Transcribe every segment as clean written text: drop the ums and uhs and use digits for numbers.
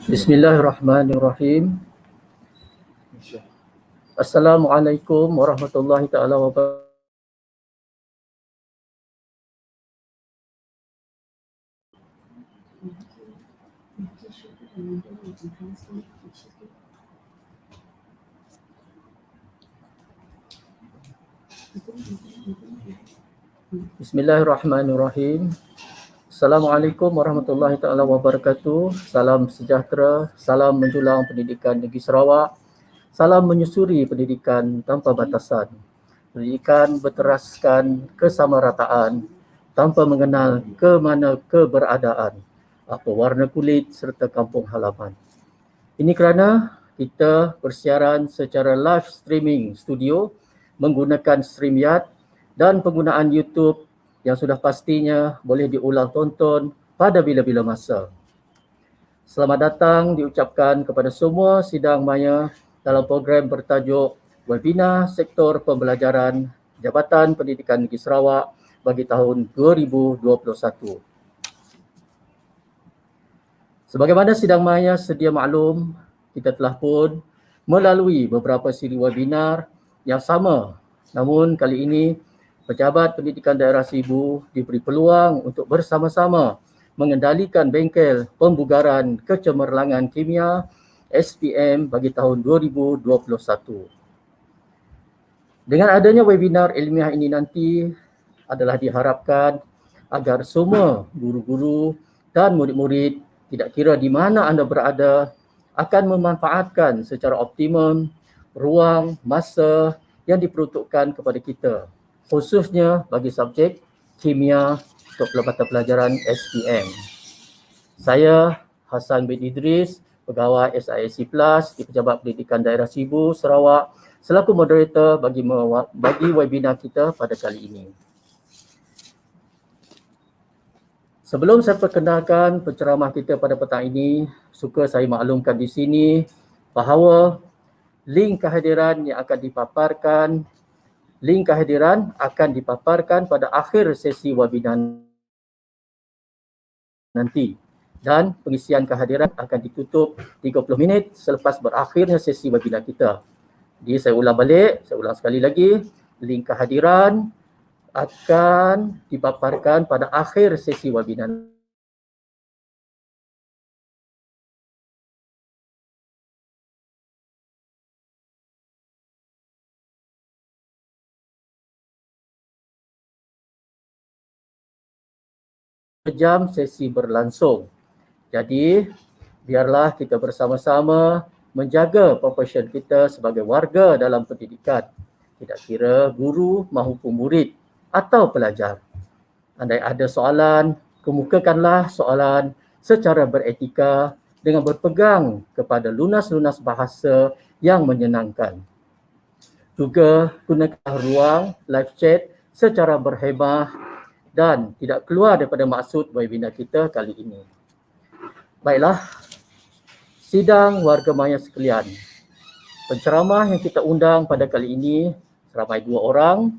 Bismillahirrahmanirrahim. Assalamualaikum warahmatullahi taala wabarakatuh. Bismillahirrahmanirrahim. Assalamualaikum warahmatullahi taala wabarakatuh. Salam sejahtera, salam menjulang Pendidikan Negeri Sarawak. Salam menyusuri pendidikan tanpa batasan. Pendidikan berteraskan kesamarataan tanpa mengenal ke mana keberadaan, apa warna kulit serta kampung halaman. Ini kerana kita bersiaran secara live streaming studio menggunakan StreamYard dan penggunaan YouTube yang sudah pastinya boleh diulang tonton pada bila-bila masa. Selamat datang diucapkan kepada semua sidang maya dalam program bertajuk Webinar Sektor Pembelajaran Jabatan Pendidikan Negeri Sarawak bagi tahun 2021. Sebagaimana sidang maya sedia maklum, kita telah pun melalui beberapa siri webinar yang sama. Namun kali ini Pejabat Pendidikan Daerah Sibu diberi peluang untuk bersama-sama mengendalikan bengkel Pembugaran Kecemerlangan Kimia SPM bagi tahun 2021. Dengan adanya webinar ilmiah ini nanti adalah diharapkan agar semua guru-guru dan murid-murid, tidak kira di mana anda berada, akan memanfaatkan secara optimum ruang, masa yang diperuntukkan kepada kita, khususnya bagi subjek Kimia untuk pelabatan pelajaran SPM. Saya Hassan bin Idris, Pegawai SISC Plus di Pejabat Pendidikan Daerah Sibu, Sarawak, selaku moderator bagi webinar kita pada kali ini. Sebelum saya perkenalkan penceramah kita pada petang ini, suka saya maklumkan di sini bahawa link kehadiran akan dipaparkan pada akhir sesi webinar nanti, dan pengisian kehadiran akan ditutup 30 minit selepas berakhirnya sesi webinar kita. Jadi saya ulang sekali lagi, link kehadiran akan dipaparkan pada akhir sesi webinar jam sesi berlangsung. Jadi, biarlah kita bersama-sama menjaga profesion kita sebagai warga dalam pendidikan, tidak kira guru maupun murid atau pelajar. Andai ada soalan, kemukakanlah soalan secara beretika dengan berpegang kepada lunas-lunas bahasa yang menyenangkan. Juga gunakan ruang live chat secara berhemah dan tidak keluar daripada maksud webinar kita kali ini. Baiklah, sidang warga maya sekalian. Penceramah yang kita undang pada kali ini ramai 2 orang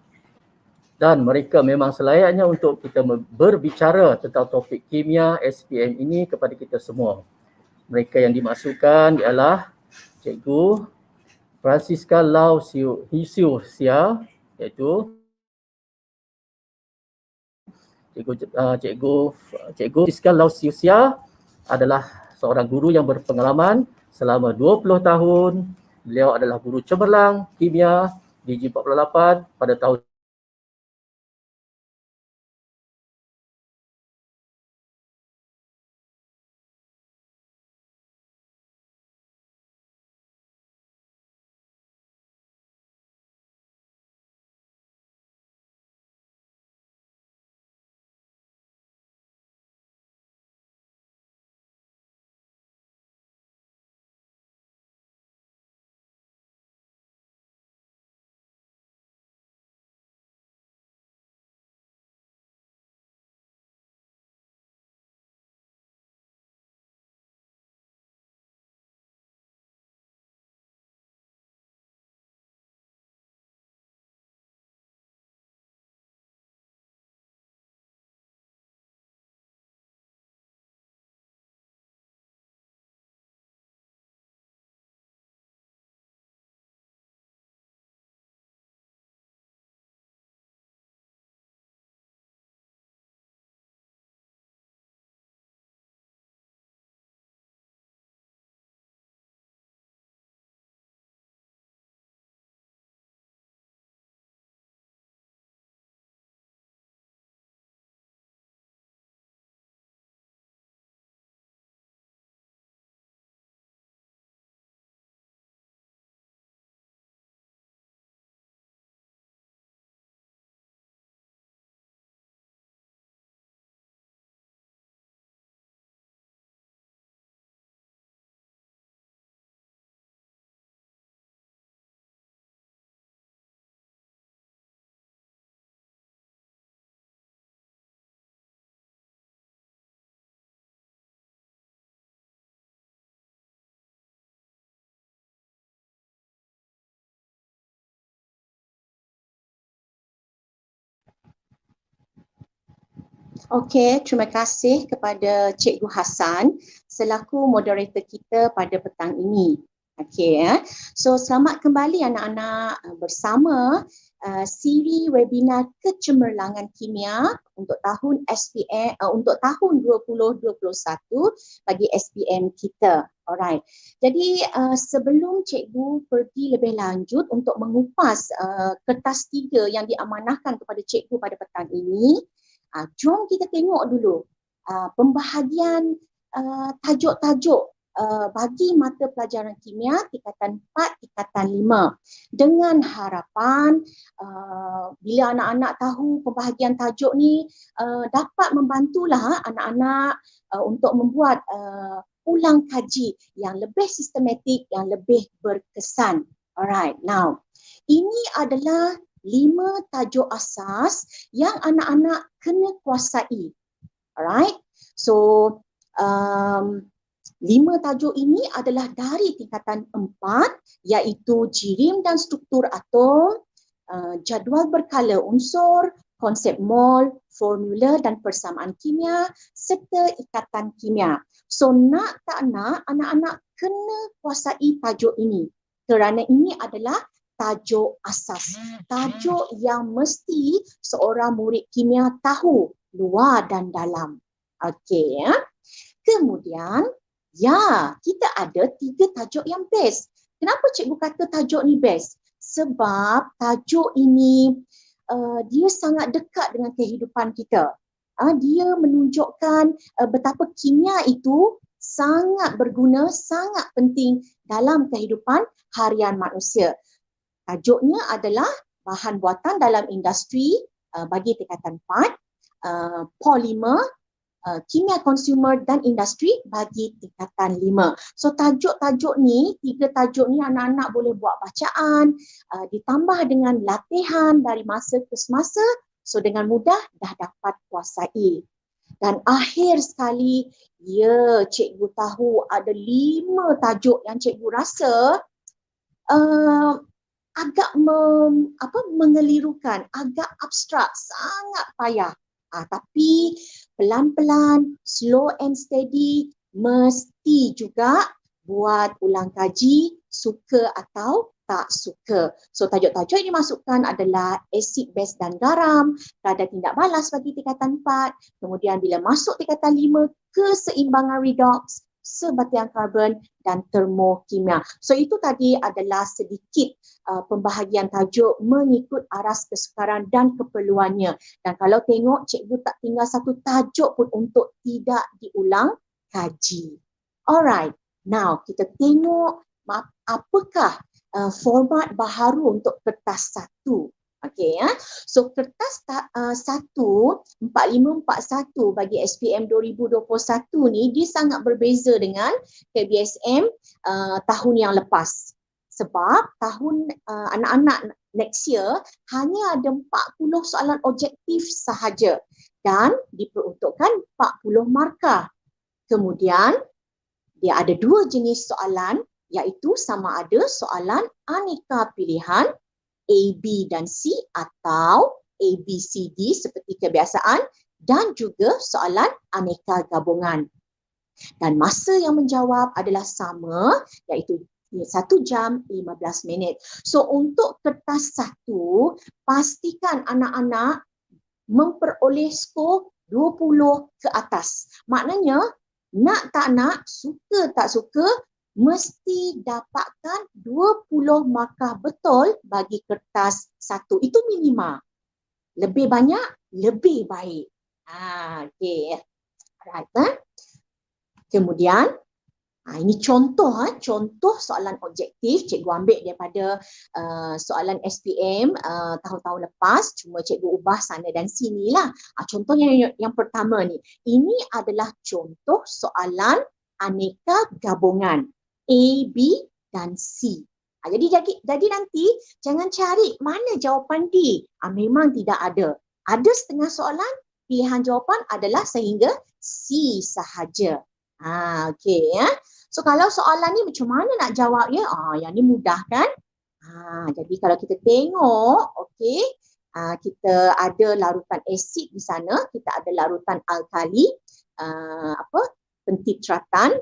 dan mereka memang selayaknya untuk kita berbicara tentang topik kimia SPM ini kepada kita semua. Mereka yang dimasukkan ialah Cikgu Francisca Lau Hisiu Sia, iaitu Cikgu Francisca Lau Hisiu Sia adalah seorang guru yang berpengalaman selama 20 tahun. Beliau adalah guru cemerlang kimia DG48 pada tahun Okey, terima kasih kepada Cikgu Hassan selaku moderator kita pada petang ini. Okey, so selamat kembali anak-anak bersama Siri webinar Kecemerlangan Kimia untuk tahun SPM untuk tahun 2021 bagi SPM kita. Alright. Jadi sebelum cikgu pergi lebih lanjut untuk mengupas kertas 3 yang diamanahkan kepada cikgu pada petang ini, jom kita tengok dulu pembahagian tajuk-tajuk bagi mata pelajaran kimia tingkatan 4, tingkatan 5 dengan harapan bila anak-anak tahu pembahagian tajuk ni dapat membantulah anak-anak untuk membuat ulang kaji yang lebih sistematik, yang lebih berkesan. Alright, now ini adalah 5 tajuk asas yang anak-anak kena kuasai. Alright. So 5 tajuk ini adalah dari tingkatan 4 iaitu jirim dan struktur atom, jadual berkala unsur, konsep mol, formula dan persamaan kimia serta ikatan kimia. So nak tak nak anak-anak kena kuasai tajuk ini kerana ini adalah tajuk asas, tajuk yang mesti seorang murid kimia tahu luar dan dalam. Okey, ya. Kemudian, kita ada 3 tajuk yang best. Kenapa cikgu kata tajuk ni best? Sebab tajuk ini dia sangat dekat dengan kehidupan kita. Dia menunjukkan betapa kimia itu sangat berguna, sangat penting dalam kehidupan harian manusia. Tajuknya adalah bahan buatan dalam industri bagi tingkatan 4, polimer, kimia konsumer dan industri bagi tingkatan 5. So tajuk-tajuk ni, 3 tajuk ni anak-anak boleh buat bacaan, ditambah dengan latihan dari masa ke semasa, so dengan mudah dah dapat kuasai. Dan akhir sekali, cikgu tahu ada 5 tajuk yang cikgu rasa agak mengelirukan, agak abstrak, sangat payah. Tapi pelan-pelan, slow and steady, mesti juga buat ulang kaji, suka atau tak suka. So tajuk-tajuk yang dimasukkan adalah asid, base dan garam, kadar tindak balas bagi tingkatan 4, kemudian bila masuk tingkatan 5, keseimbangan redox, sebatian karbon dan termokimia. So itu tadi adalah sedikit pembahagian tajuk mengikut aras kesukaran dan keperluannya. Dan kalau tengok cikgu tak tinggal satu tajuk pun untuk tidak diulang kaji. Alright, now kita tengok apakah format baharu untuk kertas 1. Okey, so kertas 1 4541 bagi SPM 2021 ni dia sangat berbeza dengan KBSM tahun yang lepas. Sebab tahun anak-anak next year hanya ada 40 soalan objektif sahaja dan diperuntukkan 40 markah. Kemudian dia ada 2 jenis soalan iaitu sama ada soalan aneka pilihan A, B dan C atau A, B, C, D seperti kebiasaan dan juga soalan aneka gabungan. Dan masa yang menjawab adalah sama iaitu 1 jam 15 minit. So untuk kertas 1, pastikan anak-anak memperoleh skor 20 ke atas. Maknanya nak tak nak, suka tak suka, mesti dapatkan 20 markah betul bagi kertas 1. Itu minima. Lebih banyak, lebih baik. Okey. Right, Kemudian, ini contoh soalan objektif. Cikgu ambil daripada soalan SPM tahun-tahun lepas. Cuma cikgu ubah sana dan sini lah. Contohnya yang pertama ni. Ini adalah contoh soalan aneka gabungan. A, B dan C. Jadi nanti jangan cari mana jawapan D. Memang tidak ada. Ada setengah soalan, pilihan jawapan adalah sehingga C sahaja. Okey, ya. So kalau soalan ni macam mana nak jawab ya? Yang ni mudah kan? Jadi kalau kita tengok, okey, kita ada larutan asid di sana, kita ada larutan alkali, pentitratan,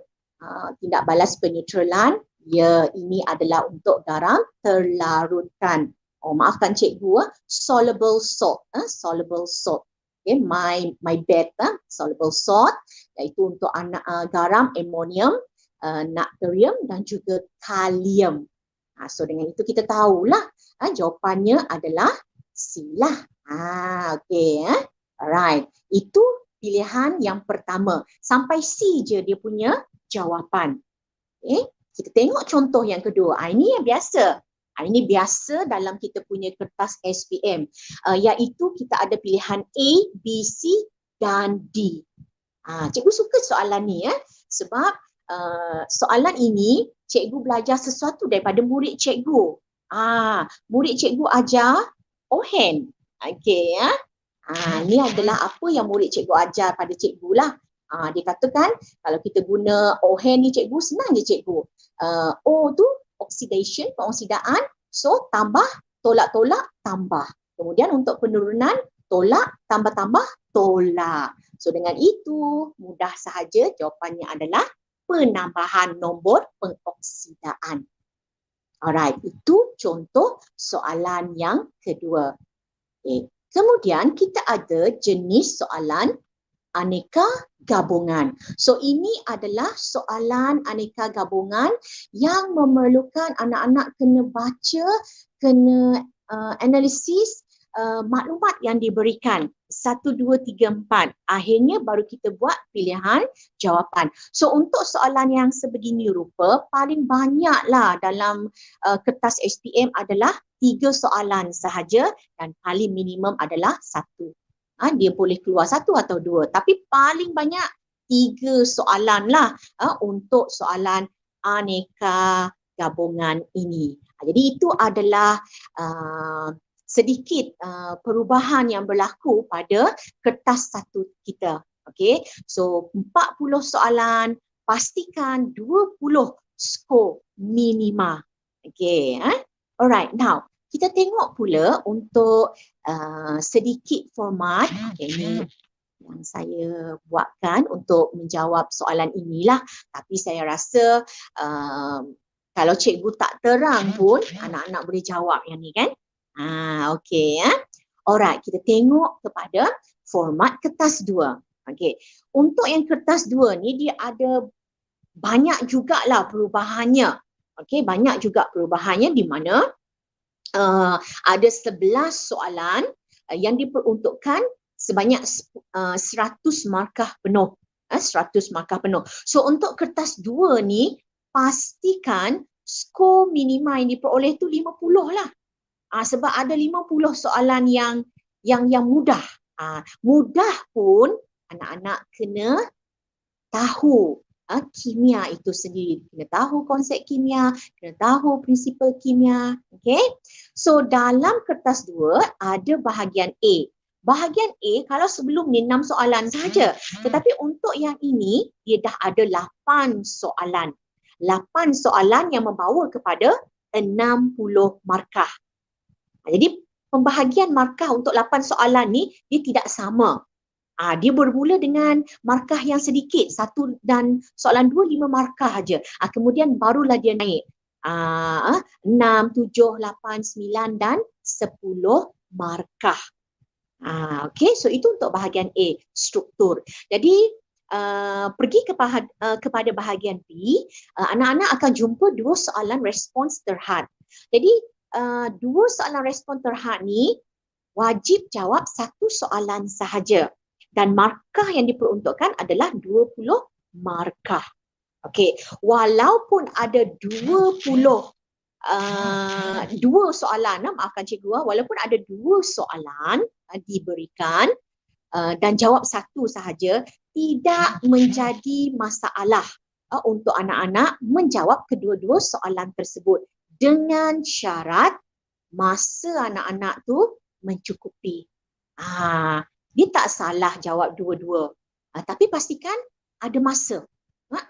tindak balas penetralan. Ya, ini adalah untuk garam terlarutkan. Oh, maafkan cikgu, soluble salt, soluble salt. Okay, my bad, soluble salt, iaitu untuk garam, amonium, natrium dan juga kalium. So dengan itu kita tahulah jawapannya adalah C lah. Okay, alright. Itu pilihan yang pertama. Sampai C je dia punya jawapan. Okay, kita tengok contoh yang kedua. Ini yang biasa. Ini biasa dalam kita punya kertas SPM, iaitu kita ada pilihan A, B, C dan D. Cikgu suka soalan ni sebab soalan ini cikgu belajar sesuatu daripada murid cikgu. Murid cikgu ajar Ohen. Okey, ini adalah apa yang murid cikgu ajar pada cikgu lah. Dia katakan kalau kita guna Ohen ni cikgu, senang je cikgu. O tu oxidation, pengoksidaan. So tambah, tolak-tolak, tambah. Kemudian untuk penurunan, tolak, tambah-tambah, tolak. So dengan itu mudah sahaja jawapannya adalah penambahan nombor pengoksidaan. Alright, itu contoh soalan yang kedua. Okay. Kemudian kita ada jenis soalan aneka gabungan. So ini adalah soalan aneka gabungan yang memerlukan anak-anak kena baca, kena analisis maklumat yang diberikan. 1, 2, 3, 4. Akhirnya baru kita buat pilihan jawapan. So untuk soalan yang sebegini rupa, paling banyaklah dalam kertas SPM adalah 3 soalan sahaja dan paling minimum adalah 1. Dia boleh keluar 1 atau 2, tapi paling banyak 3 soalan lah untuk soalan aneka gabungan ini. Jadi itu adalah sedikit perubahan yang berlaku pada kertas 1 kita. Okay, so 40 soalan, pastikan 20 skor minima. Okay, alright, now kita tengok pula untuk sedikit format. Okay, ini yang saya buatkan untuk menjawab soalan inilah. Tapi saya rasa kalau cikgu tak terang pun anak-anak boleh jawab yang ni kan. Okay. Alright, kita tengok kepada format kertas 2. Okay. Untuk yang kertas 2 ni dia ada banyak jugalah perubahannya. Okay, banyak juga perubahannya di mana ada 11 soalan yang diperuntukkan sebanyak 100 markah penuh. 100 markah penuh. So untuk kertas 2 ni pastikan skor minima yang diperoleh tu 50 lah. Sebab ada 50 soalan yang mudah. Mudah pun anak-anak kena tahu kimia itu sendiri. Kena tahu konsep kimia, kena tahu prinsipal kimia. Okay? So dalam kertas 2 ada bahagian A. Bahagian A kalau sebelum ni 6 soalan sahaja. Tetapi untuk yang ini dia dah ada 8 soalan. 8 soalan yang membawa kepada 60 markah. Jadi pembahagian markah untuk 8 soalan ni dia tidak sama. Dia bermula dengan markah yang sedikit, 1 dan soalan 2 5 markah saja. Kemudian barulah dia naik 6, 7, 8, 9 dan 10 markah. Okay, so itu untuk bahagian A, struktur. Jadi pergi kepada bahagian B, anak-anak akan jumpa 2 soalan respons terhad. Jadi 2 soalan respon terhad ni wajib jawab 1 soalan sahaja dan markah yang diperuntukkan adalah 20 markah. Okey, walaupun ada 2 soalan, maafkan cikgu, walaupun ada 2 soalan diberikan dan jawab 1 sahaja, tidak menjadi masalah untuk anak-anak menjawab kedua-dua soalan tersebut dengan syarat masa anak-anak tu mencukupi. Dia tak salah jawab dua-dua. Tapi pastikan ada masa.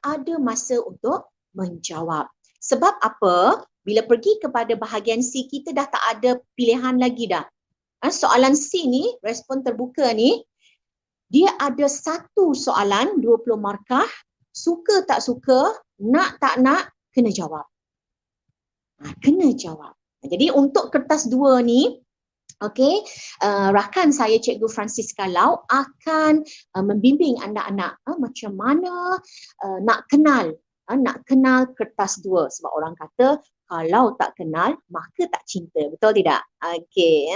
Ada masa untuk menjawab. Sebab apa? Bila pergi kepada bahagian C, kita dah tak ada pilihan lagi dah. Soalan C ni, respon terbuka ni, dia ada satu soalan 20 markah, suka tak suka, nak tak nak, kena jawab. Kena jawab. Jadi untuk kertas 2 ni, okey, rakan saya Cikgu Francis Kalau akan membimbing anak-anak macam mana nak kenal kertas 2, sebab orang kata kalau tak kenal maka tak cinta, betul tidak? Okey,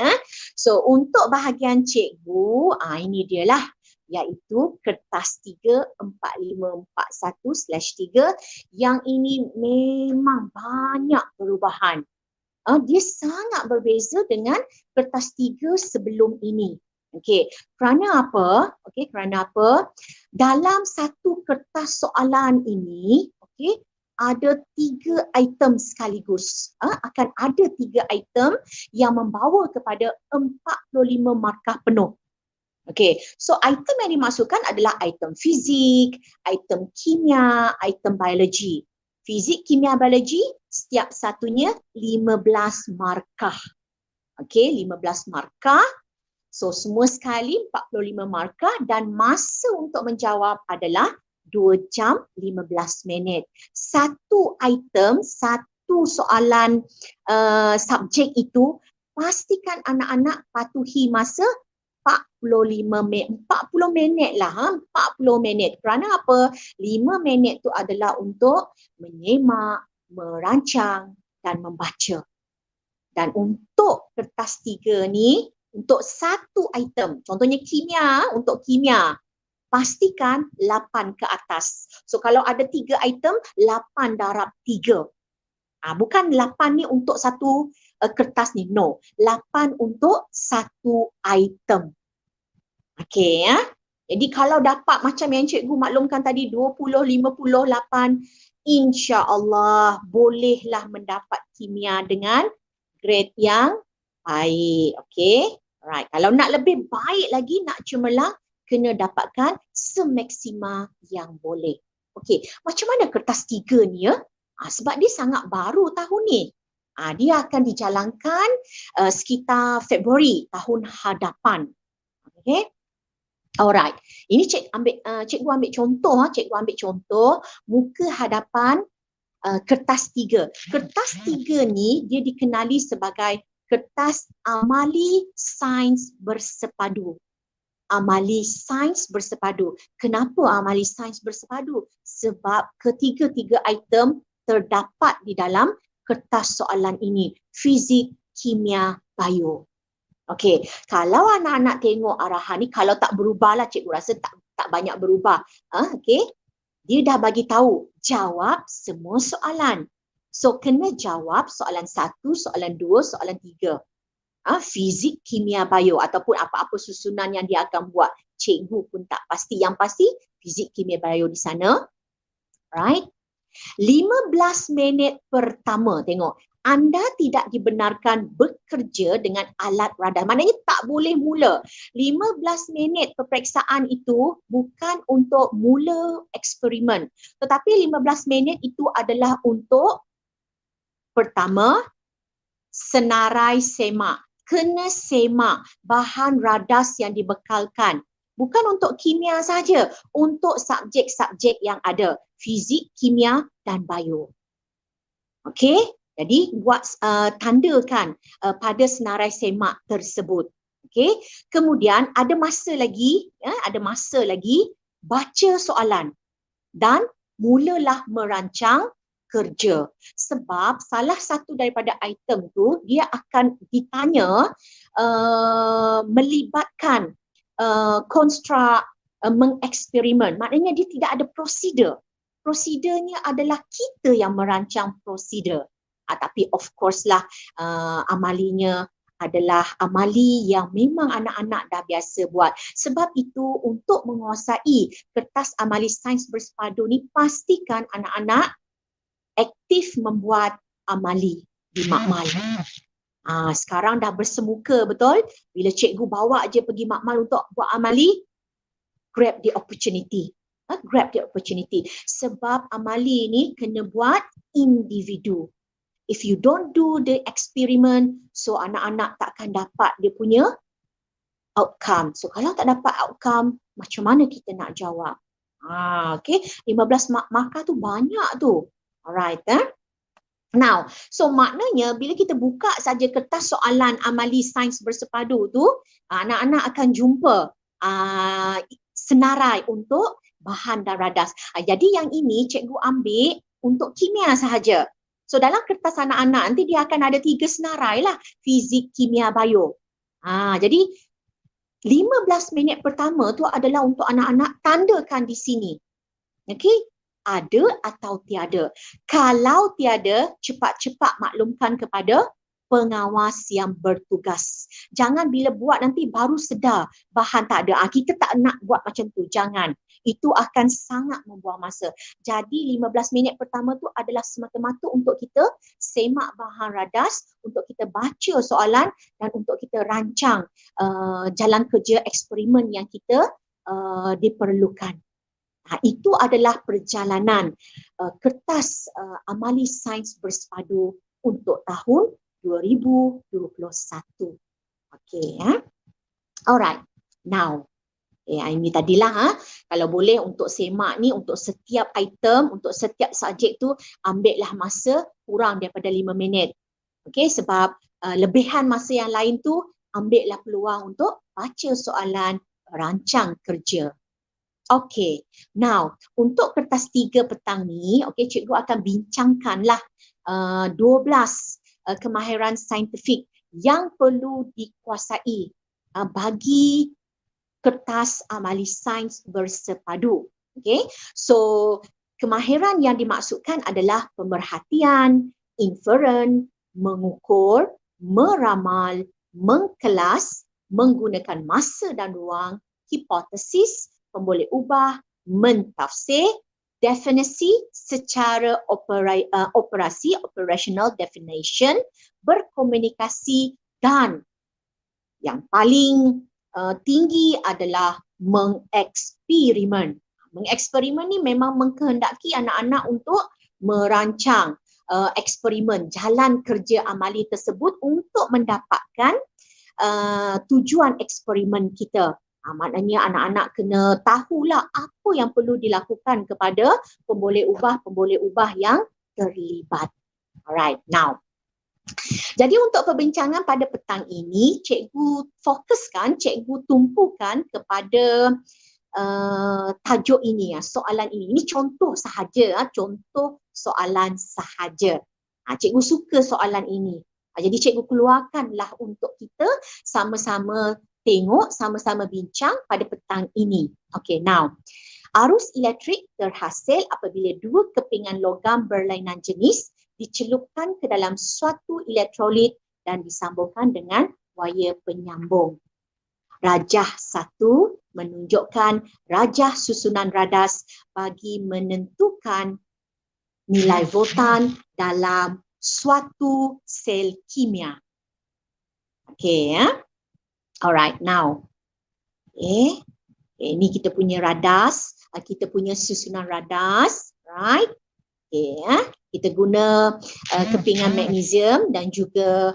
so untuk bahagian cikgu, ini dia lah, iaitu kertas 34541/3 yang ini memang banyak perubahan. Dia sangat berbeza dengan kertas 3 sebelum ini. Okey, kerana apa? Dalam satu kertas soalan ini, okey, ada 3 item sekaligus. Akan ada 3 item yang membawa kepada 45 markah penuh. Okey, so item yang dimasukkan adalah item fizik, item kimia, item biologi. Fizik, kimia, biologi, setiap satunya 15 markah. Okey, 15 markah. So semua sekali 45 markah dan masa untuk menjawab adalah 2 jam 15 minit. Satu item, satu soalan subjek itu, pastikan anak-anak patuhi masa 40 minit lah, 40 minit. Kerana apa? 5 minit tu adalah untuk menyemak, merancang dan membaca. Dan untuk kertas 3 ni, untuk satu item, contohnya kimia, untuk kimia, pastikan 8 ke atas. So kalau ada 3 item, 8 darab 3. Bukan 8 ni untuk satu kertas ni, no. 8 untuk satu item. Okey, Jadi kalau dapat macam yang cikgu maklumkan tadi 20, 58, insya-Allah bolehlah mendapat kimia dengan grade yang baik. Okey. Alright, kalau nak lebih baik lagi, nak cemerlang, kena dapatkan semaksima yang boleh. Okey, macam mana kertas 3 ni ya? Sebab dia sangat baru tahun ni. Dia akan dijalankan sekitar Februari tahun hadapan. Okey. Alright. Ini cikgu ambil contoh muka hadapan kertas 3. Kertas 3 ni dia dikenali sebagai kertas amali sains bersepadu. Amali sains bersepadu. Kenapa amali sains bersepadu? Sebab ketiga-tiga item terdapat di dalam kertas soalan ini. Fizik, kimia, bio. Okey, kalau anak-anak tengok arahan ni, kalau tak berubah lah, cikgu rasa tak banyak berubah. Okey, dia dah bagi tahu jawab semua soalan. So kena jawab soalan 1, soalan 2, soalan 3. Fizik, kimia, bio ataupun apa-apa susunan yang dia akan buat. Cikgu pun tak pasti. Yang pasti fizik, kimia, bio di sana. Right? 15 minit pertama, tengok. Anda tidak dibenarkan bekerja dengan alat radar. Maknanya tak boleh mula. 15 minit peperiksaan itu bukan untuk mula eksperimen. Tetapi 15 minit itu adalah untuk pertama, senarai semak. Kena semak bahan radas yang dibekalkan. Bukan untuk kimia saja, untuk subjek-subjek yang ada. Fizik, kimia dan bio. Okey? Jadi buat tandakan pada senarai semak tersebut. Okey. Kemudian ada masa lagi baca soalan dan mulalah merancang kerja. Sebab salah satu daripada item tu dia akan ditanya melibatkan konstruk mengeksperimen. Maknanya dia tidak ada prosedur. Prosedurnya adalah kita yang merancang prosedur. Tapi of course lah amalinya adalah amali yang memang anak-anak dah biasa buat. Sebab itu untuk menguasai kertas amali sains bersepadu ni, pastikan anak-anak aktif membuat amali di makmal. Sekarang dah bersemuka, betul? Bila cikgu bawa je pergi makmal untuk buat amali, grab the opportunity. Grab the opportunity. Sebab amali ni kena buat individu. If you don't do the experiment, so anak-anak takkan dapat dia punya outcome. So kalau tak dapat outcome, macam mana kita nak jawab? Okay, 15 markah tu banyak tu. Alright, Now, so maknanya bila kita buka saja kertas soalan amali sains bersepadu tu, anak-anak akan jumpa senarai untuk bahan dan radas. Jadi yang ini cikgu ambil untuk kimia sahaja. So dalam kertas anak-anak nanti dia akan ada 3 senarai lah, fizik, kimia, bio. Jadi 15 minit pertama tu adalah untuk anak-anak tandakan di sini. Okey, ada atau tiada. Kalau tiada, cepat-cepat maklumkan kepada pengawas yang bertugas. Jangan bila buat nanti baru sedar bahan tak ada. Kita tak nak buat macam tu. Jangan. Itu akan sangat membuang masa. Jadi 15 minit pertama tu adalah semata-mata untuk kita semak bahan radas, untuk kita baca soalan dan untuk kita rancang jalan kerja eksperimen yang kita diperlukan. Itu adalah perjalanan kertas amali sains bersepadu untuk tahun 2021. Okay, alright. Now, ini tadilah kalau boleh untuk semak ni untuk setiap item, untuk setiap subjek tu ambillah masa kurang daripada 5 minit. Okay, sebab lebihan masa yang lain tu ambillah peluang untuk baca soalan, rancang kerja. Okay, now untuk kertas 3 petang ni, okay, cikgu akan bincangkanlah 12 kemahiran saintifik yang perlu dikuasai bagi kertas amali sains bersepadu. Okay, so kemahiran yang dimaksudkan adalah pemerhatian, inferen, mengukur, meramal, mengkelas, menggunakan masa dan ruang, hipotesis, pemboleh ubah, mentafsir, definisi secara operasi, operational definition, berkomunikasi dan yang paling tinggi adalah mengeksperimen. Mengeksperimen ni memang mengkehendaki anak-anak untuk merancang eksperimen, jalan kerja amali tersebut untuk mendapatkan tujuan eksperimen kita. Maknanya anak-anak kena tahulah apa yang perlu dilakukan kepada pemboleh ubah yang terlibat. Alright, now. Jadi untuk perbincangan pada petang ini, cikgu fokuskan, cikgu tumpukan kepada tajuk ini, soalan ini. Ini contoh sahaja, contoh soalan sahaja. Cikgu suka soalan ini. Jadi cikgu keluarkanlah untuk kita sama-sama tengok, sama-sama bincang pada petang ini. Okay, now. Arus elektrik terhasil apabila 2 kepingan logam berlainan jenis dicelupkan ke dalam suatu elektrolit dan disambungkan dengan wayar penyambung. Rajah 1 menunjukkan rajah susunan radas bagi menentukan nilai voltan dalam suatu sel kimia. Okay, alright, now. Okay, ini kita punya radas, kita punya susunan radas, right? Okay, kita guna kepingan magnesium dan juga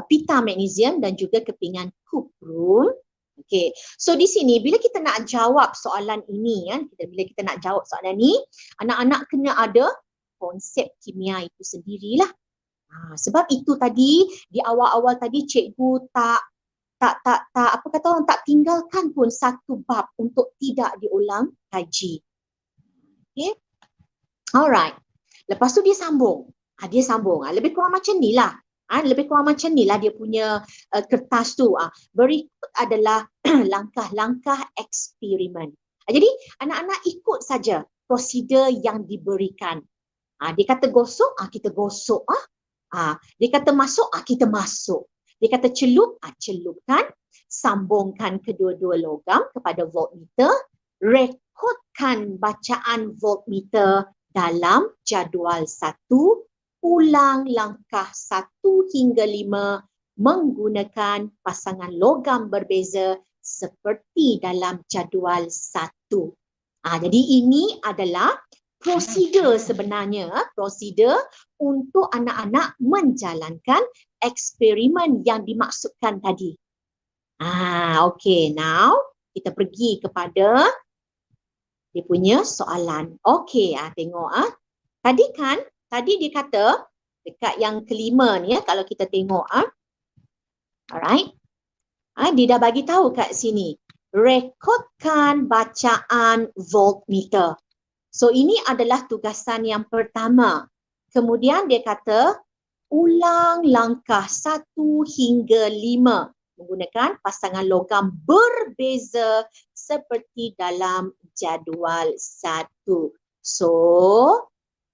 pita magnesium dan juga kepingan kuprum. Okay, so di sini bila kita nak jawab soalan ini, bila kita nak jawab soalan ni, anak-anak kena ada konsep kimia itu sendirilah. Sebab itu tadi di awal-awal tadi cikgu tak tinggalkan pun satu bab untuk tidak diulang kaji. Okay, alright. Lepas tu dia sambung. Lebih kurang macam ni lah. Lebih kurang macam ni lah dia punya kertas tu. Berikut adalah langkah-langkah eksperimen. Jadi anak-anak ikut saja prosedur yang diberikan. Dia kata gosok, kita gosok. Dia kata masuk, kita masuk. Dia kata celup, celupkan. Sambungkan kedua-dua logam kepada voltmeter. Rekodkan bacaan voltmeter dalam jadual 1, ulang langkah 1 hingga 5 menggunakan pasangan logam berbeza seperti dalam jadual 1. Jadi ini adalah prosedur sebenarnya, prosedur untuk anak-anak menjalankan eksperimen yang dimaksudkan tadi. Okay, now kita pergi kepada dia punya soalan. Okay, tengok tadi dia kata dekat yang kelima ni kalau kita tengok alright. Dia dah bagi tahu kat sini. Rekodkan bacaan voltmeter. So ini adalah tugasan yang pertama. Kemudian dia kata ulang langkah 1 hingga 5 menggunakan pasangan logam berbeza seperti dalam jadual 1. So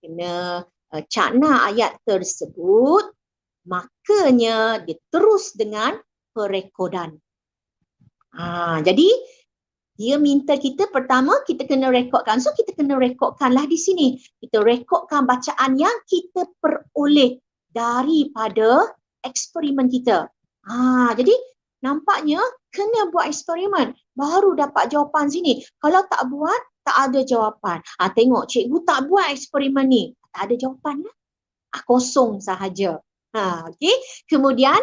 kena cakna ayat tersebut, makanya dia terus dengan perekodan. Jadi dia minta kita pertama kita kena rekodkan. So kita kena rekodkanlah di sini. Kita rekodkan bacaan yang kita peroleh daripada eksperimen kita. Jadi nampaknya kena buat eksperimen baru dapat jawapan sini. Kalau tak buat, tak ada jawapan. Tengok cikgu tak buat eksperimen ni. Tak ada jawapan lah. Kosong sahaja. Okay. Kemudian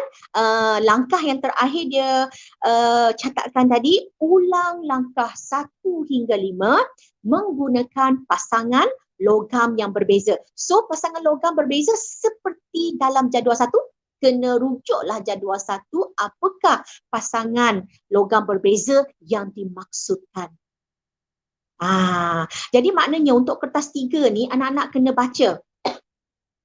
langkah yang terakhir dia catatkan tadi, ulang langkah 1 hingga 5 menggunakan pasangan logam yang berbeza. So pasangan logam berbeza seperti dalam jadual 1, kena rujuklah jadual 1 apakah pasangan logam berbeza yang dimaksudkan. Jadi maknanya untuk kertas 3 ni anak-anak kena baca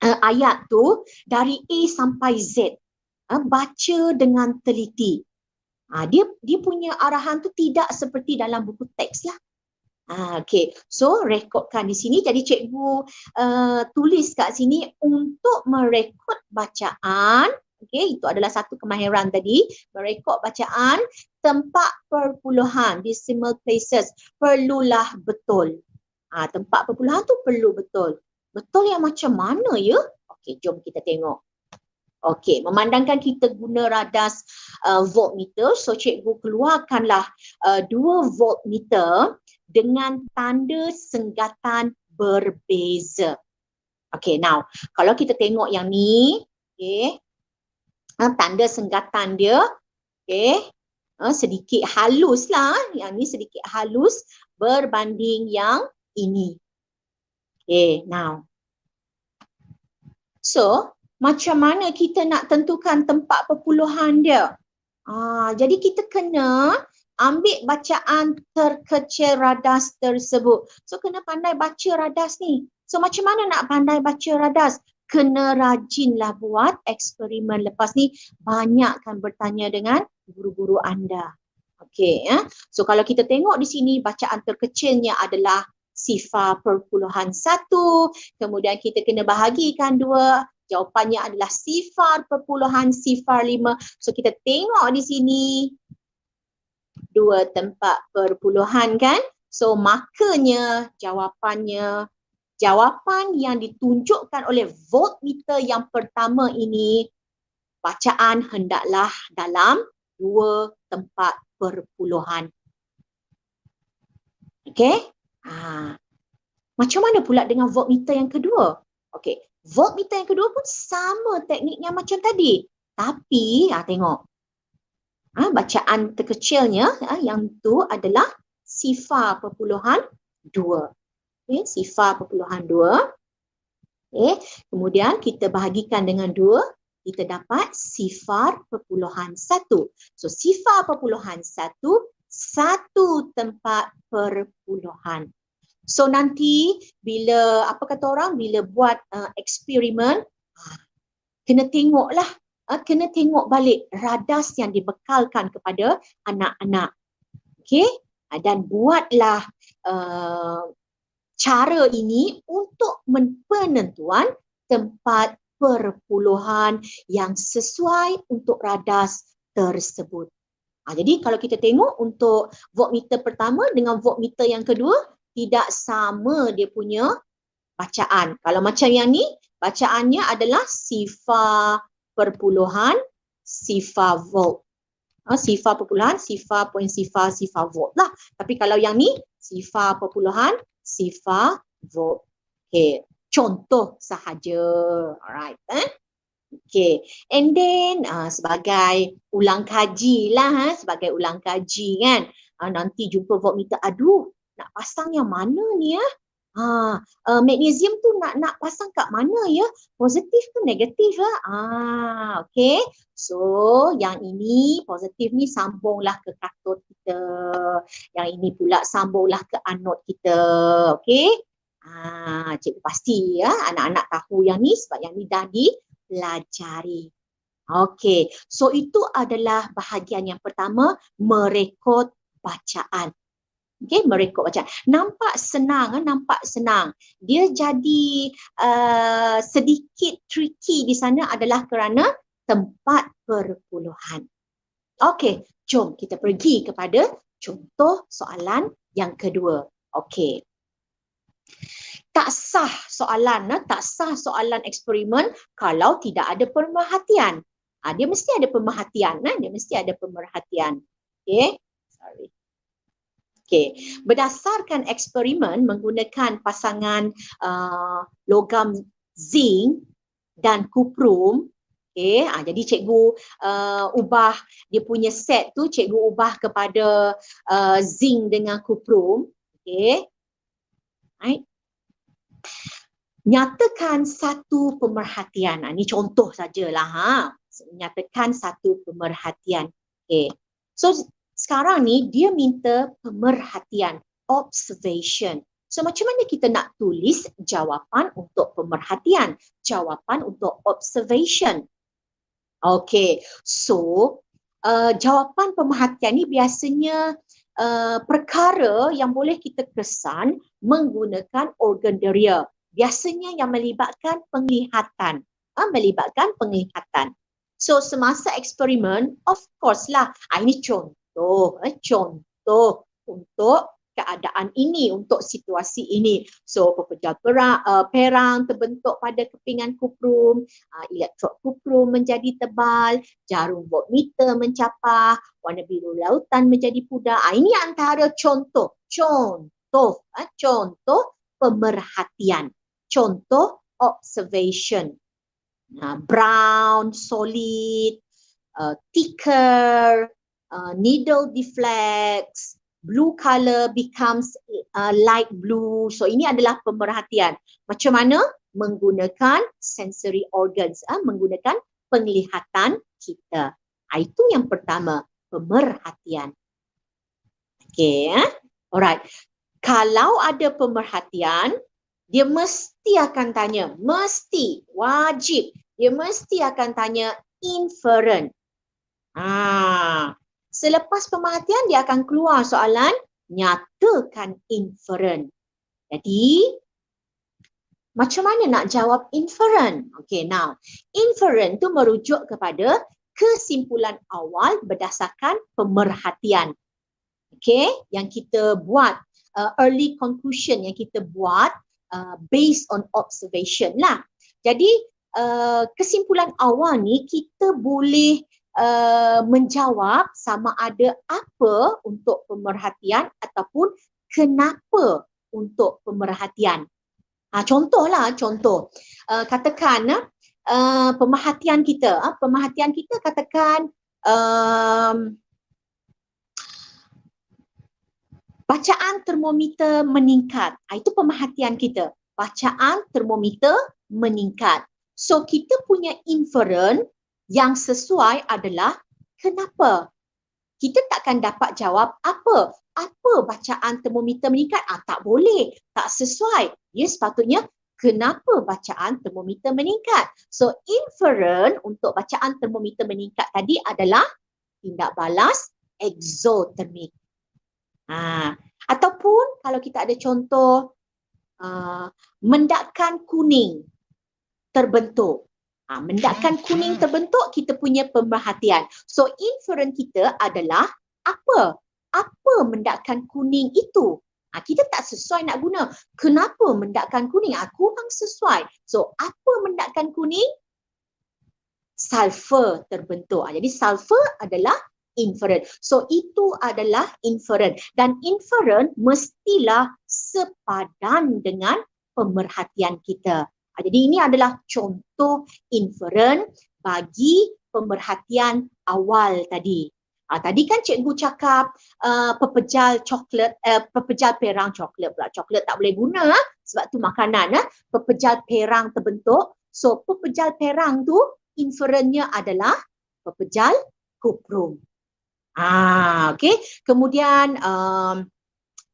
ayat tu dari A sampai Z. Baca dengan teliti. Dia punya arahan tu tidak seperti dalam buku teks lah. Okay, so rekodkan di sini. Jadi cikgu tulis kat sini untuk merekod bacaan. Okay, itu adalah satu kemahiran tadi. Merekod bacaan, tempat perpuluhan, decimal places, perlulah betul. Tempat perpuluhan tu perlu betul. Betul yang macam mana ya? Okey, jom kita tengok. Okey, memandangkan kita guna radas voltmeter, so cikgu keluarkanlah 2 voltmeter dengan tanda senggatan berbeza. Okey, now kalau kita tengok yang ni, okey, tanda senggatan dia, okey, sedikit halus lah. Yang ni sedikit halus berbanding yang ini. Okay, now. So, macam mana kita nak tentukan tempat perpuluhan dia? Jadi kita kena ambil bacaan terkecil radas tersebut. So, kena pandai baca radas ni. So, macam mana nak pandai baca radas? Kena rajinlah buat eksperimen. Lepas ni, banyakkan bertanya dengan guru-guru anda. Okay, so kalau kita tengok di sini, bacaan terkecilnya adalah 0.1. Kemudian kita kena bahagikan 2. Jawapannya adalah 0.05. So kita tengok di sini 2 tempat perpuluhan kan. So makanya jawapan yang ditunjukkan oleh voltmeter yang pertama ini, bacaan hendaklah dalam 2 tempat perpuluhan. Okay. Macam mana pula dengan voltmeter yang kedua? Okey, voltmeter yang kedua pun sama tekniknya macam tadi. Tapi, tengok. Bacaan terkecilnya yang tu adalah 0.2. Okay, 0.2. Okay, kemudian kita bahagikan dengan 2. Kita dapat 0.1. So 0.1, 1 tempat perpuluhan. So nanti bila bila buat eksperimen, kena tengoklah, kena tengok balik radas yang dibekalkan kepada anak-anak. Okey, dan buatlah cara ini untuk penentuan tempat perpuluhan yang sesuai untuk radas tersebut. Jadi kalau kita tengok untuk voltmeter pertama dengan voltmeter yang kedua, tidak sama dia punya bacaan. Kalau macam yang ni, bacaannya adalah 0.0 volt. 0.0 volt lah. Tapi kalau yang ni 0.0 volt. Okay, contoh sahaja. Alright. Okay, and then sebagai ulang kaji lah, sebagai ulang kaji kan. Nanti jumpa voltmeter, aduh nak pasang yang mana ni ya? Magnesium tu nak pasang kat mana ya? Positif ke negatif lah? Okay. So yang ini positif ni sambunglah ke katot kita. Yang ini pula sambunglah ke anod kita. Okay. Cikgu pasti ya anak-anak tahu yang ni sebab yang ni dah dipelajari. Okay. So itu adalah bahagian yang pertama, merekod bacaan. Okay, merekod bacaan. Nampak senang. Dia jadi sedikit tricky di sana adalah kerana tempat perpuluhan. Okay, jom kita pergi kepada contoh soalan yang kedua. Okay. Tak sah soalan eksperimen kalau tidak ada pemerhatian. Dia mesti ada pemerhatian. Okay, sorry. Okay. Berdasarkan eksperimen menggunakan pasangan logam zinc dan kuprum. Okay. Jadi cikgu ubah dia punya set tu, cikgu ubah kepada zinc dengan kuprum. Okay. Right. Nyatakan satu pemerhatian. Ini contoh sajalah. Nyatakan satu pemerhatian. Okay. So sekarang ni dia minta pemerhatian, observation. So macam mana kita nak tulis jawapan untuk pemerhatian, jawapan untuk observation? Okay, so jawapan pemerhatian ni biasanya perkara yang boleh kita kesan menggunakan organ deria. Biasanya yang melibatkan penglihatan. So semasa eksperimen, of course lah, ini contoh untuk keadaan ini, untuk situasi ini. So pepejal perang terbentuk pada kepingan kuprum, elektrod kuprum menjadi tebal, jarum voltmeter mencapah, warna biru lautan menjadi pudar. Ini antara contoh pemerhatian, contoh observation. Brown, solid, thicker, needle deflects, blue color becomes light blue. So ini adalah pemerhatian. Macam mana? Menggunakan sensory organs, menggunakan penglihatan kita. Itu yang pertama, pemerhatian. Okay, alright. Kalau ada pemerhatian, dia mesti akan tanya, wajib, dia mesti akan tanya inferen. Selepas pemerhatian dia akan keluar soalan nyatakan inferen. Jadi macam mana nak jawab inferen? Okay, now inferen tu merujuk kepada kesimpulan awal berdasarkan pemerhatian. Okay, yang kita buat early conclusion yang kita buat based on observation lah. Jadi kesimpulan awal ni kita boleh menjawab sama ada apa untuk pemerhatian ataupun kenapa untuk pemerhatian. Contohlah, katakan pemerhatian kita katakan bacaan termometer meningkat. Itu pemerhatian kita. Bacaan termometer meningkat. So kita punya inferen yang sesuai adalah kenapa. Kita takkan dapat jawab apa bacaan termometer meningkat. Tak boleh, tak sesuai. Dia sepatutnya kenapa bacaan termometer meningkat. So inferen untuk bacaan termometer meningkat tadi adalah tindak balas exothermic. Ataupun kalau kita ada contoh mendakan kuning terbentuk. Mendakan kuning terbentuk, kita punya pemerhatian. So inferen kita adalah apa mendakan kuning itu. Kita tak sesuai nak guna. Kenapa mendakan kuning? Kurang sesuai. So apa mendakan kuning? Sulfur terbentuk. Jadi sulfur adalah inferen. So itu adalah inferen. Dan inferen mestilah sepadan dengan pemerhatian kita. Jadi ini adalah contoh inferen bagi pemerhatian awal tadi. Tadi kan cikgu cakap pepejal coklat, pepejal perang coklat pula. Coklat tak boleh guna sebab tu makanan. Pepejal perang terbentuk. So pepejal perang tu inferennya adalah pepejal kuprum. Okey. Kemudian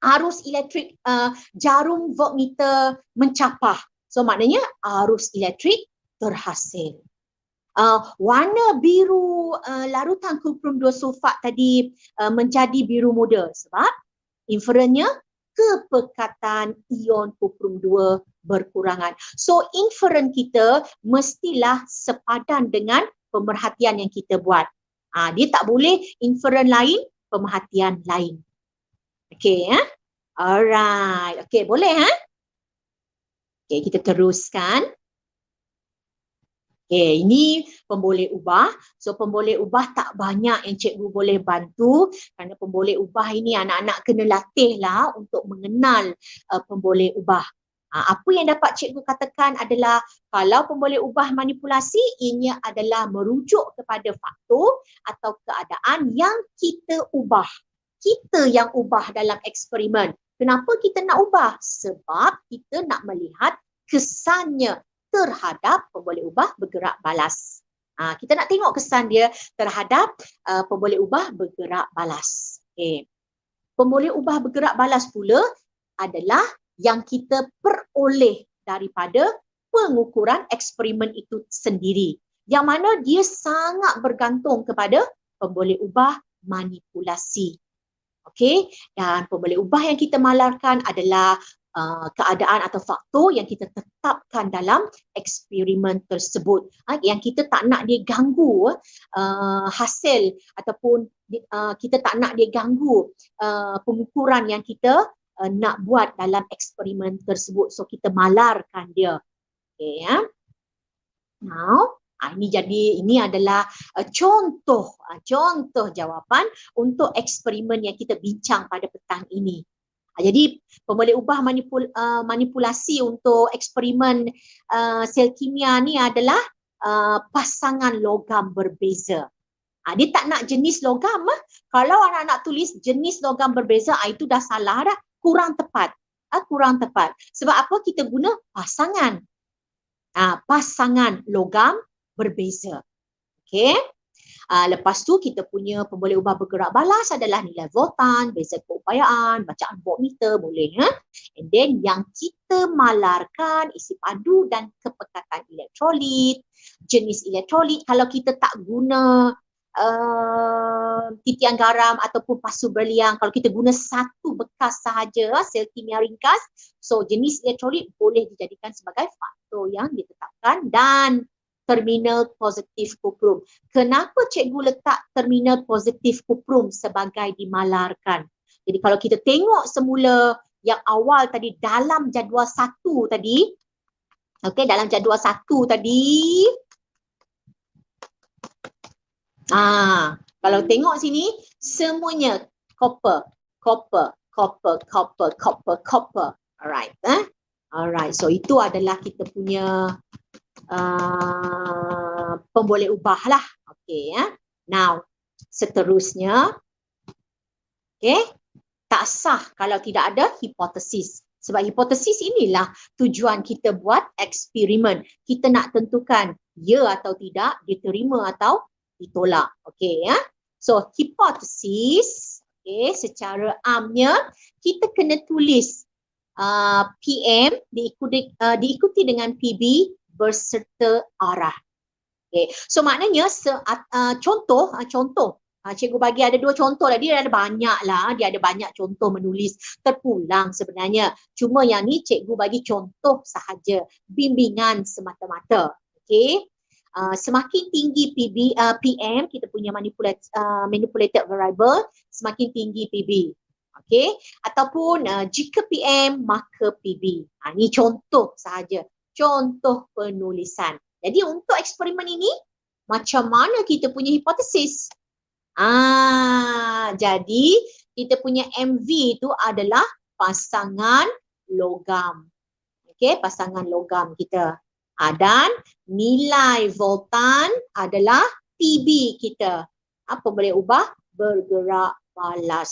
arus elektrik jarum voltmeter mencapah. So maknanya arus elektrik terhasil. Warna biru larutan kuprum 2 sulfat tadi menjadi biru muda sebab inferennya kepekatan ion kuprum 2 berkurangan. So inferen kita mestilah sepadan dengan pemerhatian yang kita buat. Dia tak boleh inferen lain, pemerhatian lain. Okey, alright. Okey, boleh Okey, kita teruskan. Okay, ini pemboleh ubah. So pemboleh ubah tak banyak yang cikgu boleh bantu kerana pemboleh ubah ini anak-anak kena latih lah untuk mengenal pemboleh ubah. Apa yang dapat cikgu katakan adalah kalau pemboleh ubah manipulasi, ini adalah merujuk kepada faktor atau keadaan yang kita ubah. Kita yang ubah dalam eksperimen. Kenapa kita nak ubah? Sebab kita nak melihat kesannya terhadap pemboleh ubah bergerak balas. Kita nak tengok kesan dia terhadap pemboleh ubah bergerak balas. Okay. Pemboleh ubah bergerak balas pula adalah yang kita peroleh daripada pengukuran eksperimen itu sendiri. Yang mana dia sangat bergantung kepada pemboleh ubah manipulasi. Okey, dan pemboleh ubah yang kita malarkan adalah keadaan atau faktor yang kita tetapkan dalam eksperimen tersebut. Yang kita tak nak dia ganggu hasil ataupun kita tak nak dia ganggu pengukuran yang kita nak buat dalam eksperimen tersebut. So kita malarkan dia. Okay, Now, ini adalah contoh jawapan untuk eksperimen yang kita bincang pada petang ini. Jadi pemboleh ubah manipulasi untuk eksperimen sel kimia ni adalah pasangan logam berbeza. Dia tak nak jenis logam. Kalau anak-anak tulis jenis logam berbeza, itu dah salah dah. Kurang tepat. Kurang tepat. Sebab apa kita guna pasangan? Pasangan logam berbeza. Okey. Lepas tu kita punya pemboleh ubah bergerak balas adalah nilai voltan, beza keupayaan, bacaan voltmeter boleh. And then yang kita malarkan isi padu dan kepekatan elektrolit, jenis elektrolit. Kalau kita tak guna titian garam ataupun pasu berliang, kalau kita guna satu bekas sahaja sel kimia ringkas, so jenis elektrolit boleh dijadikan sebagai faktor yang ditetapkan dan terminal positif kuprum. Kenapa cikgu letak terminal positif kuprum sebagai dimalarkan? Jadi kalau kita tengok semula yang awal tadi dalam jadual 1 tadi, okey, dalam jadual 1 tadi, kalau tengok sini semuanya copper. Alright, alright. So itu adalah kita punya pemboleh ubah lah. Okey, Now, seterusnya, tak sah kalau tidak ada hipotesis. Sebab hipotesis inilah tujuan kita buat eksperimen. Kita nak tentukan ya atau tidak, diterima atau ditolak. Okey, So hipotesis, secara amnya kita kena tulis PM diikuti dengan PB berserta arah. So maknanya contoh, cikgu bagi ada 2 contoh lah. Dia ada banyak lah, dia ada banyak contoh menulis terpulang sebenarnya. Cuma yang ni cikgu bagi contoh sahaja, bimbingan semata-mata. Semakin tinggi PM, kita punya manipulated variable, semakin tinggi PB. Ataupun jika PM maka PB. Ini contoh sahaja. Contoh penulisan. Jadi untuk eksperimen ini, macam mana kita punya hipotesis? Jadi kita punya MV itu adalah pasangan logam. Okey, pasangan logam kita. Dan nilai voltan adalah PB kita. Apa boleh ubah? Bergerak balas.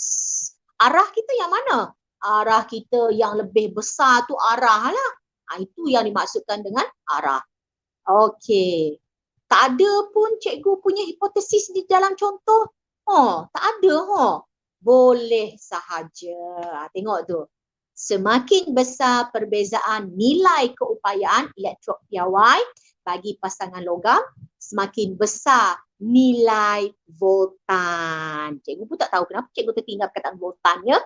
Arah kita yang mana? Arah kita yang lebih besar tu arah lah. Itu yang dimaksudkan dengan arah. Okey. Tak ada pun cikgu punya hipotesis di dalam contoh. Tak ada. Boleh sahaja. Tengok tu. Semakin besar perbezaan nilai keupayaan elektrod piawai bagi pasangan logam, semakin besar nilai voltan. Cikgu pun tak tahu kenapa cikgu tertinggal perkataan voltannya.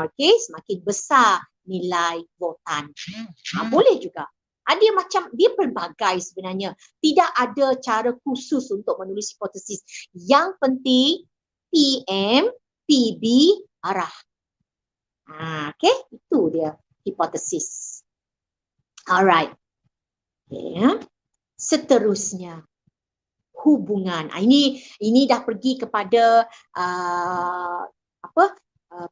Okey, semakin besar nilai voltan. Boleh juga. Dia pelbagai sebenarnya. Tidak ada cara khusus untuk menulis hipotesis. Yang penting PM, PB, arah. Okey, itu dia hipotesis. Alright. Okay. Seterusnya hubungan. Ini dah pergi kepada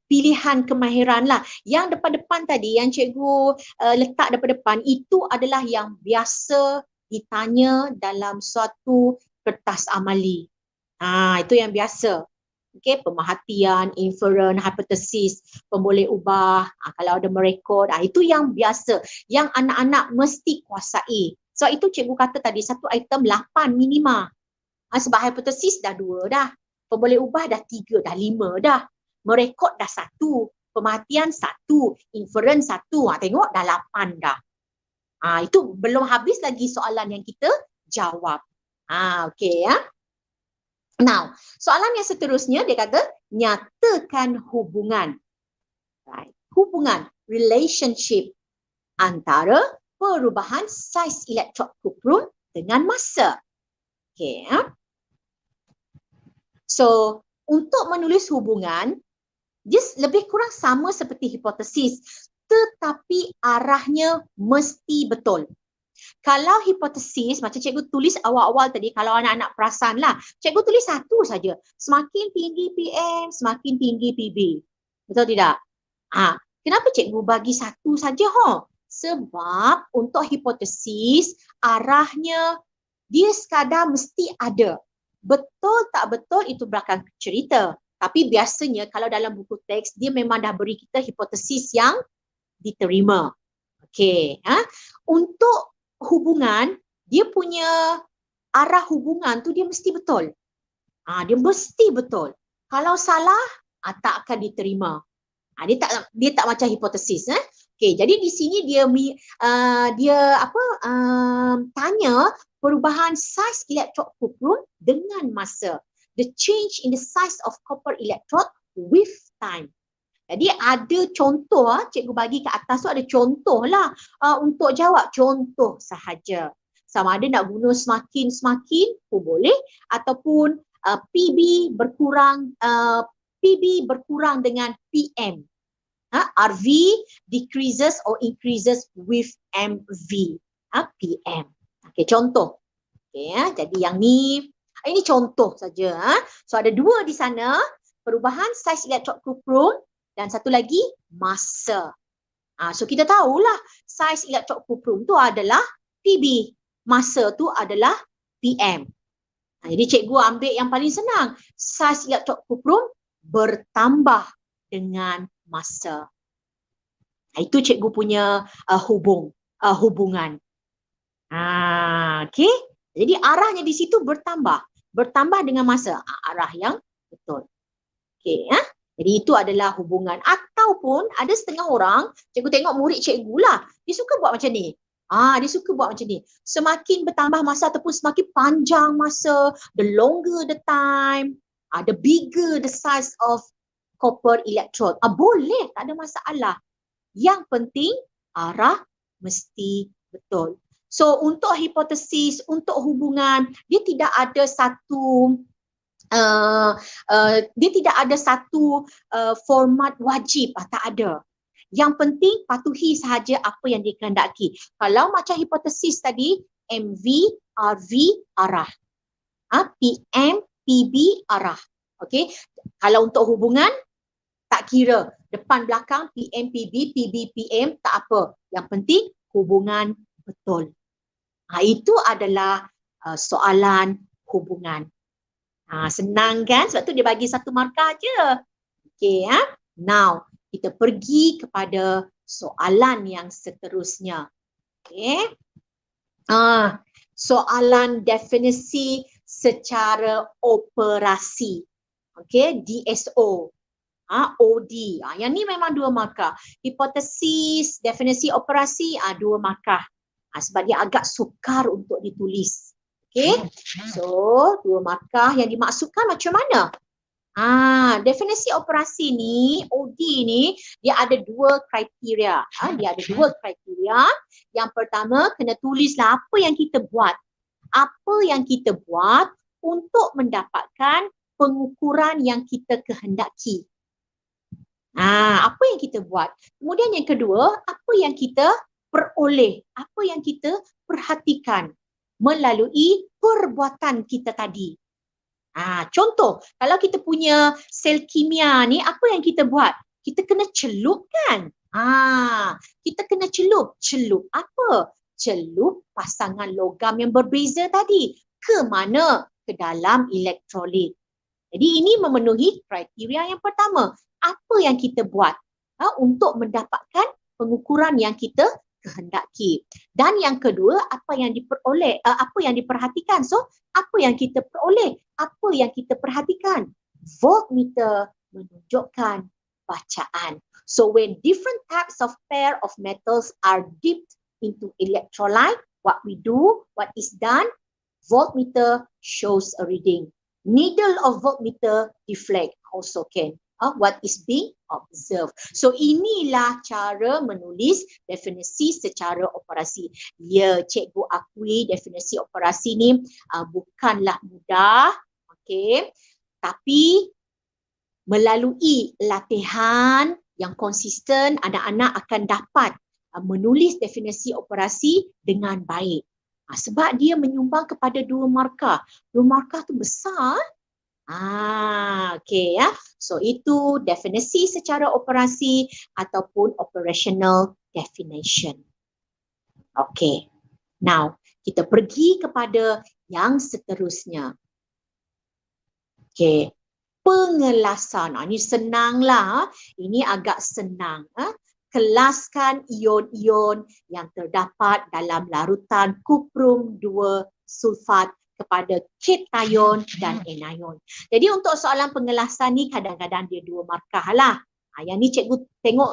pilihan kemahiran lah. Yang depan-depan tadi, yang cikgu letak depan-depan, itu adalah yang biasa ditanya dalam suatu kertas amali. Itu yang biasa. Okay, pemerhatian, inferen, hipotesis, pemboleh ubah, kalau ada merekod, itu yang biasa, yang anak-anak mesti kuasai. Sebab itu cikgu kata tadi, satu item 8 minima. Sebab hipotesis dah 2 dah, pemboleh ubah dah 3, dah 5 dah, merekod dah 1, pemerhatian 1, inferen 1, tengok dah 8 dah. Itu belum habis lagi soalan yang kita jawab. Okey ya. Now, soalan yang seterusnya dia kata nyatakan hubungan. Right. Hubungan, relationship antara perubahan saiz elektrod kuprum dengan masa. Okay. So, untuk menulis hubungan, dia lebih kurang sama seperti hipotesis, tetapi arahnya mesti betul. Kalau hipotesis, macam cikgu tulis awal-awal tadi, kalau anak-anak perasan lah, cikgu tulis satu saja. Semakin tinggi PM, semakin tinggi PB. Betul tidak? Kenapa cikgu bagi satu saja? Sebab untuk hipotesis, arahnya dia sekadar mesti ada. Betul tak betul itu belakang cerita. Tapi biasanya kalau dalam buku teks, dia memang dah beri kita hipotesis yang diterima. Okey. Untuk hubungan, dia punya arah hubungan tu dia mesti betul. Dia mesti betul. Kalau salah, tak akan diterima. Dia tak macam hipotesis. Okey, jadi di sini dia tanya perubahan saiz elektrod kuprum dengan masa. The change in the size of copper electrode with time. Jadi ada contoh, cikgu bagi ke atas tu ada contoh lah untuk jawab, contoh sahaja. Sama ada nak guna semakin pun boleh, ataupun PB berkurang dengan PM. RV decreases or increases with MV. PM. Okay, contoh. Okay, jadi yang ini contoh saja. So ada 2 di sana, perubahan saiz elektrod kuprum dan satu lagi masa. So kita tahulah saiz elektrod kuprum tu adalah PB, masa tu adalah PM. Jadi cikgu ambil yang paling senang, saiz elektrod kuprum bertambah dengan masa. Itu cikgu punya hubungan. Okey. Jadi arahnya di situ bertambah dengan masa. Arah yang betul. Okey, Jadi itu adalah hubungan. Ataupun ada setengah orang, cikgu tengok murid cikgu lah, dia suka buat macam ni. Dia suka buat macam ni. Semakin bertambah masa ataupun semakin panjang masa, the longer the time, the bigger the size of copper electrode. Boleh, tak ada masalah. Yang penting arah mesti betul. So untuk hipotesis, untuk hubungan, dia tidak ada satu format wajib, tak ada. Yang penting patuhi sahaja apa yang dikehendaki. Kalau macam hipotesis tadi, MV, RV, arah. PM, PB, arah. Okey. Kalau untuk hubungan, Tak kira depan belakang PM, PB, PB, PM, tak apa. Yang penting hubungan betul. Itu adalah soalan hubungan. Senang kan? Sebab tu dia bagi 1 markah je. Okay, now kita pergi kepada soalan yang seterusnya. Okay. Soalan definisi secara operasi. Okay, DSO. OD. Yang ni memang 2 markah. Hipotesis, definisi operasi, 2 markah. Sebab dia agak sukar untuk ditulis. Okay. So, 2 markah yang dimaksudkan macam mana? Definisi operasi ni, OD ni, dia ada 2 kriteria. Dia ada 2 kriteria. Yang pertama, kena tulislah apa yang kita buat. Apa yang kita buat untuk mendapatkan pengukuran yang kita kehendaki. Apa yang kita buat. Kemudian yang kedua, apa yang kita peroleh, apa yang kita perhatikan melalui perbuatan kita tadi. Contoh, kalau kita punya sel kimia ni, apa yang kita buat? Kita kena celup kan? Kita kena celup. Celup apa? Celup pasangan logam yang berbeza tadi. Ke mana? Ke dalam elektrolit. Jadi ini memenuhi kriteria yang pertama. Apa yang kita buat untuk mendapatkan pengukuran yang kita kehendaki. Dan yang kedua, apa yang diperoleh, apa yang diperhatikan. So, apa yang kita peroleh, apa yang kita perhatikan. Voltmeter menunjukkan bacaan. So, when different types of pair of metals are dipped into electrolyte, what we do, what is done, voltmeter shows a reading. Needle of voltmeter deflect also can. What is being observed. So inilah cara menulis definisi secara operasi. Ya, cikgu akui definisi operasi ni bukanlah mudah. Okay. Tapi melalui latihan yang konsisten, anak-anak akan dapat menulis definisi operasi dengan baik. Sebab dia menyumbang kepada 2 markah. 2 markah tu besar. Okay ya. So itu definisi secara operasi ataupun operational definition. Okay. Now, kita pergi kepada yang seterusnya. Okay. Pengelasan. Ini senanglah. Ini agak senang. Kelaskan ion-ion yang terdapat dalam larutan kuprum 2 sulfat kepada kation dan anion. Jadi untuk soalan pengelasan ni kadang-kadang dia 2 markah lah. Yang ni cikgu tengok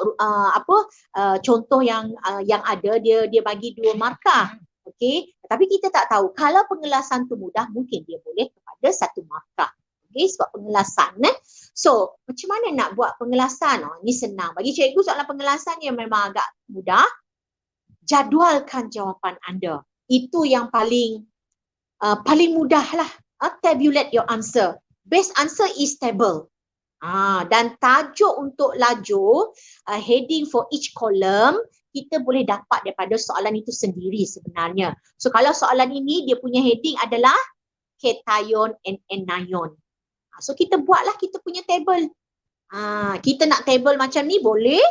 contoh yang ada dia bagi 2 markah. Okey, tapi kita tak tahu kalau pengelasan tu mudah mungkin dia boleh kepada 1 markah. Okey, sebab pengelasan So, macam mana nak buat pengelasan? Ni senang. Bagi cikgu soalan pengelasan yang memang agak mudah. Jadualkan jawapan anda. Itu yang paling mudah lah. Tabulate your answer. Best answer is table. Dan tajuk untuk lajur, heading for each column, kita boleh dapat daripada soalan itu sendiri sebenarnya. So kalau soalan ini dia punya heading adalah cation and anion. So kita buatlah kita punya table. Kita nak table macam ni boleh.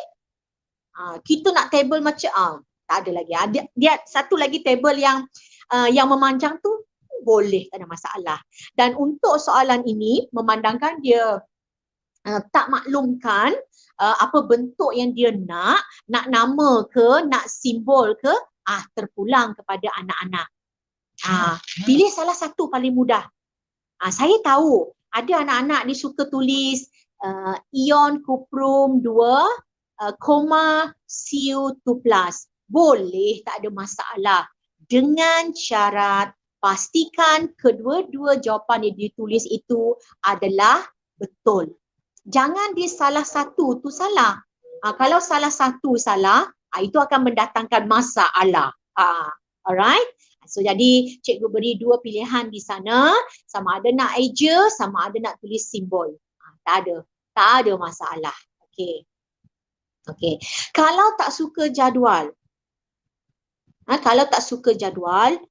Kita nak table macam tak ada lagi. Dia satu lagi table yang memanjang tu boleh, tak ada masalah. Dan untuk soalan ini memandangkan dia tak maklumkan apa bentuk yang dia nak nama ke, nak simbol ke, terpulang kepada anak-anak. Pilih salah satu paling mudah. Saya tahu ada anak-anak dia suka tulis ion kuprum 2, Cu2+. Boleh, tak ada masalah. Dengan syarat pastikan kedua-dua jawapan yang ditulis itu adalah betul. Jangan dia salah satu tu salah. Kalau salah satu salah, itu akan mendatangkan masalah. Alright? So jadi cikgu beri 2 pilihan di sana, sama ada nak eja, sama ada nak tulis simbol. Tak ada masalah. Okey. Kalau tak suka jadual,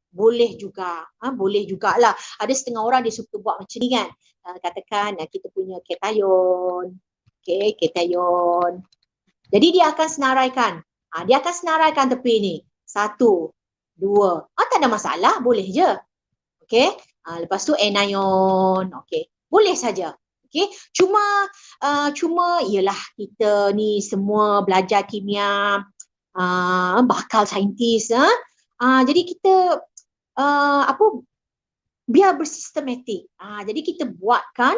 boleh juga. Boleh jugalah. Ada setengah orang dia suka buat macam ni kan. Katakan kita punya cation. Okey, ketayon. Jadi dia akan senaraikan. Dia akan senaraikan tepi ni. 1, 2. Tak ada masalah, boleh je. Okey. Lepas tu anion. Okey. Boleh saja. Okey. Cuma ialah kita ni semua belajar kimia, bakal saintis. Jadi kita biar bersistematik. Jadi kita buatkan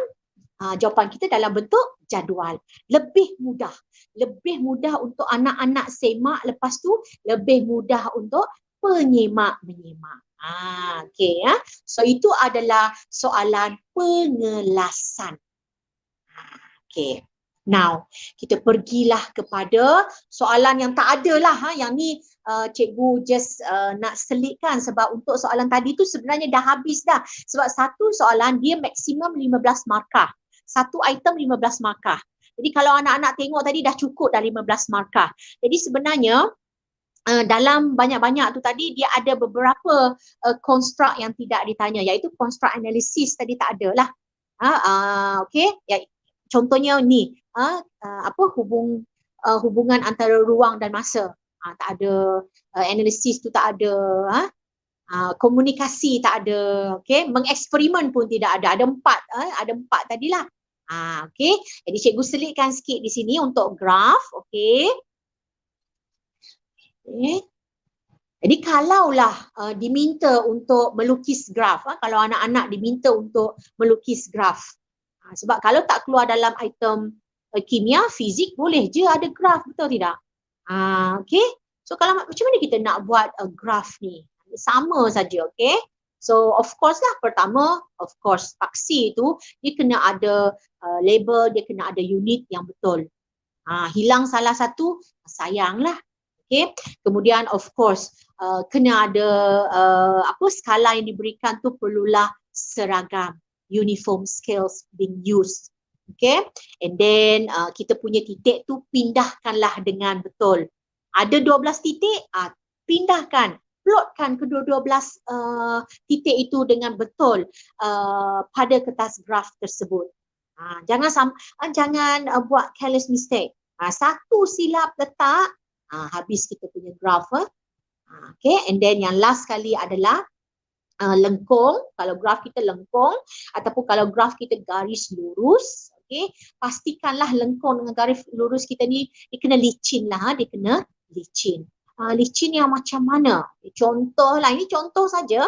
jawapan kita dalam bentuk jadual. Lebih mudah untuk anak-anak semak, lepas tu lebih mudah untuk penyemak menyemak. Okey ya. So itu adalah soalan pengelasan. Okey. Now, kita pergilah kepada soalan yang tak ada lah. Yang ni cikgu just nak selitkan sebab untuk soalan tadi tu sebenarnya dah habis dah. Sebab satu soalan dia maksimum 15 markah. Satu item 15 markah. Jadi kalau anak-anak tengok tadi dah cukup dah 15 markah. Jadi sebenarnya dalam banyak-banyak tu tadi dia ada beberapa konstruk yang tidak ditanya, iaitu konstruk analisis tadi tak ada lah. Okey, ya, contohnya ni hubungan antara ruang dan masa. Tak ada, analisis tu tak ada, komunikasi tak ada, okey, mengeksperimen pun tidak ada. Ada empat tadilah. Okey, jadi cikgu selitkan sikit di sini untuk graf, okey. Jadi kalaulah diminta untuk melukis graf, kalau anak-anak diminta untuk melukis graf, sebab kalau tak keluar dalam item kimia, fizik, boleh je ada graf, betul tidak? Okey. So kalau macam mana kita nak buat graf ni? Sama saja, okey. So of course lah, pertama of course paksi tu dia kena ada label, dia kena ada unit yang betul. Hilang salah satu, sayanglah. Okay. Kemudian of course kena ada skala yang diberikan tu perlulah seragam, uniform scales being used. Okay. And then kita punya titik tu pindahkanlah dengan betul. Ada 12 titik, pindahkan, plotkan kedua-12 titik itu dengan betul pada kertas graf tersebut. Jangan buat careless mistake. Satu silap letak, habis kita punya graf. Okay, and then yang last sekali adalah lengkung. Kalau graf kita lengkung ataupun kalau graf kita garis lurus, okay, pastikanlah lengkung dengan garis lurus kita ni dia kena licin lah, dia kena licin. Licin yang macam mana? Contoh lah, ini contoh saja.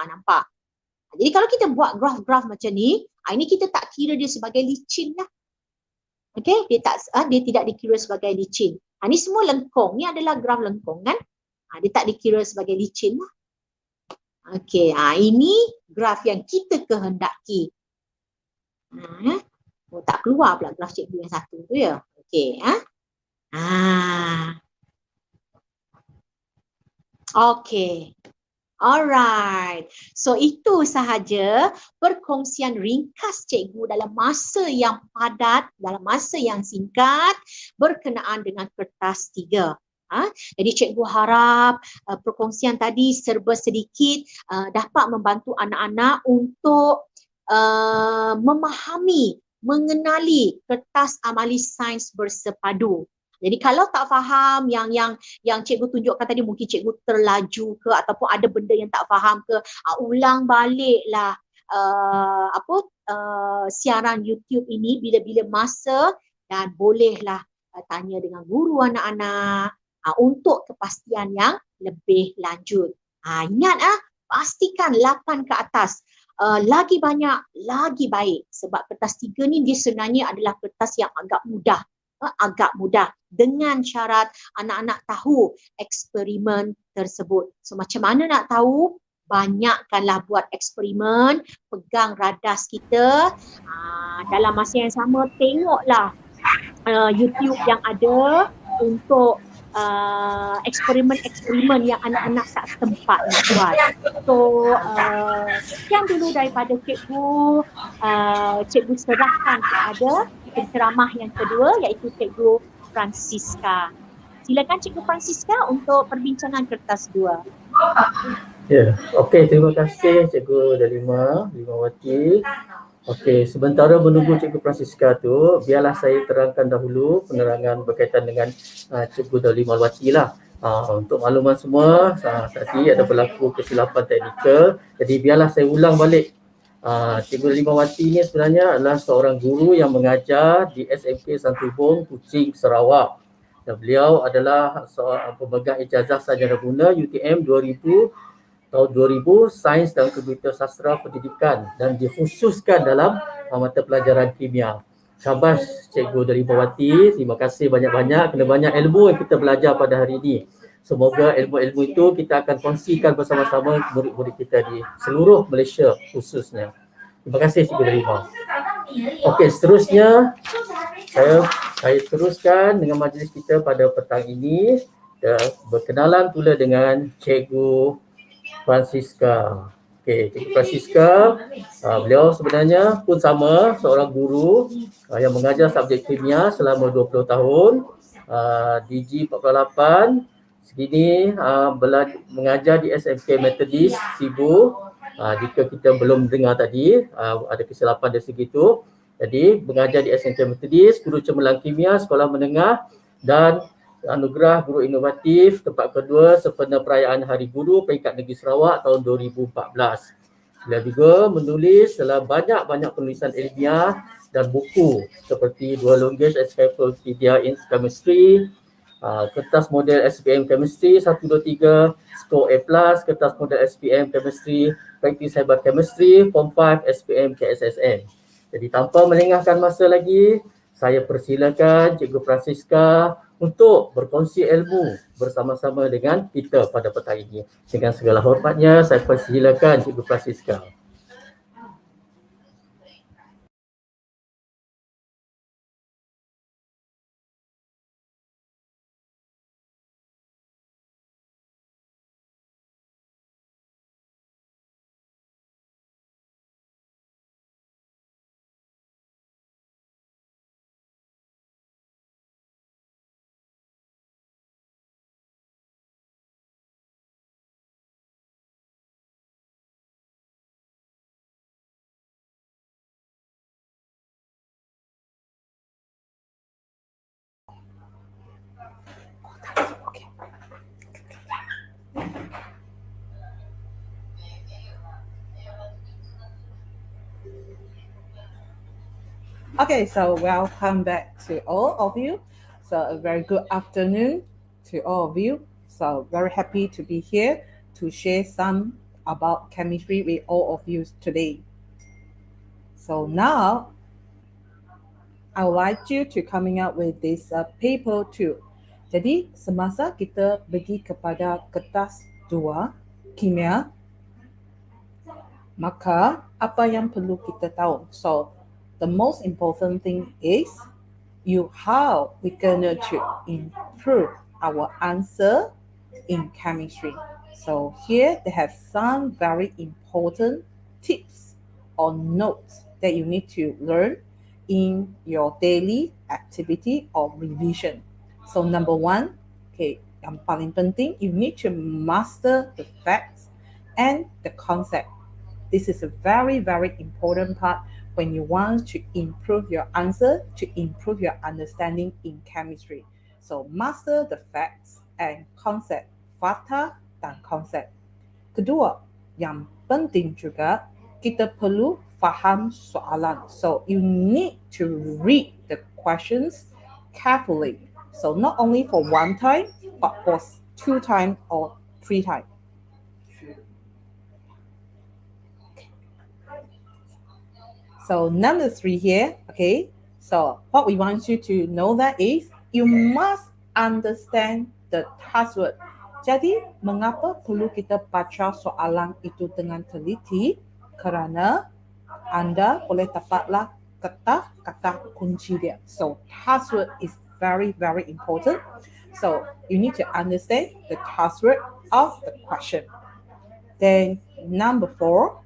Nampak? Jadi kalau kita buat graf-graf macam ni, ini kita tak kira dia sebagai licin lah. Okey, dia tidak dikira sebagai licin. Ini semua lengkung. Ni adalah graf lengkung kan? Dia tak dikira sebagai licin lah. Okey, ini graf yang kita kehendaki. Tak keluar pula graf cikgu yang satu tu ya. Okey, Okey. Alright. So itu sahaja perkongsian ringkas cikgu dalam masa yang padat, dalam masa yang singkat berkenaan dengan kertas 3. Jadi cikgu harap perkongsian tadi serba sedikit dapat membantu anak-anak untuk memahami, mengenali kertas amali sains bersepadu. Jadi kalau tak faham yang cikgu tunjukkan tadi, mungkin cikgu terlaju ke ataupun ada benda yang tak faham ke, ulang baliklah siaran YouTube ini bila-bila masa dan bolehlah tanya dengan guru anak-anak untuk kepastian yang lebih lanjut. Ingat pastikan 8 ke atas. Lagi banyak, lagi baik. Sebab kertas 3 ni dia sebenarnya adalah kertas yang agak mudah dengan syarat anak-anak tahu eksperimen tersebut. So macam mana nak tahu? Banyakkanlah buat eksperimen, pegang radas kita, dalam masa yang sama tengoklah YouTube yang ada untuk eksperimen-eksperimen yang anak-anak tak sempat nak buat. So sekian dulu daripada cikgu. Cikgu serahkan kepada penceramah yang kedua, iaitu Cikgu Francisca. Silakan Cikgu Francisca untuk perbincangan kertas 2. Ya, okey, terima kasih Cikgu Delimawaty Okey, sementara menunggu Cikgu Francisca tu, biarlah saya terangkan dahulu penerangan berkaitan dengan Cikgu Delimawaty lah. Untuk makluman semua, tadi ada berlaku kesilapan teknikal, jadi biarlah saya ulang balik. Cikgu Delimawaty ni sebenarnya adalah seorang guru yang mengajar di SMK Santubong, Kuching, Sarawak. Dan beliau adalah seorang pemegang ijazah sarjana guna UTM 2000 tahun 2000 Sains dan Komputer Sastra Pendidikan dan dikhususkan dalam mata pelajaran Kimia. Syabas Cikgu Delimawaty, terima kasih banyak-banyak kerana banyak ilmu yang kita belajar pada hari ini. Semoga ilmu-ilmu itu kita akan kongsikan bersama-sama murid-murid kita di seluruh Malaysia khususnya. Terima kasih Cikgu Delima. Okey, seterusnya saya teruskan dengan majlis kita pada petang ini. Berkenalan pula dengan Cikgu Francisca. Okey, Cikgu Francisca, beliau sebenarnya pun sama seorang guru yang mengajar subjek kimia selama 20 tahun, DG 48. Segini mengajar di SMK Methodist Sibu. Jika kita belum dengar tadi, ada kesilapan dari segi itu. Jadi mengajar di SMK Methodist, guru cemerlang kimia, sekolah menengah dan anugerah guru inovatif tempat kedua sempena perayaan Hari Guru Peringkat Negeri Sarawak tahun 2014. Beliau juga menulis dalam banyak-banyak penulisan ilmiah dan buku seperti Dua Language Encyclopedia in Chemistry, kertas model SPM Chemistry 123, Score A+, kertas model SPM Chemistry, Practice Hebat Chemistry, Form 5 SPM KSSN. Jadi tanpa melengahkan masa lagi, saya persilakan Cikgu Francisca untuk berkongsi ilmu bersama-sama dengan kita pada petang ini. Dengan segala hormatnya, saya persilakan Cikgu Francisca. Okay, so welcome back to all of you. So a very good afternoon to all of you. So very happy to be here to share some about chemistry with all of you today. So now I would like you to coming up with this paper too. Jadi semasa kita pergi kepada kertas 2 kimia, maka apa yang perlu kita tahu? So the most important thing is how we gonna to improve our answer in chemistry. So here they have some very important tips or notes that you need to learn in your daily activity or revision. So number 1, yang paling penting, you need to master the facts and the concept. This is a very, very important part when you want to improve your answer, to improve your understanding in chemistry. So master the facts and concept, fakta dan konsep. Kedua, yang penting juga, kita perlu faham soalan. So you need to read the questions carefully. So not only for 1 time, but for 2 times or 3 times. So number 3 here, so what we want you to know that is you must understand the task. Jadi mengapa perlu kita baca soalan itu dengan teliti? Kerana anda boleh dapatlah kata-kata kunci dia. So task is very, very important. So you need to understand the task of the question. Then number 4,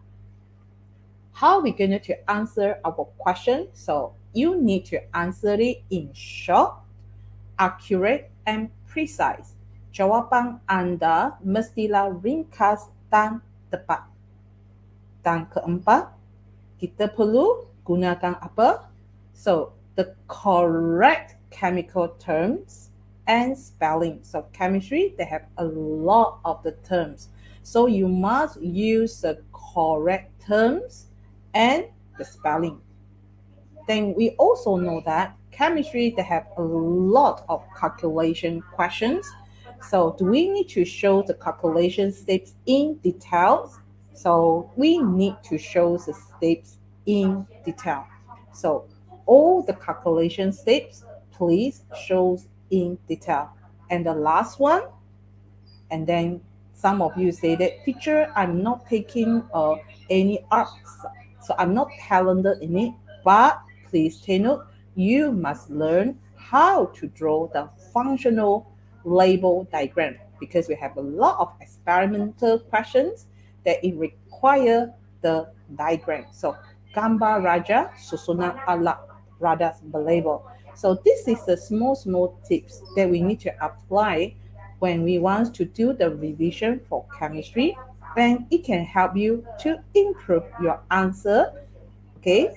how we going to answer our question? So you need to answer it in short, accurate, and precise. Jawapan anda mestilah ringkas dan tepat. Dan keempat, kita perlu gunakan apa? So, the correct chemical terms and spelling. So, chemistry, they have a lot of the terms. So, you must use the correct terms and the spelling. Then we also know that chemistry, they have a lot of calculation questions. So do we need to show the calculation steps in details? So we need to show the steps in detail. So all the calculation steps, please show in detail. And the last one, and then some of you say that, teacher, I'm not taking any arts, so I'm not talented in it, but please take note, you must learn how to draw the functional label diagram, because we have a lot of experimental questions that it require the diagram. So gambar raja susunan alat radas berlabel. So this is the small tips that we need to apply when we want to do the revision for chemistry, and it can help you to improve your answer, okay,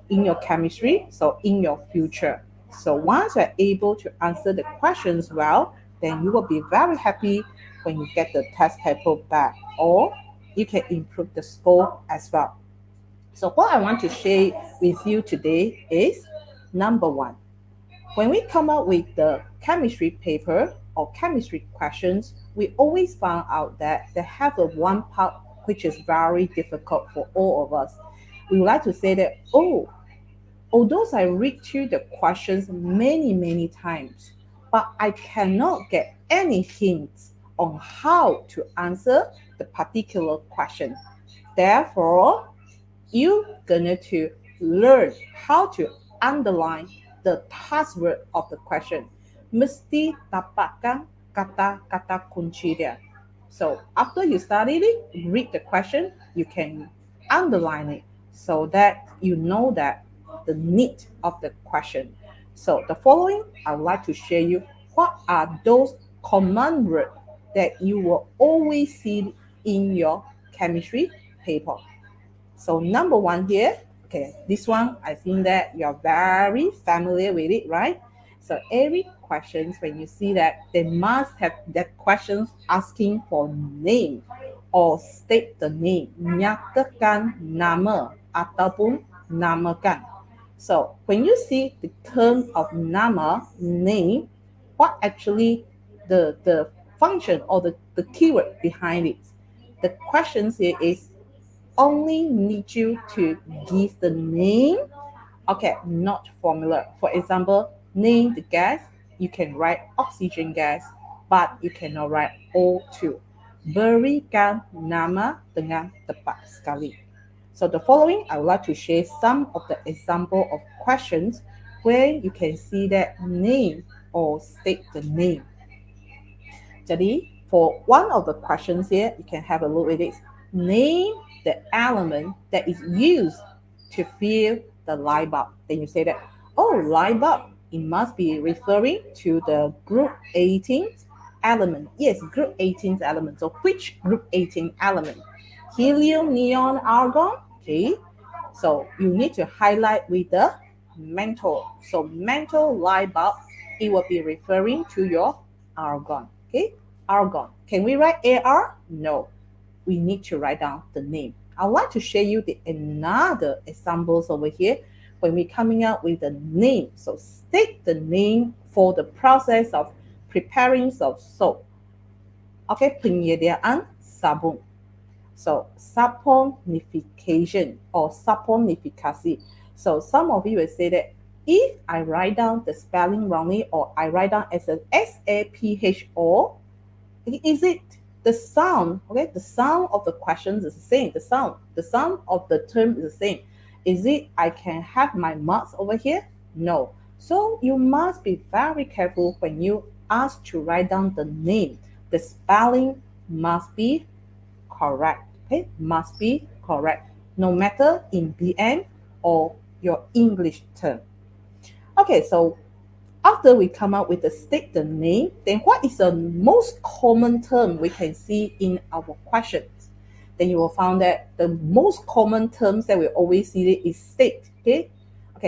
in your chemistry, so in your future. So once you're able to answer the questions well, then you will be very happy when you get the test paper back, or you can improve the score as well. So what I want to share with you today is, number one, when we come up with the chemistry paper or chemistry questions, we always found out that they have a one part which is very difficult for all of us. We would like to say that, although I read through the questions many times, but I cannot get any hints on how to answer the particular question. Therefore, you're going to learn how to underline the password of the question. Mesti dapatkan kata-kata kunci dia. So after you study it, read the question, you can underline it so that you know that the need of the question. So the following, I would like to share you what are those common words that you will always see in your chemistry paper. So number one here, okay, this one, I think that you're very familiar with it, right? So every questions, when you see that, they must have that questions asking for name or state the name, nyatakan nama ataupun namakan. So when you see the term of nama, name, what actually the function or the keyword behind it? The questions here is only need you to give the name, okay, not formula. For example, name the gas, you can write oxygen gas, but you cannot write O2. Berikan nama dengan tepat sekali. So the following, I would like to share some of the example of questions where you can see that name or state the name. Jadi, for one of the questions here, you can have a look at it. Name the element that is used to fill the light bulb. Then you say that, light bulb, it must be referring to the group 18th element. Yes, group 18th element. So which group 18 element? Helium, neon, argon. Okay. So you need to highlight with the menthol. So menthol light bulb, it will be referring to your argon. Okay, argon. Can we write AR? No. We need to write down the name. I'd like to share you another examples over here when we're coming up with the name. So state the name for the process of preparing of soap. Okay, penyediaan sabun. So saponification or saponifikasi. So some of you will say that if I write down the spelling wrongly or I write down as an SAPHO, is it the sound? Okay, the sound of the questions is the same. The sound of the term is the same. Is it I can have my marks over here? No. So you must be very careful when you ask to write down the name. The spelling must be correct. Okay, must be correct, no matter in BM or your English term. Okay, so after we come up with the state the name, then what is the most common term we can see in our questions? then you will find that the most common terms that we always see it is state. Okay,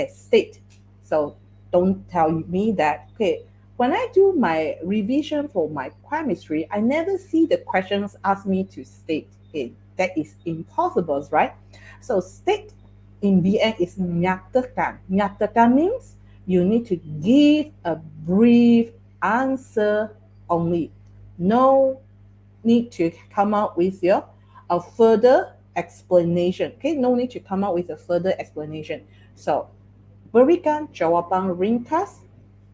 state. So don't tell me that, okay, when I do my revision for my chemistry, I never see the questions ask me to state. Okay, that is impossible, right? So state in BN is nyatakan. Nyatakan means you need to give a brief answer only. No need to come out with a further explanation. Okay, no need to come out with a further explanation. So berikan jawapan ringkas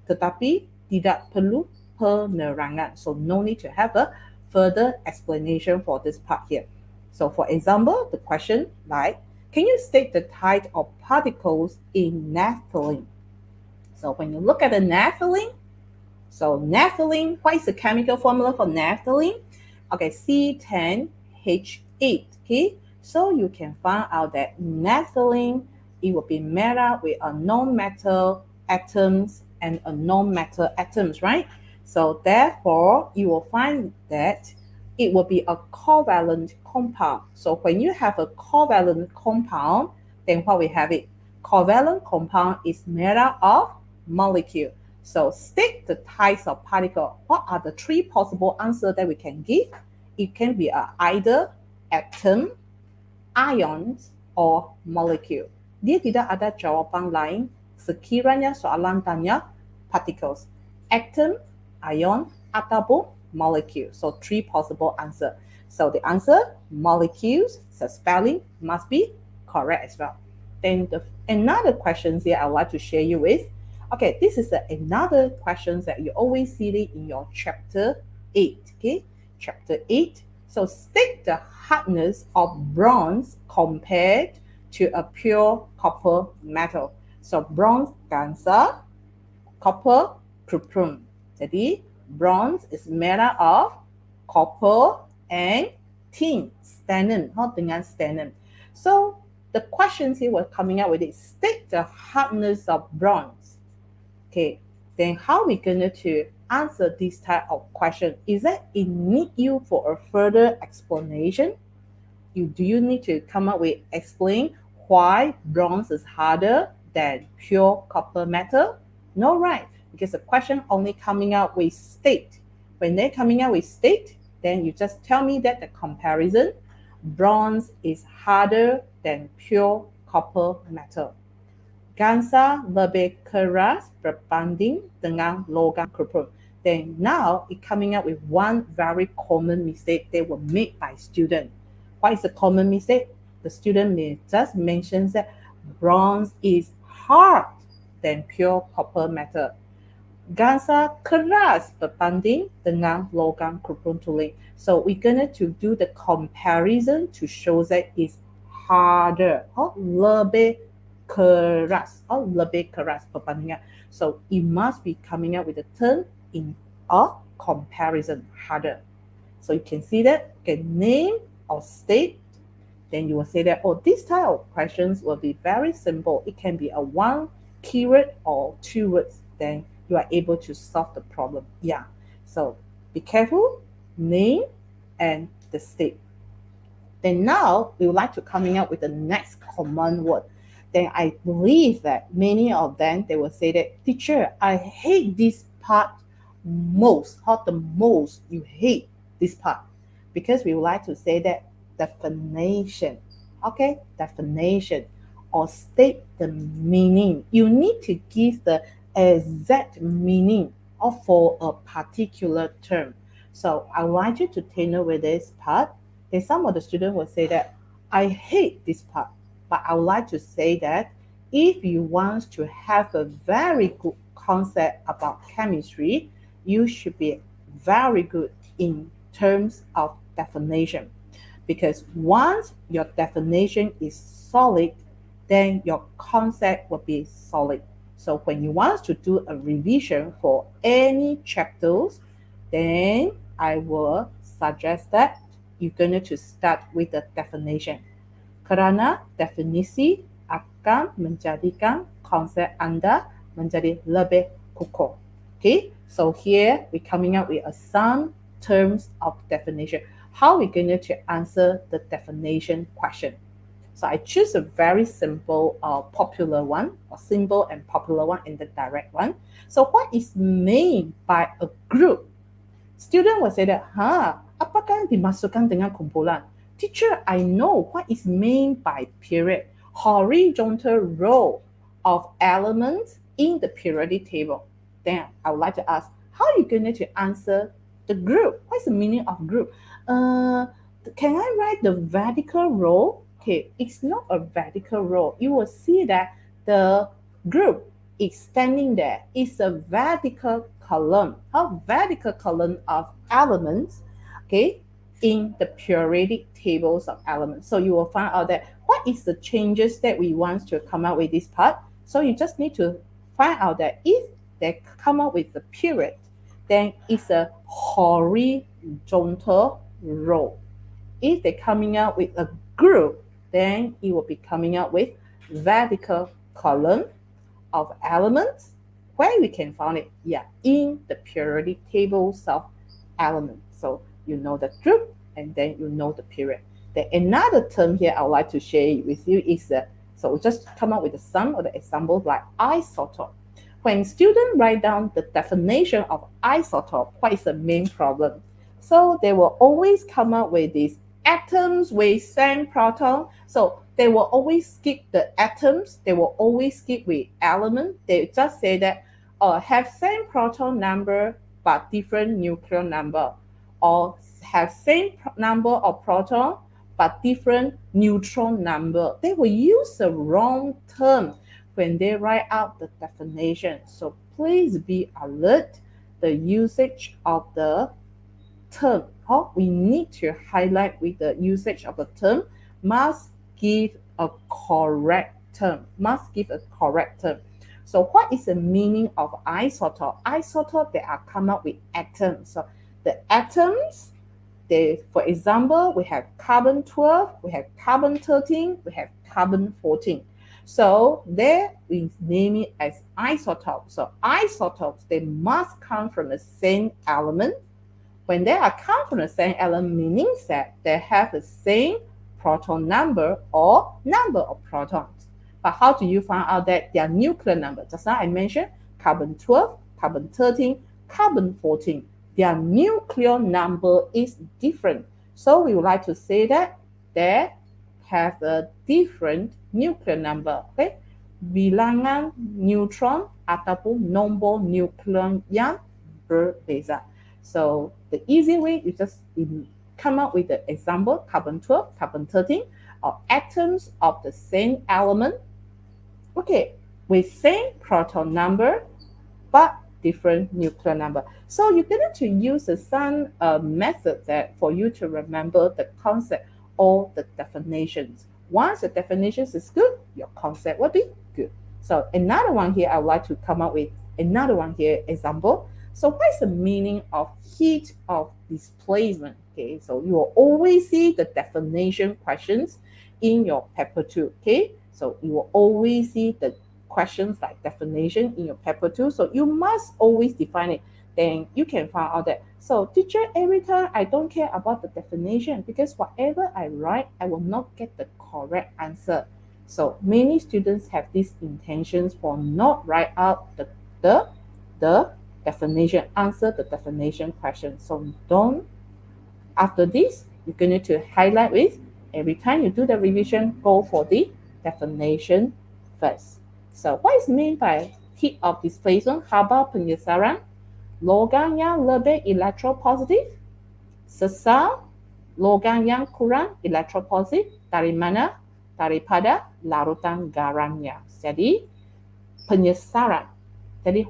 tetapi tidak perlu penerangan. So no need to have a further explanation for this part here. So for example, the question like, can you state the type of particles in naphthalene? So when you look at the naphthalene, so naphthalene, what is the chemical formula for naphthalene? Okay, C10H8. Okay, so you can find out that naphthalene, it will be made up with a non-metal atoms and a non-metal atoms, right? So therefore, you will find that it will be a covalent compound. So when you have a covalent compound, then what we have it? Covalent compound is made up of molecule. So state the types of particle. What are the three possible answers that we can give? It can be either atom, ions, or molecule. Dia tidak ada jawapan lain sekiranya soalan tanya particles, atom, ion, ataupun molecule. So three possible answers. So the answer, molecules, the spelling must be correct as well. Then another question here I would like to share you with. Okay, this is another question that you always see it in your chapter 8. Okay, chapter 8. So state the hardness of bronze compared to a pure copper metal. So bronze gansa, copper cuprum. Jadi bronze is made up of copper and tin, stannum, dengan stannum. So the questions here were coming out with it. State the hardness of bronze. Okay, then how we going to answer this type of question? Is that it need you for a further explanation? Do you need to come up with explain why bronze is harder than pure copper metal? No, right? Because the question only coming out with state. When they're coming out with state, then you just tell me that the comparison, bronze is harder than pure copper metal. Gansa lebih keras berbanding dengan logam cuprum. Then now it coming up with one very common mistake they were made by students. What is the common mistake? The student may just mention that bronze is hard than pure copper metal. Gansa keras berbanding dengan logam cuprum tuling. So we're going to do the comparison to show that it's harder. Lebih keras. Lebih keras berbanding. So it must be coming up with a term in a comparison, harder. So you can see that, okay, name or state, then you will say that, oh, this type of questions will be very simple. It can be a one keyword or two words. Then you are able to solve the problem. Yeah. So be careful, name and the state. Then now we would like to coming up with the next common word. Then I believe that many of them, they will say that, teacher, I hate this part most. How the most you hate this part? Because we would like to say that definition. Okay, definition or state the meaning. You need to give the exact meaning of for a particular term. So I want you to take note with this part. Then some of the students will say that I hate this part. But I would like to say that if you want to have a very good concept about chemistry, you should be very good in terms of definition. Because once your definition is solid, then your concept will be solid. So when you want to do a revision for any chapters, then I will suggest that you're going to start with the definition. Kerana definisi akan menjadikan konsep anda menjadi lebih kukuh. Okay, so here we're coming up with some terms of definition. how we're going to answer the definition question. So I choose a very simple popular one, or simple and popular one, and the direct one. So what is meant by a group? Student will say that, apakah yang dimasukkan dengan kumpulan? Teacher, I know what is meant by period. Horizontal row of elements in the periodic table. Then I would like to ask, how are you going to answer the group? What is the meaning of group? Can I write the vertical row? Okay, it's not a vertical row. You will see that the group is standing there. It's a vertical column, a vertical column of elements, okay, in the periodic tables of elements. So you will find out that what is the changes that we want to come out with this part. So you just need to find out that if they come up with the period, then it's a horizontal row. If they're coming out with a group, then it will be coming out with vertical column of elements. Where we can find it? Yeah, in the periodic tables of elements. So you know the group and then you know the period. Then another term here I would like to share with you is so just come up with some of the examples like isotope. When students write down the definition of isotope, what is the main problem? So they will always come up with these atoms with same proton. So they will always skip the atoms. They will always skip with element. They just say that have same proton number but different nucleon number, or have same number of proton but different neutron number. They will use the wrong term when they write out the definition. So please be alert the usage of the term. We need to highlight with the usage of the term must give a correct term. Must give a correct term. So what is the meaning of isotope? Isotope, they are come up with atoms. So the atoms, for example, we have carbon 12, we have carbon 13, we have carbon 14. So there we name it as isotopes. So isotopes, they must come from the same element. When they are come from the same element, meaning that they have the same proton number or number of protons. But how do you find out that their nuclear number? Just now I mentioned carbon 12, carbon 13, carbon 14. Their nuclear number is different. So we would like to say that they have a different nuclear number. Okay? Bilangan neutron ataupun nombor nukleon yang berbeza. So the easy way is just come up with the example carbon 12, carbon 13, or atoms of the same element, okay, with same proton number but different nuclear number. So you're going to use some method that for you to remember the concept or the definitions. Once the definitions is good, your concept will be good. So another one here, I would like to come up with another one here example. So what is the meaning of heat of displacement? Okay, so you will always see the definition questions in your paper 2. Okay, so you will always see the questions like definition in your paper 2. So you must always define it. Then you can find out that. So teacher, every time I don't care about the definition because whatever I write, I will not get the correct answer. So many students have these intentions for not write out the definition, answer the definition question. So don't, after this, you're going to highlight with, every time you do the revision, go for the definition first. So what is meant by heat of displacement? Haba pengesaran, logam yang lebih elektropositif, sesal logam yang kurang elektropositif dari mana? Daripada larutan garamnya. Jadi penyesaran. Jadi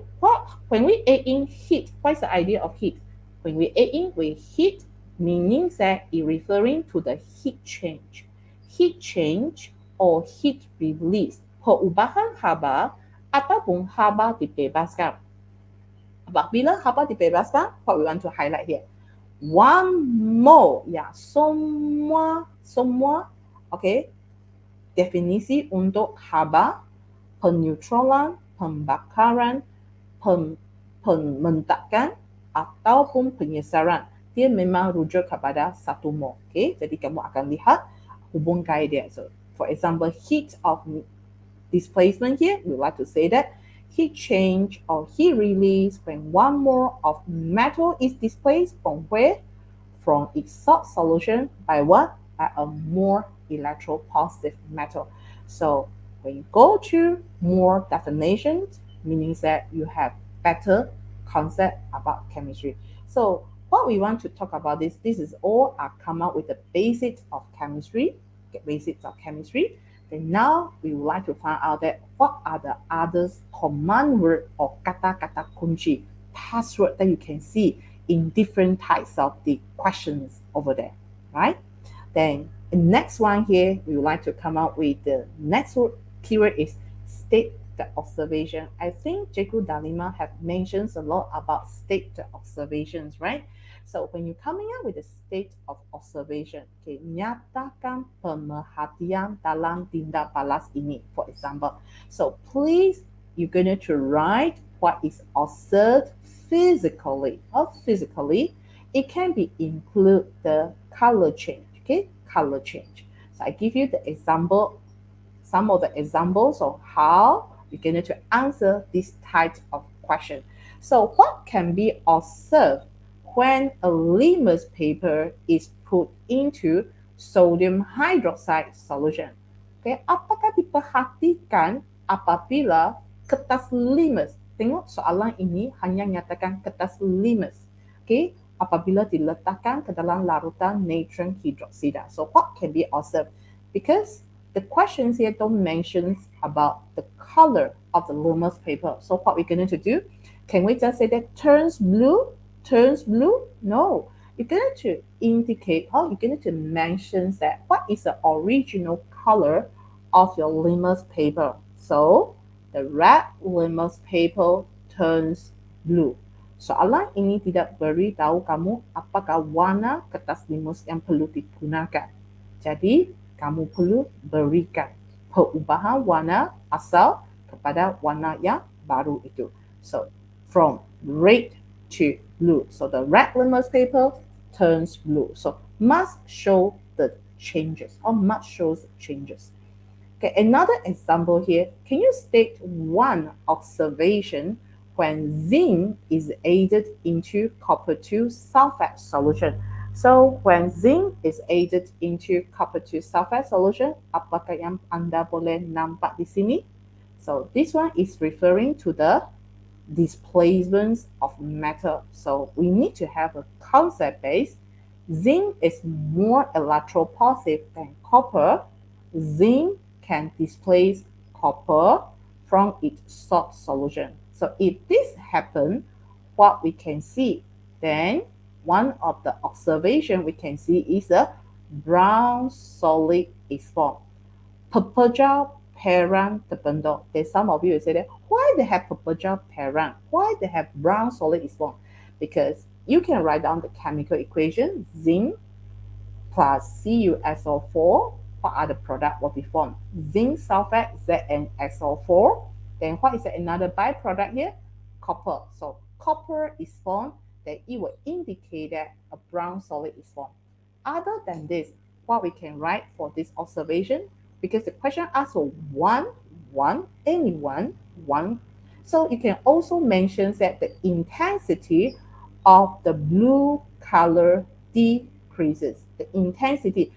when we add in heat, what is the idea of heat? When we add in with heat, meaning that it referring to the heat change. Heat change or heat release. Perubahan haba ataupun haba dibebaskan. Apabila haba dibebaskan, what we want to highlight here? 1 mole, ya, semua, okay. Definisi untuk haba, penyutrolan, pembakaran, pementakan ataupun penyesaran. dia memang rujuk kepada satu mol. Okay? Jadi kamu akan lihat hubungkan dia. So, for example, heat of displacement here, we like to say that heat change or heat release when one mole of metal is displaced from where? From its salt solution by what? By a more electropositive metal. So when you go to more definitions, meaning that you have better concept about chemistry. So what we want to talk about this is all come up with the basics of chemistry, Then now we would like to find out that what are the other command word or kata-kata kunci, password that you can see in different types of the questions over there, right? Then the next one here, we would like to come up with the next word, keyword is state the observation. I think Cikgu Dalima have mentioned a lot about state the observations, right? So when you're coming up with the state of observation, okay, nyatakan pemerhatian dalam tindak balas ini, for example. So please, you're going to write what is observed physically. It can be include the color change, okay, color change. So I give you the example, some of the examples of how you're going to answer this type of question. So what can be observed when a litmus paper is put into sodium hydroxide solution? Okay, apakah diperhatikan apabila kertas litmus? Tengok soalan ini hanya nyatakan kertas litmus. Okay, apabila diletakkan ke dalam larutan natrium hidroksida. So what can be observed? Because the questions here don't mention about the color of the litmus paper. So what we're going to do? Can we just say that turns blue? No. You're going to indicate, or you're going to mention that what is the original color of your litmus paper. So the red litmus paper turns blue. Soalan ini tidak beritahu kamu apakah warna kertas litmus yang perlu digunakan. Jadi kamu perlu berikan perubahan warna asal kepada warna yang baru itu. So from red to blue. So the red litmus paper turns blue. So must show the changes or must shows changes. Okay, another example here. Can you state one observation when zinc is added into copper 2 sulfate solution? So when zinc is added into copper 2 sulfate solution, apakah yang anda boleh nampak di sini? So this one is referring to the displacements of metal. So we need to have a concept base. Zinc is more electropositive than copper. Zinc can displace copper from its salt solution. So if this happens, what we can see, then one of the observation we can see is a brown solid is formed. Pepejal parent terbentuk. There's some of you say that why they have pepejal parent? Why they have brown solid is formed? Because you can write down the chemical equation zinc plus CuSO4. What are the product will be formed? Zinc sulfate ZnSO4. Then what is another byproduct here? Copper. So copper is formed. Then it will indicate that a brown solid is formed. Other than this, what we can write for this observation, because the question asks for one. So you can also mention that the intensity of the blue color decreases. The intensity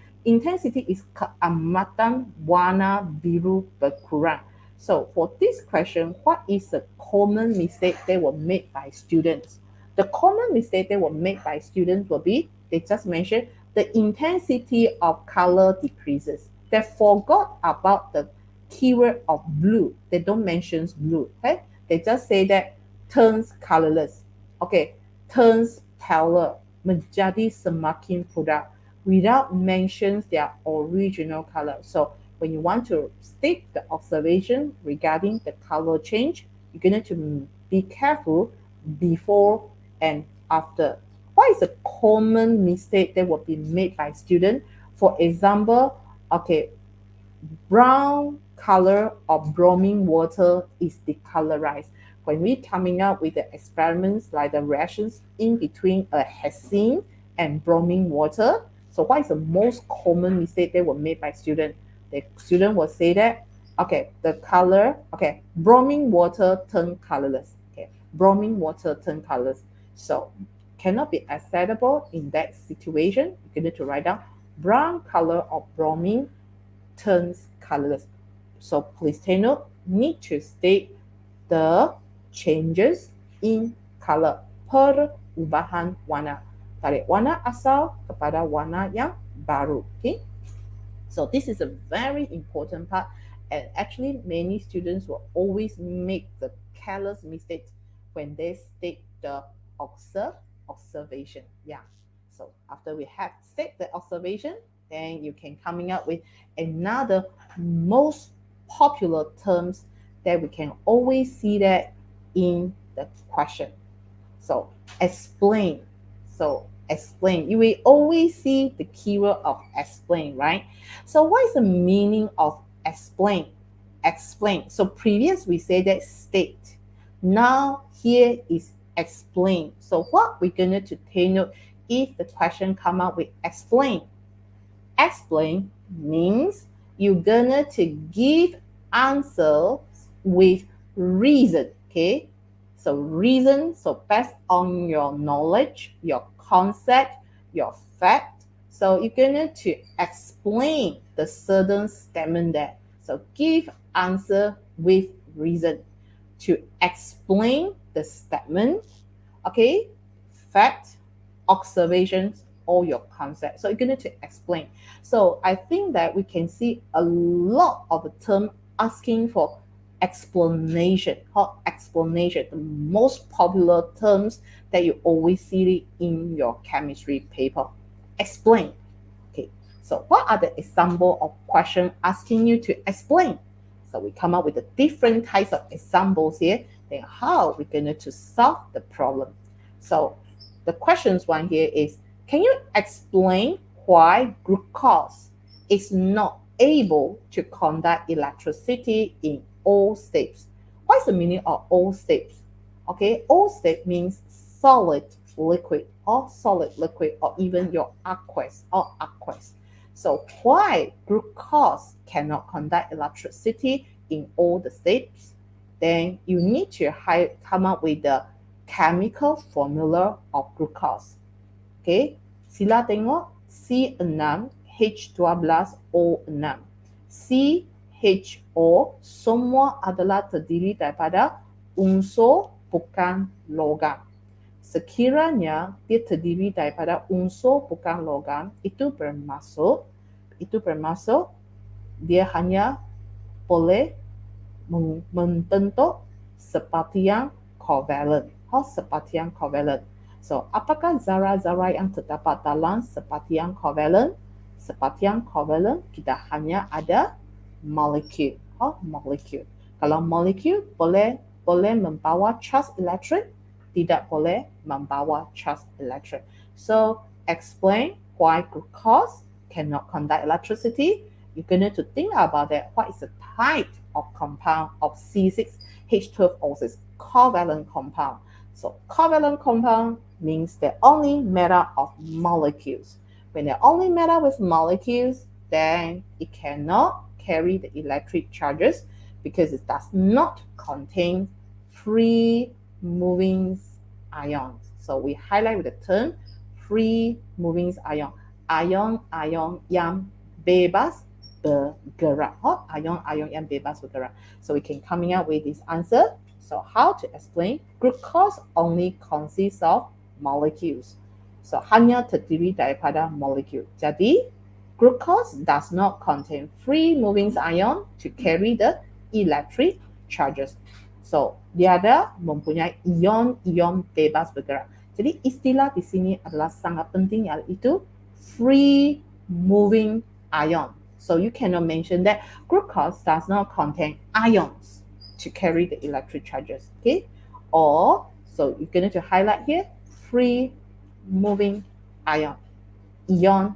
is keamatan warna biru berkurang. So for this question, what is the common mistake they were made by students? The common mistake they were made by students will be, they just mentioned the intensity of color decreases. They forgot about the keyword of blue. They don't mention blue. Okay? They just say that turns colorless. Okay, turns paler, menjadi semakin pudar, without mentions their original color. So when you want to state the observation regarding the color change, you're going to be careful before and after. What is a common mistake that will be made by students? For example, okay, brown color of bromine water is decolorized. When we coming up with the experiments like the reactions in between a hexene and bromine water. So what is the most common mistake that were made by students? The student will say that, okay, the color, okay, bromine water turn colorless. Okay, bromine water turn colorless. So cannot be acceptable in that situation. You need to write down brown color of bromine turns colorless. So please take note, need to state the changes in color, perubahan warna. Dari warna asal kepada warna yang baru. Okay? So this is a very important part, and actually many students will always make the careless mistake when they state the observation. Yeah. So after we have said the observation, then you can coming up with another most popular terms that we can always see that in the question. So explain. So explain. You will always see the keyword of explain, right? So what is the meaning of explain? Explain. So previous we say that state. Now here is explain. So what we're going to take note if the question come out with explain. Explain means you're gonna to give answers with reason. Okay, so reason, so based on your knowledge, your concept, your fact. So you're gonna to explain the certain statement there. So give answer with reason to explain the statement. Okay, fact, observations, or your concept. So you're going to explain. So I think that we can see a lot of the term asking for explanation or explanation, the most popular terms that you always see in your chemistry paper. Explain. Okay, so what are the example of question asking you to explain? So we come up with the different types of examples here, then how we're going to solve the problem. So the questions one here is, can you explain why glucose is not able to conduct electricity in all states? What is the meaning of all states? Okay, all state means solid, liquid, or even your aqueous or aqueous. So why glucose cannot conduct electricity in all the states? Then you need to come up with the chemical formula of glucose. Okay, sila tengok C6H12O6. CHO semua adalah terdiri daripada unsur bukan logam. Sekiranya dia terdiri daripada unsur bukan logam, itu bermaksud dia hanya boleh membentuk seperti yang covalent. So, apakah zarah-zarah yang terdapat dalam sepatian covalent? Sepatian covalent kita hanya ada molekul. Kalau molekul boleh membawa charge elektrik, tidak boleh membawa charge elektrik. So, explain why glucose cannot conduct electricity. You're going to think about that. What is the type of compound of C6H12O6, covalent compound? So covalent compound means they're only made up of molecules. When they're only made up with molecules, then it cannot carry the electric charges because it does not contain free moving ions. So we highlight with the term free moving ion. Ion yang bebas bergerak. Ion yang bebas bergerak. So we can coming up with this answer. So how to explain? Glucose only consists of molecules. So hanya terdiri daripada molekul. Jadi glucose does not contain free moving ion to carry the electric charges. So dia ada mempunyai ion bebas bergerak. Jadi istilah di sini adalah sangat penting, yaitu free moving ion. So you cannot mention that glucose does not contain ions to carry the electric charges, okay? Or, so you're going to highlight here, free moving ion. Ion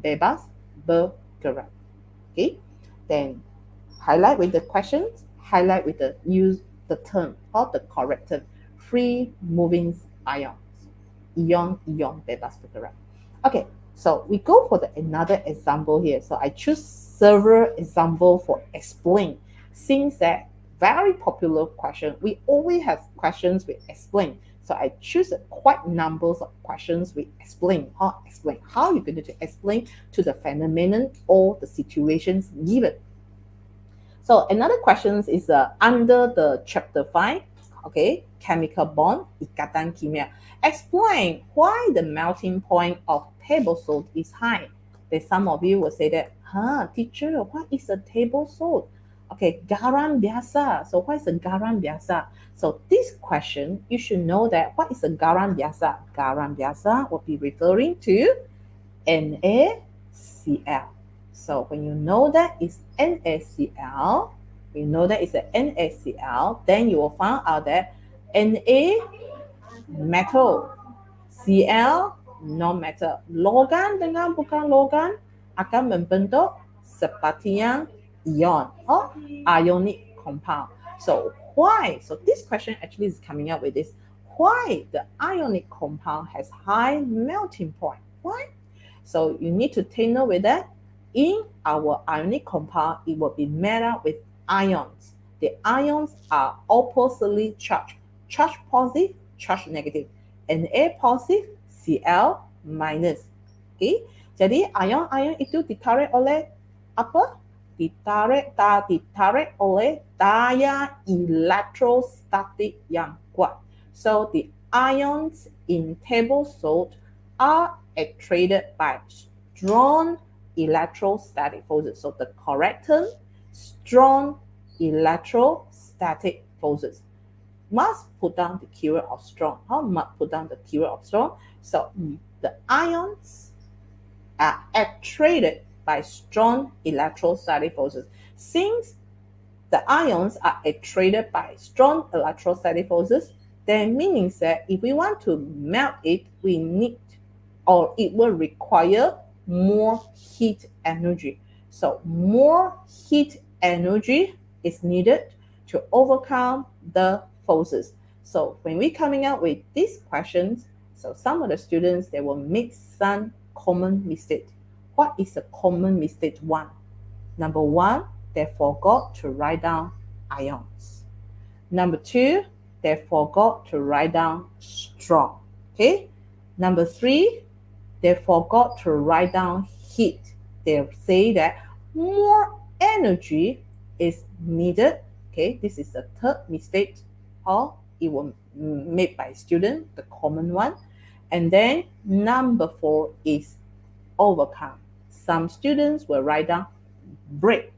bebas bergerak, okay? Then highlight with the questions, highlight with the term or the correct term, free moving ions. ion bebas bergerak. Okay, so we go for another example here. So I choose several example for explain. Since that very popular question, we always have questions with explain. So I choose quite numbers of questions with explain. How you're going to explain to the phenomenon or the situations given. So another question is under the chapter 5, okay, chemical bond, ikatan kimia. Explain why the melting point of table salt is high. Then some of you will say that, teacher, what is a table salt? Okay, garam biasa. So what is a garam biasa? So this question, you should know that what is a garam biasa? Garam biasa will be referring to NaCl. So when you know that it's NaCl, then you will find out that Na metal, Cl non-metal. Logam dengan bukan logam akan membentuk seperti yang ion or ionic compound. So why? So this question actually is coming up with this. Why the ionic compound has high melting point? Why? So you need to take note with that. In our ionic compound, it will be made up with ions. The ions are oppositely charged. Charge positive, charge negative. Na positive, Cl minus. Okay? Jadi ion-ion itu ditarik oleh apa? Ditarik oleh daya elektrostatik yang kuat. So the ions in table salt are attracted by strong electrostatic forces. So the correct term, strong electrostatic forces. Must put down the keyword of strong. Must put down the keyword of strong. So the ions are attracted by strong electrostatic forces. Since the ions are attracted by strong electrostatic forces, then meaning that if we want to melt it, we need, or it will require more heat energy. So more heat energy is needed to overcome the forces. So when we're coming out with these questions, so some of the students, they will make some common mistake. What is a common mistake? Number one, they forgot to write down ions. Number two, they forgot to write down strong. Okay. Number three, they forgot to write down heat. They say that more energy is needed. Okay, this is the third mistake, or it was made by student, the common one. And then number four is overcome. Some students will write down break,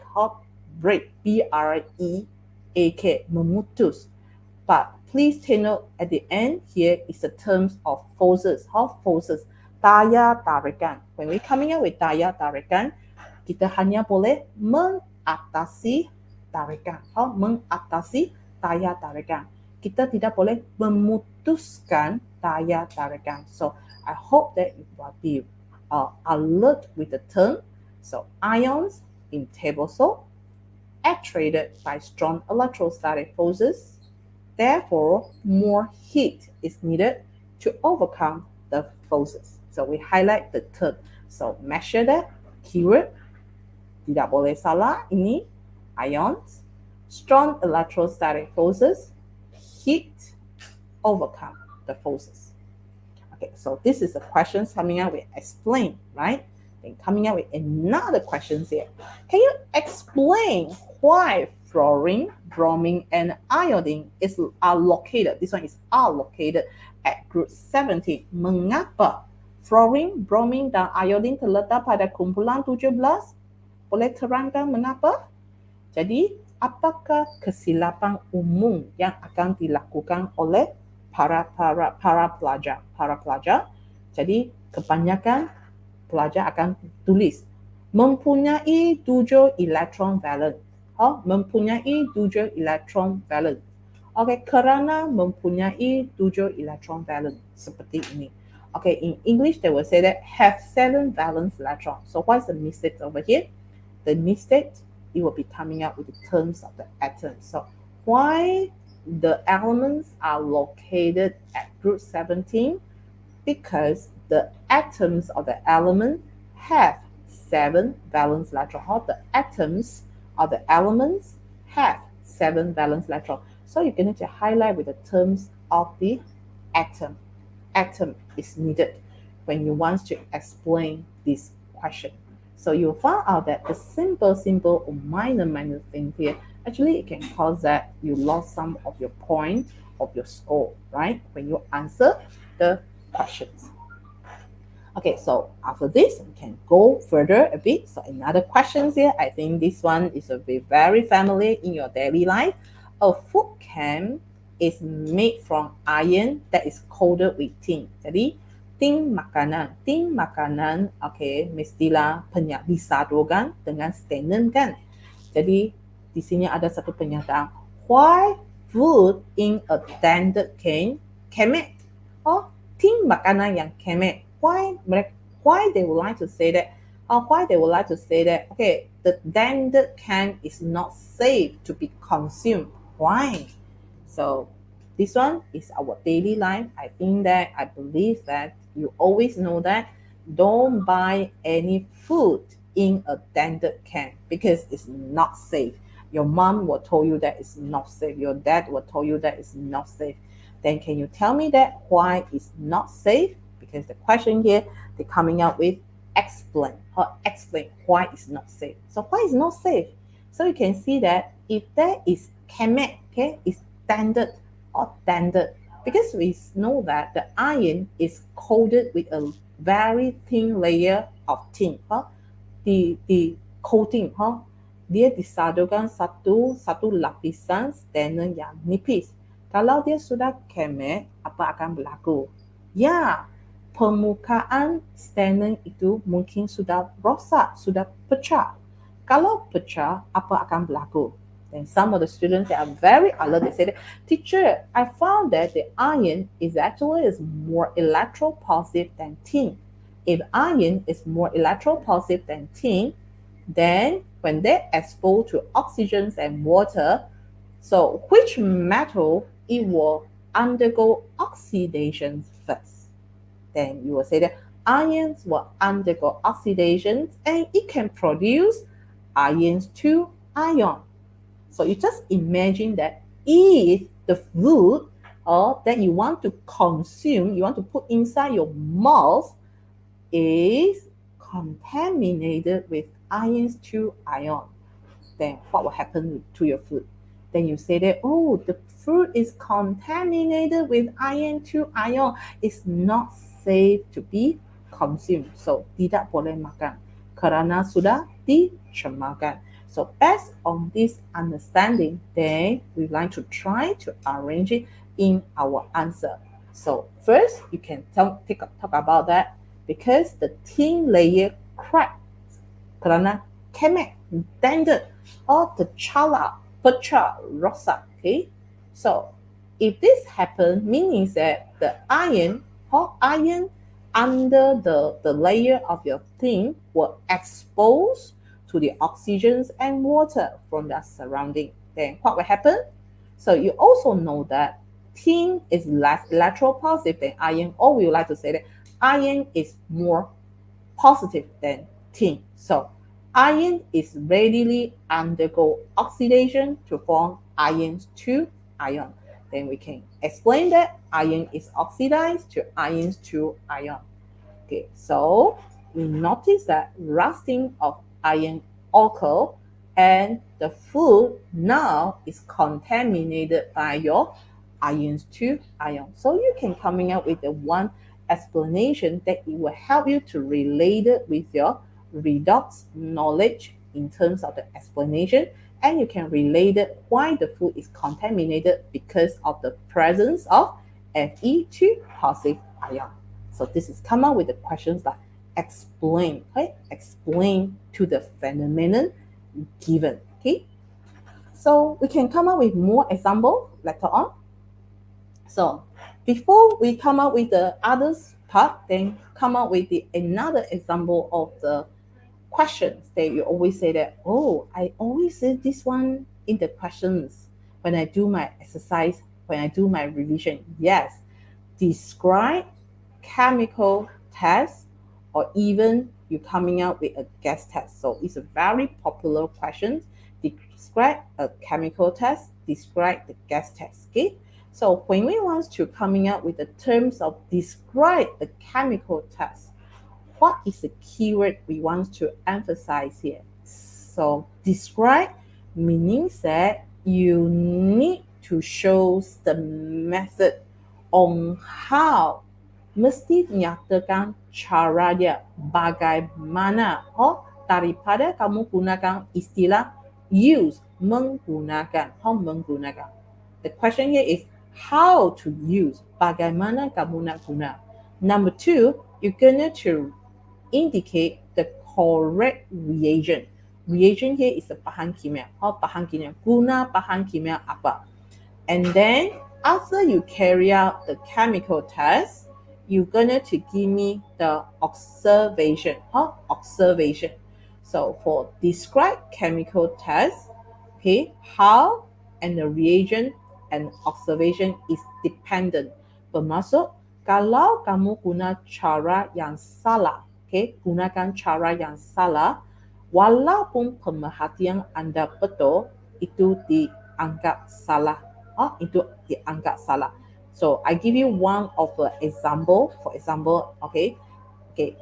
B-R-E-A-K, memutus. But please take note at the end here is the terms of forces. Forces? Daya tarikan. When we coming out with daya tarikan, kita hanya boleh mengatasi tarikan. Mengatasi daya tarikan. Kita tidak boleh memutuskan daya tarikan. So I hope that you will be alert with the term. So ions in table salt attracted by strong electrostatic forces. Therefore, more heat is needed to overcome the forces. So we highlight the term. So measure that keyword. Tidak boleh salah ini ions, strong electrostatic forces, heat, overcome the forces. Okay, so this is the questions coming out with explain, right? Then coming out with another question here. Can you explain why fluorine, bromine, and iodine are located? This one is are located at group 17. Mengapa fluorine, bromine, dan iodine terletak pada kumpulan 17? Boleh terangkan mengapa? Jadi, apakah kesilapan umum yang akan dilakukan oleh para pelajar? Jadi, kebanyakan pelajar akan tulis mempunyai 7 elektron valen. Mempunyai 7 elektron valen. Okay, kerana mempunyai 7 elektron valen seperti ini. Okay, in English they will say that have 7 valence electrons. So what's the mistake over here? The mistake, it will be coming up with the terms of the atoms. So why the elements are located at group 17? Because the atoms of the element have 7 valence electrons, or the atoms of the elements have 7 valence electrons. So you're going to highlight with the terms of the atom. Atom is needed when you want to explain this question. So you'll find out that the simple or minor thing here, actually it can cause that you lost some of your point of your score, right? When you answer the questions. Okay, so after this, we can go further a bit. So another questions here. I think this one is a very familiar in your daily life. A food can is made from iron that is coated with tin. Jadi, tin makanan, okay, mestilah disadukan dengan stainant kan. Jadi, di sini ada satu pernyataan. Why food in a dented can kemek? Oh, tin makanan yang kemek. Why they would like to say that? Why they would like to say that? Okay, the dented can is not safe to be consumed. Why? So this one is our daily life. I believe that you always know that. Don't buy any food in a dented can because it's not safe. Your mom will tell you that it's not safe. Your dad will tell you that it's not safe. Then can you tell me that why it's not safe? Because the question here, they're coming up with explain why it's not safe. So why it's not safe? So you can see that if there is kemet, okay, it's dented, because we know that the iron is coated with a very thin layer of tin. The coating, dia disadukan satu lapisan stainer yang nipis. Kalau dia sudah kemet, apa akan berlaku? Ya, permukaan stainer itu mungkin sudah rosak, sudah pecah. Kalau pecah, apa akan berlaku? And some of the students, they are very alert. They say, teacher, I found that the iron is more electropositive than tin. If iron is more electropositive than tin, then when they're exposed to oxygen and water, so which metal it will undergo oxidation first? Then you will say that ions will undergo oxidation and it can produce ions to ion. So you just imagine that if the food that you want to consume, you want to put inside your mouth is contaminated with ions to ion, then what will happen to your food? Then you say that, oh, the food is contaminated with ion to ion. It's not safe to be consumed. So, tidak boleh makan kerana sudah dicemarkan. So, based on this understanding, then we like to try to arrange it in our answer. So, first, you can talk about that because the thin layer cracks kerana kemek, dented, or the chala, pecah, rosak. Okay, so if this happens, meaning that the iron under the layer of your tin will expose to the oxygens and water from the surrounding. Then what will happen? So you also know that tin is less electropositive than iron, or we would like to say that iron is more positive than tin. So iron is readily undergo oxidation to form ions to ion. Then we can explain that iron is oxidized to ions to ion. Okay, so we notice that rusting of iron occur and the food now is contaminated by your ions to ion. So you can coming up with the one explanation that it will help you to relate it with your redox knowledge in terms of the explanation, and you can relate it why the food is contaminated because of the presence of Fe2 positive ion. So this is come up with the questions like explain, okay? Explain to the phenomenon given, okay? So we can come up with more example later on. So before we come up with the others part, then come up with another example of the questions that you always say that, oh, I always say this one in the questions when I do my exercise, when I do my revision. Yes, describe chemical test, or even you coming out with a gas test. So it's a very popular question. Describe a chemical test, describe the gas test. Okay. So when we want to coming out with the terms of describe a chemical test, what is the keyword we want to emphasize here? So describe means that you need to show the method on how, mesti nyatakan cara dia bagaimana. Daripada kamu gunakan istilah use, menggunakan. Menggunakan. The question here is how to use, bagaimana kamu nak guna. Number 2, you're going to indicate the correct reagent. Reagent here is the bahan kimia. Bahan kimia. Guna bahan kimia apa. And then after you carry out the chemical test, you're going to give me the observation. Observation. So for describe chemical test, okay, how and the reagent and observation is dependent. Bermaksud, kalau kamu guna cara yang salah, okay, gunakan cara yang salah, walaupun pemerhatian anda betul, itu dianggap salah. Itu dianggap salah. So I give you one of the example. For example, okay,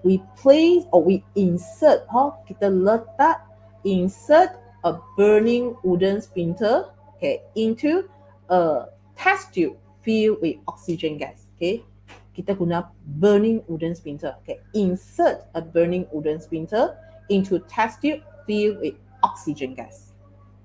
we place or we insert, kita letak, insert a burning wooden splinter, okay, into a test tube filled with oxygen gas. Okay, kita guna burning wooden splinter. Okay, insert a burning wooden splinter into test tube filled with oxygen gas.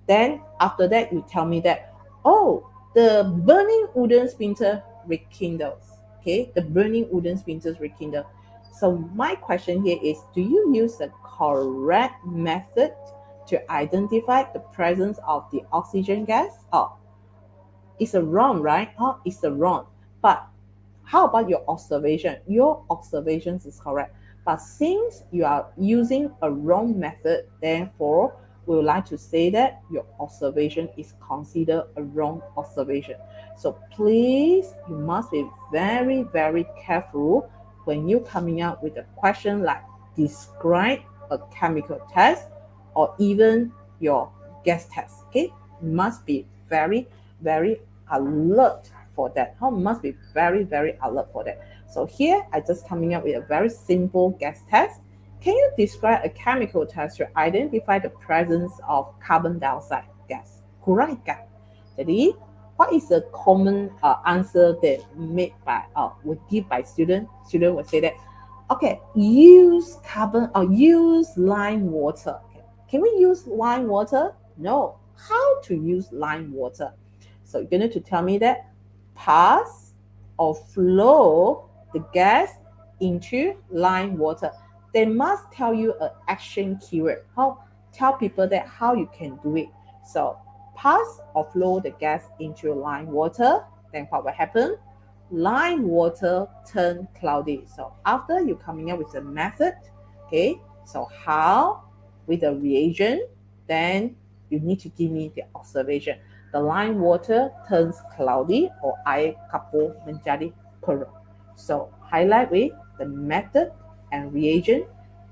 Then after that, you tell me that, oh, the burning wooden splinter rekindles. Okay, the burning wooden splinters rekindle. So my question here is, do you use the correct method to identify the presence of the oxygen gas? It's a wrong, right? It's a wrong. But how about your observation? Your observations is correct. But since you are using a wrong method, therefore, we would like to say that your observation is considered a wrong observation. So please, you must be very, very careful when you're coming out with a question like describe a chemical test or even your gas test. Okay, you must be very, very alert for that. Must be very, very alert for that. So here, I just coming up with a very simple gas test. Can you describe a chemical test to identify the presence of carbon dioxide gas? Kurang kan? Jadi, what is the common answer that made by would give by student? Student would say that, okay, use carbon or use lime water. Okay. Can we use lime water? No. How to use lime water? So you're going to tell me that pass or flow the gas into lime water. They must tell you an action keyword. Tell people that how you can do it. So pass or flow the gas into lime water. Then what will happen? Lime water turn cloudy. So after you coming up with the method, okay, so how with the reagent, then you need to give me the observation. The lime water turns cloudy or air kapur menjadi perut. So highlight with the method and reagent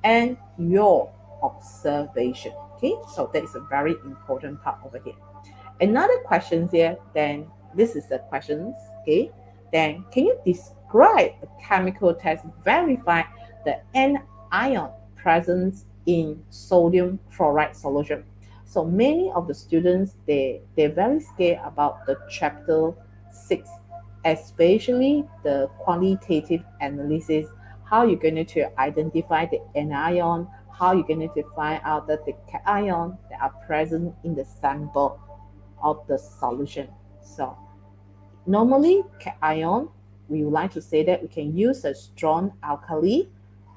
and your observation. Okay, so that is a very important part over here. Another question here, then this is the questions. Okay, then can you describe a chemical test verify the anion presence in sodium chloride solution? So many of the students, they're very scared about the chapter 6, especially the quantitative analysis, how you're going to identify the anion, how you're going to find out that the cation that are present in the sample of the solution. So normally cation, we would like to say that we can use a strong alkali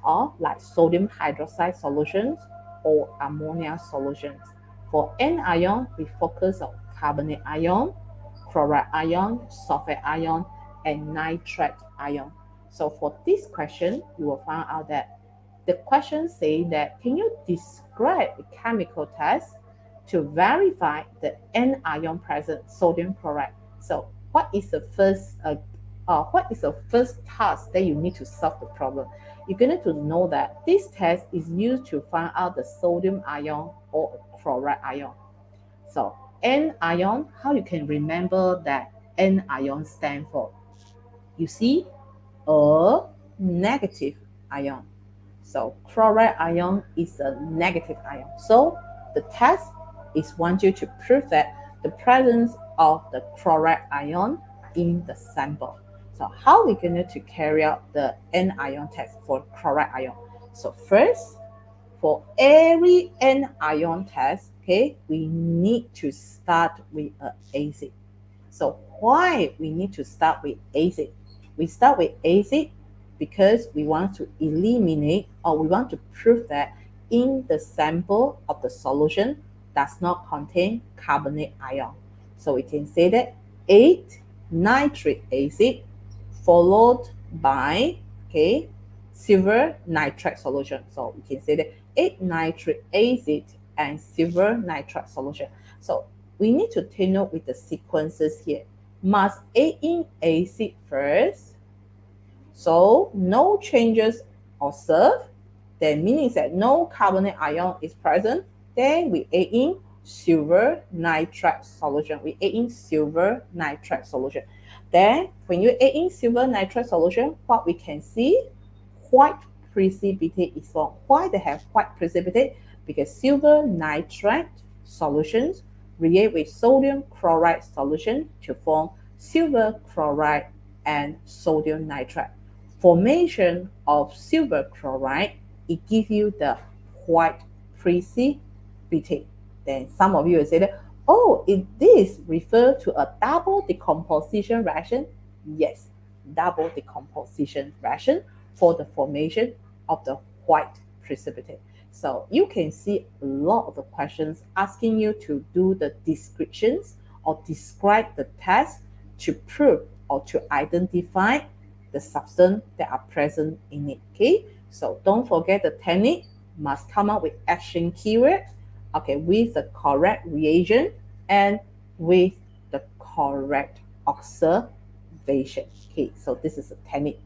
or like sodium hydroxide solutions or ammonia solutions. For anion, we focus on carbonate ion, chloride ion, sulfate ion, and nitrate ion. So for this question, you will find out that the question says that can you describe a chemical test to verify the anion present sodium chloride? So what is the first what is the first task that you need to solve the problem? You're going to know that this test is used to find out the sodium ion or chloride ion. So N ion, how you can remember that N ion stand for? You see, a negative ion. So chloride ion is a negative ion. So the test is want you to prove that the presence of the chloride ion in the sample. So how we going to carry out the N ion test for chloride ion? So first, for every N ion test, okay, we need to start with an acid. So why we need to start with acid? We start with acid because we want to eliminate, or we want to prove that in the sample of the solution does not contain carbonate ion. So we can say that 8 nitric acid followed by, okay, silver nitrate solution. So we can say that 8 nitric acid and silver nitrate solution. So we need to take note with the sequences here. Must add in acid first. So no changes observed. Then meaning that no carbonate ion is present. Then we add in silver nitrate solution. We add in silver nitrate solution. Then when you add in silver nitrate solution, what we can see, white precipitate is formed. Why they have white precipitate? Because silver nitrate solutions react with sodium chloride solution to form silver chloride and sodium nitrate. Formation of silver chloride, it gives you the white precipitate. Then some of you will say that, oh, is this refer to a double decomposition reaction? Yes, double decomposition reaction for the formation of the white precipitate. So you can see a lot of the questions asking you to do the descriptions or describe the test to prove or to identify the substance that are present in it. Okay, so don't forget the technique must come up with action keyword, okay, with the correct reagent and with the correct observation. Okay, so this is a technique.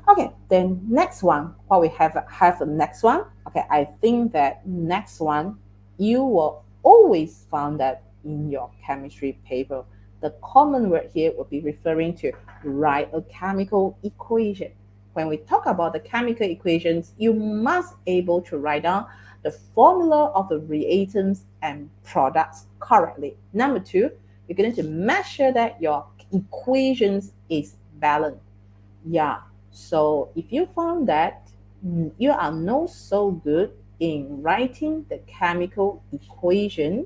Okay, then next one, what we have the next one. Okay, I think that next one, you will always find that in your chemistry paper. The common word here will be referring to write a chemical equation. When we talk about the chemical equations, you must able to write down the formula of the reagents and products correctly. Number two, you're going to make sure that your equations is balanced. Yeah, so if you found that you are not so good in writing the chemical equation,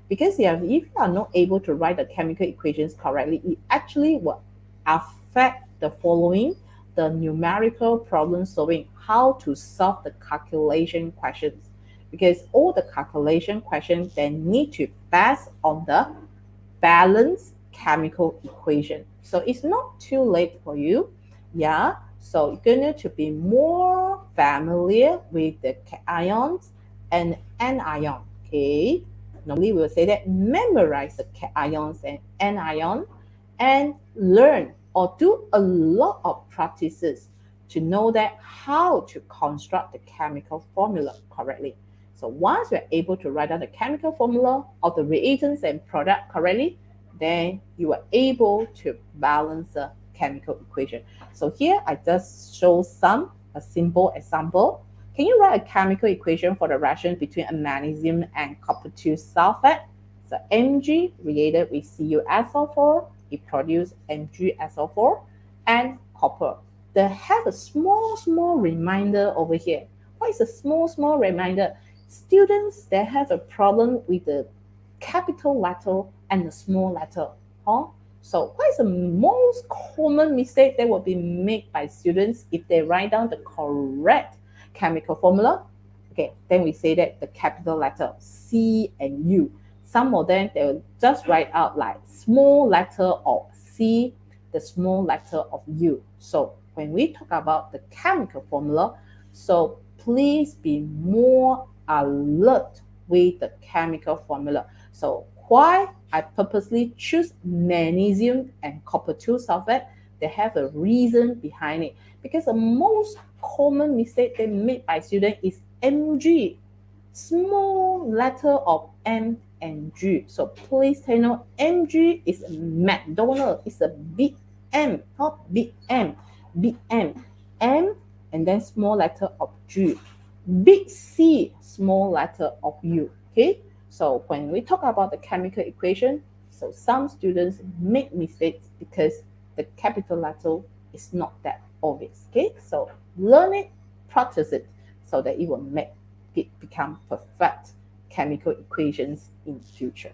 because if you are not able to write the chemical equations correctly, it actually will affect the following, the numerical problem solving, how to solve the calculation questions. Because all the calculation questions then need to base on the balanced chemical equation. So it's not too late for you. Yeah, so you're going to be more familiar with the cations and anion. Okay, normally we'll say that memorize the cations and anion and learn or do a lot of practices to know that how to construct the chemical formula correctly. So once you're able to write down the chemical formula of the reagents and product correctly, then you are able to balance the chemical equation. So here I just show a simple example. Can you write a chemical equation for the reaction between a magnesium and copper 2 sulfate? So Mg reacted with CuSO4, it produces MgSO4 and copper. They have a small reminder over here. What is a small reminder? Students, they have a problem with the capital letter and the small letter. Huh? So what is the most common mistake that will be made by students if they write down the correct chemical formula? Okay, then we say that the capital letter C and U. Some of them, they will just write out like small letter of C, the small letter of U. So when we talk about the chemical formula, so please be more alert with the chemical formula. So why I purposely choose magnesium and copper 2 sulfate? they have a reason behind it. Because the most common mistake they made by students is MG, small letter of M and G. So please take note, MG is McDonald, it's a big M, not big M, big M, M and then small letter of G, big C, small letter of U. Okay, so when we talk about the chemical equation, so some students make mistakes because the capital letter is not that obvious. Okay, so learn it, practice it, so that it will make it become perfect chemical equations in the future.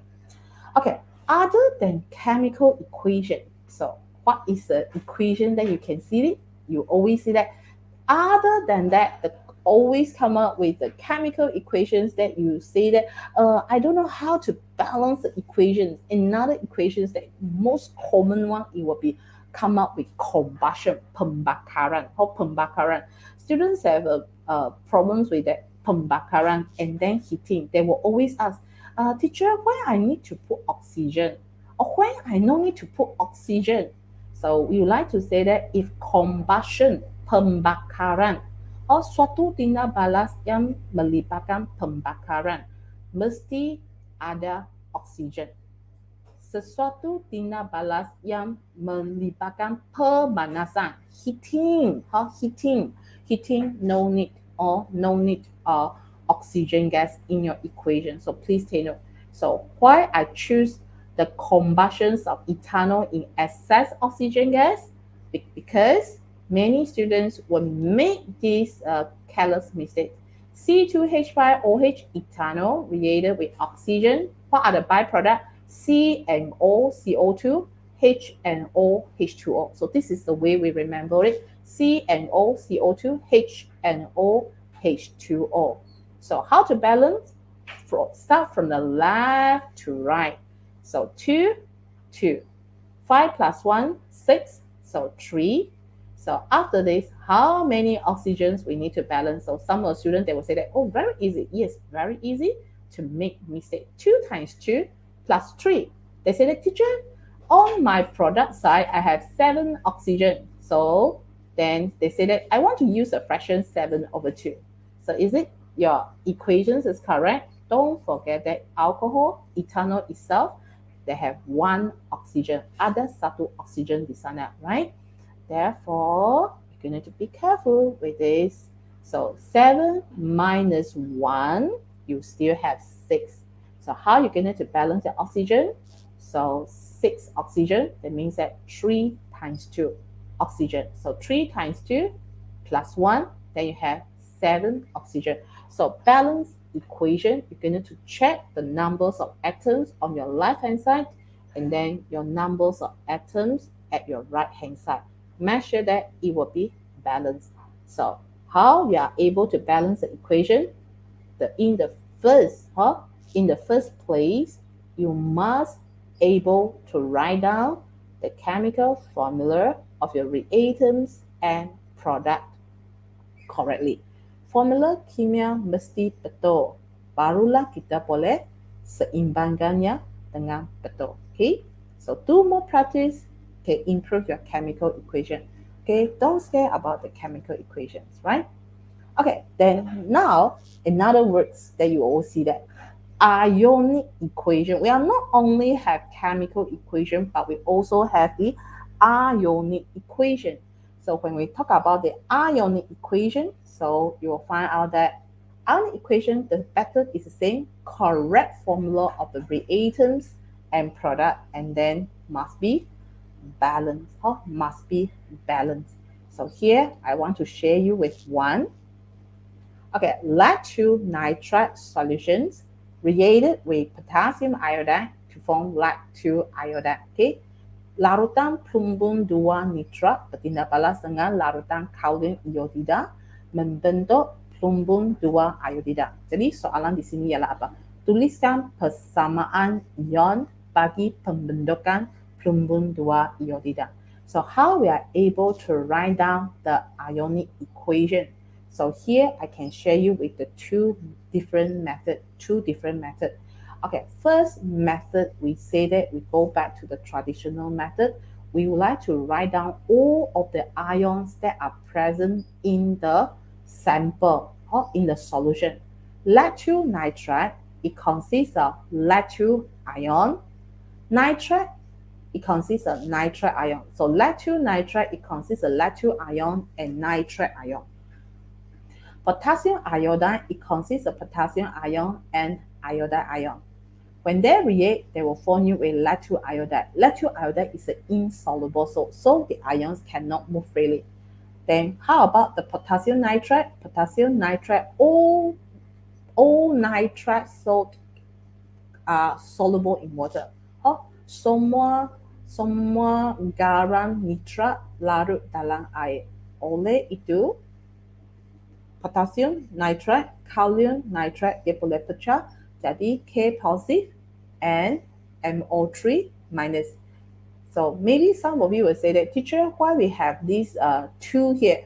Okay, other than chemical equation, so what is the equation that you can see it? You always see that. Other than that, the always come up with the chemical equations that you say that I don't know how to balance the equations. Another equations that most common one, it will be come up with combustion, pembakaran or pembakaran. Students have problems with that pembakaran and then heating. They will always ask, teacher, why I need to put oxygen or why I no need to put oxygen. So we would like to say that if combustion, pembakaran, or suatu tindak balas yang melibatkan pembakaran, mesti ada oksigen. Sesuatu tindak balas yang melibatkan pemanasan, heating, heating, no need oxygen gas in your equation. So please take note. So why I choose the combustions of ethanol in excess oxygen gas? Because many students will make this careless mistake. C2H5OH ethanol reacted with oxygen. What are the byproducts? CNO, CO2, HNO, H2O. So this is the way we remember it. CNO, CO2, HNO, H2O. So how to balance? Start from the left to right. So 2, 2. 5 plus 1, 6. So 3. So after this, how many oxygens we need to balance? So some of the students, they will say that, oh, very easy. Yes, very easy to make mistake. 2 times 2 plus 3. They say that, teacher, on my product side, I have 7 oxygen. So then they say that I want to use a fraction 7/2. So is it your equations is correct? Don't forget that alcohol, ethanol itself, they have 1 oxygen. Ada satu oxygen di sana, right? Therefore, you're going to be careful with this. So 7 minus 1, you still have 6. So how you're going to balance the oxygen? So 6 oxygen, that means that 3 times 2 oxygen. So 3 times 2 plus 1, then you have 7 oxygen. So balance equation, you're going to check the numbers of atoms on your left-hand side and then your numbers of atoms at your right-hand side. Make sure that it will be balanced. So how we are able to balance the equation? In the first place, you must able to write down the chemical formula of your reagents and product correctly. Formula kimia mesti betul. Barulah kita boleh seimbangkannya dengan betul. Okay, so do more practice. Okay, improve your chemical equation. Okay, don't scare about the chemical equations, right? Okay, then now another words that you all see that ionic equation. We are not only have chemical equation, but we also have the ionic equation. So when we talk about the ionic equation, so you will find out that ionic equation, the method is the same, correct formula of the reagents and product, and then must be balanced. Must be balanced. So here I want to share you with one. Okay, lead 2 nitrate solutions reacted with potassium iodide to form lead 2 iodide. Okay, larutan plumbum 2 nitrat bertindak balas dengan larutan kaolin iodida membentuk plumbum 2 iodida. Jadi soalan di sini ialah apa? Tuliskan persamaan ion bagi pembentukan plumbum 2 iodida. So how we are able to write down the ionic equation? So here I can share you with the two different methods. Okay, first method, we say that we go back to the traditional method. we would like to write down all of the ions that are present in the sample or in the solution. Lactyl nitrate, it consists of lactyl ion. Nitrate, it consists of nitrate ion. So lactyl nitrate, it consists of lactyl ion and nitrate ion. Potassium iodide, it consists of potassium ion and iodide ion. When they react, they will form you a lactyl iodide. Lactyl iodide is an insoluble salt, so the ions cannot move freely. Then how about the potassium nitrate? Potassium nitrate, all nitrate salt are soluble in water. Semua garam nitrat larut dalam air. Oleh itu, potassium nitrate, kalium nitrate dia boleh pecah jadi K positive and MO3 minus. So maybe some of you will say that, teacher, why we have these two here?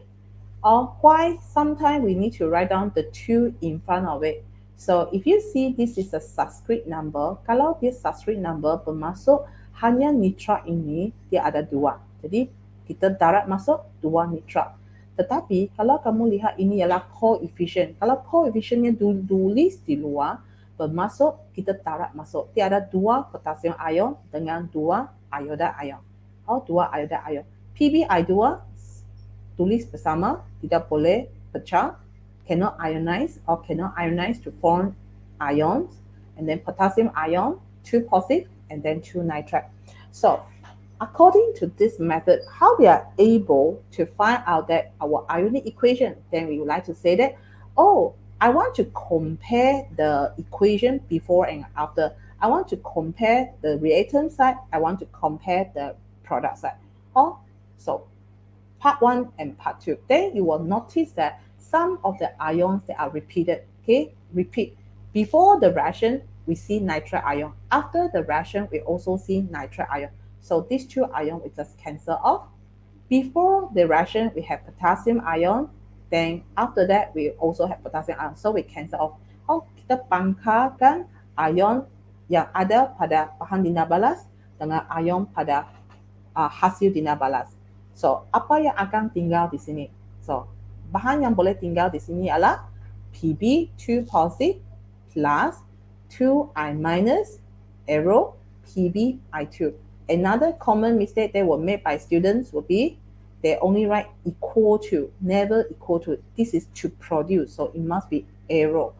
Or why sometimes we need to write down the two in front of it? So if you see this is a subscript number, kalau dia subscript number bermaksud hanya nitrat ini dia ada dua. Jadi kita darat masuk dua nitrat. Tetapi kalau kamu lihat ini ialah coefficient. Kalau coefficientnya tulis di luar, bermaksud kita darat masuk. Dia ada dua potassium ion dengan dua iodide ion. Dua iodide ion. PbI2 tulis bersama, tidak boleh pecah, cannot ionize to form ions, and then potassium ion, 2 positive, and then 2 nitrate. So, according to this method, how we are able to find out that our ionic equation, then we would like to say that, I want to compare the equation before and after. I want to compare the reactant side, I want to compare the product side. So, part 1 and part 2. Then you will notice that some of the ions that are repeated, repeat. Before the reaction, we see nitrate ion. After the reaction, we also see nitrate ion. So these two ions we just cancel off. Before the reaction, we have potassium ion. Then after that, we also have potassium ion. So we cancel off. Kita pangkalkan ion yang ada pada bahan dina balas dengan ion pada hasil dina balas. So, apa yang akan tinggal di sini? So, bahan yang boleh tinggal di sini adalah Pb2 positive plus 2I minus arrow Pbi2. Another common mistake that were made by students will be they only write equal to, never equal to. This is to produce, so it must be arrow.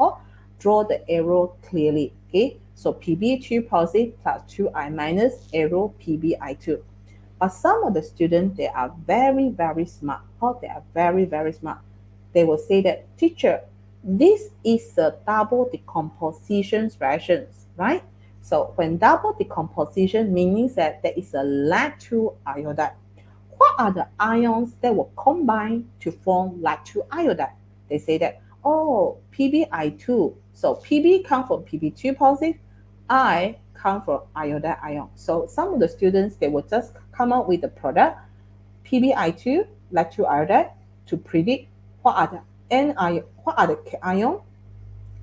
Draw the arrow clearly. So Pb2 positive plus 2I minus arrow Pbi2. But some of the students, they are very, very smart. They are very, very smart. They will say that, teacher, this is a double decomposition reactions, right? So when double decomposition means that there is a lactyl iodide. What are the ions that will combine to form lactyl iodide? They say that, Pbi2. So Pb comes from Pb2 positive, I come from iodide ion. So some of the students, they will just come up with the product Pbi2 lactyl iodide to predict what are the K ion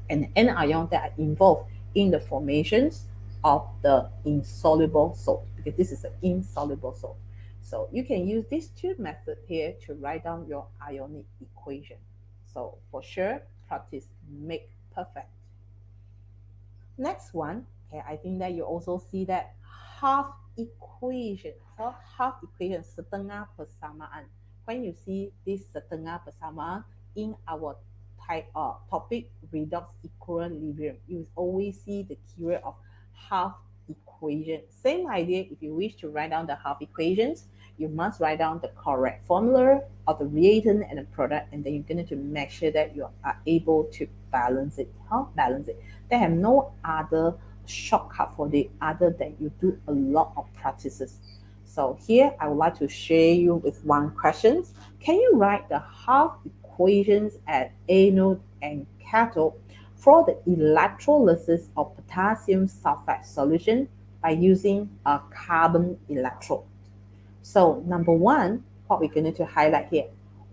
and N ion that are involved in the formations of the insoluble salt, because this is an insoluble salt. So you can use these two methods here to write down your ionic equation. So for sure, practice make perfect. Next one, I think that you also see that half equation. So half equation, setengah persamaan. When you see this setengah persamaan in our topic redox equilibrium, you always see the keyword of half equation. Same idea, if you wish to write down the half equations, you must write down the correct formula of the reactant and the product, and then you're going to make sure that you are able to balance it. Balance it. They have no other shortcut for it other than you do a lot of practices. So here I would like to share you with one question. Can you write the half equations at anode and cathode for the electrolysis of potassium sulfate solution by using a carbon electrode? So number one, what we're going to highlight here,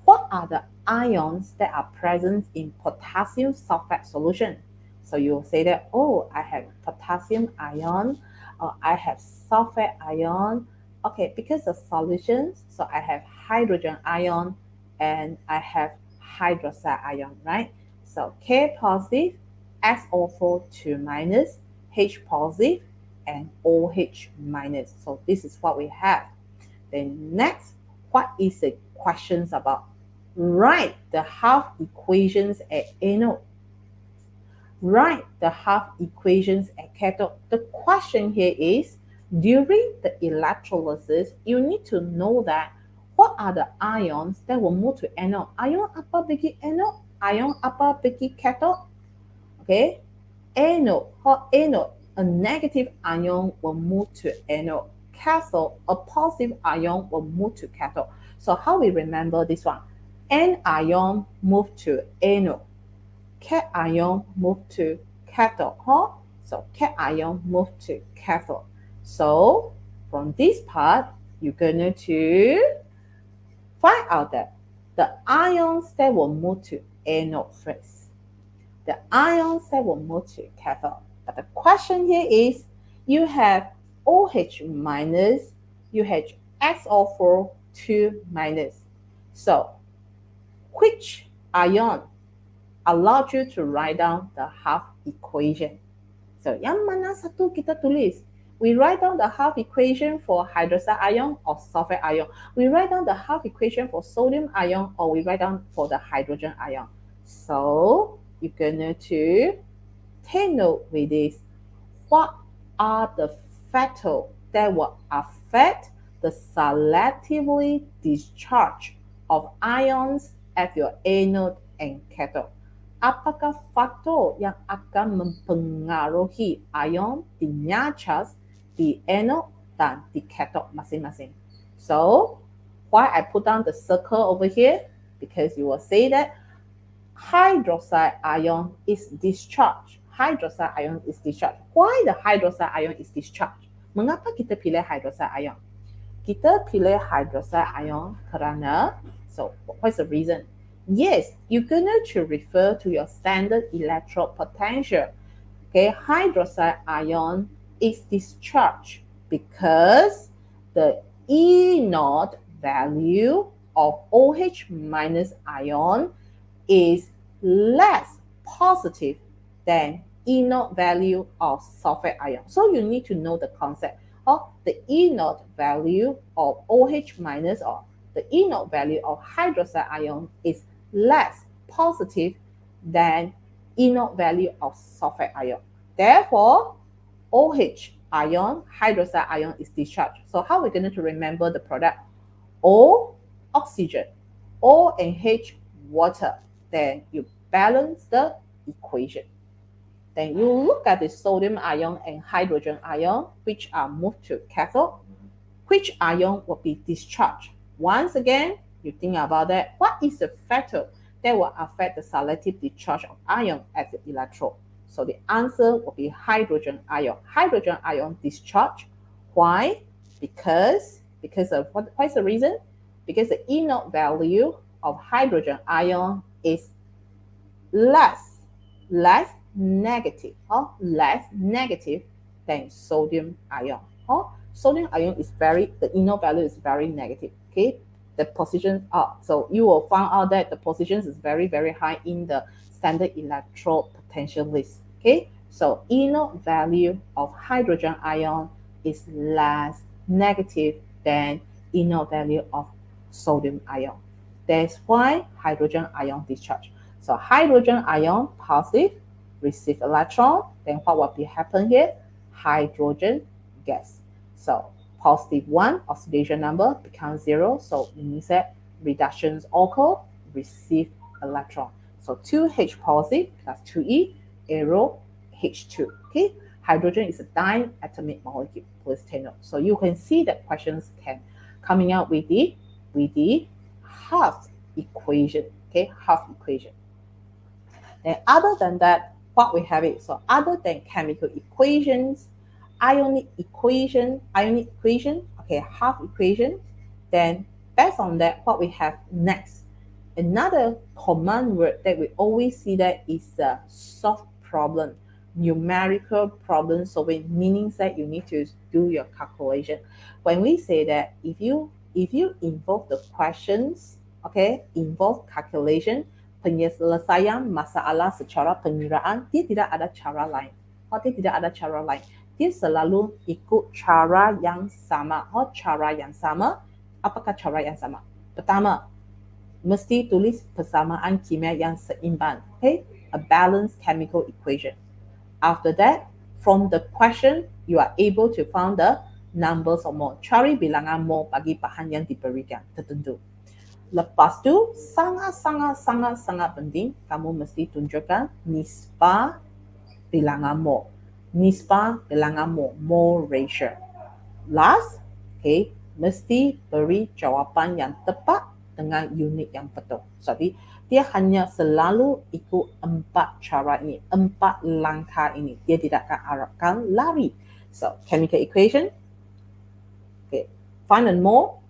what are the ions that are present in potassium sulfate solution? So you'll say that, I have potassium ion, I have sulfate ion, Okay, because the solutions, so I have hydrogen ion and I have hydroxide ion, right? So K positive, SO4 2 minus, H positive, and OH minus. So this is what we have. Then next, what is the questions about? Write the half equations at anode. Write the half equations at cathode. The question here is, during the electrolysis, you need to know that what are the ions that will move to anode. Ion apa pergi anode? Ion apa pergi cathode? Okay, anode or anode, a negative ion will move to anode. Cathode, a positive ion will move to cathode. So how we remember this one? N ion move to anode. Cat ion move to cathode. Huh? So cat ion move to cathode. So from this part, you're going to find out that the ions that will move to anode first, the ions that will move to cathode. But the question here is, you have OH minus, you have SO4 2 minus. So which ion allows you to write down the half equation? So yang mana satu kita tulis? We write down the half equation for hydroxide ion or sulfate ion. We write down the half equation for sodium ion, or we write down for the hydrogen ion. So you're going to take note with this. What are the factors that will affect the selectively discharge of ions at your anode and cathode? Apakah faktor yang akan mempengaruhi ion dinyarchas di anode dan di cathode masing-masing? So, why I put down the circle over here? Because you will say that hydroxide ion is discharged. Hydroxide ion is discharged. Why the hydroxide ion is discharged? Mengapa kita pilih hydroxide ion? Kita pilih hydroxide ion kerana, so what's the reason? Yes, you're going to refer to your standard electrode potential. Okay, hydroxide ion is discharged because the E0 value of OH minus ion is less positive than E0 value of sulfate ion. So you need to know the concept of the E0 value of OH minus, or the E0 value of hydroxide ion is less positive than E0 value of sulfate ion. Therefore, OH ion, hydroxide ion is discharged. So how are we going to remember the product? O, oxygen, O and H, water. Then you balance the equation. Then you look at the sodium ion and hydrogen ion, which are moved to cathode. Which ion will be discharged? Once again, you think about that. What is the factor that will affect the selective discharge of ion at the electrode? So the answer will be hydrogen ion. Hydrogen ion discharge. Why? Because of what is the reason? Because the E0 value of hydrogen ion is less negative than sodium ion. Sodium ion is the E0 value is very negative. Okay, the positions are, so you will find out that the positions is very, very high in the standard electrode potential list. Okay, so E0 value of hydrogen ion is less negative than E0 value of sodium ion. That's why hydrogen ion discharge. So hydrogen ion positive, receive electron, then what will be happen here? Hydrogen gas. So positive 1, oxidation number becomes 0. So it means that reductions occur, receive electron. So 2H positive plus 2E, arrow H2. Okay, hydrogen is a diatomic molecule. Please take note. So you can see that questions can coming out with the half equation. Okay, half equation. And other than that, what we have is, so other than chemical equations, ionic equation, okay, half equation, then based on that, what we have next, another common word that we always see that is a solve problem. numerical problem solving, meaning that you need to do your calculation. When we say that if you involve the questions, okay, involve calculation, penyelesaian masalah secara pengiraan, dia tidak ada cara lain. Dia tidak ada cara lain. Dia selalu ikut cara yang sama. Cara yang sama. Apakah cara yang sama? Pertama, mesti tulis persamaan kimia yang seimbang. Okay? A balanced chemical equation. After that, from the question, you are able to find the numbers of mole. Cari bilangan mole bagi bahan yang diberikan tertentu. Lepas tu, sangat penting, kamu mesti tunjukkan nisbah bilangan mole. Nisbah bilangan mole, mole ratio. Last, okay, mesti beri jawapan yang tepat dengan unit yang betul. Jadi, dia hanya selalu ikut 4 cara ini, 4 langkah ini. Dia tidak akan lari. So, chemical equation, okay, find a mole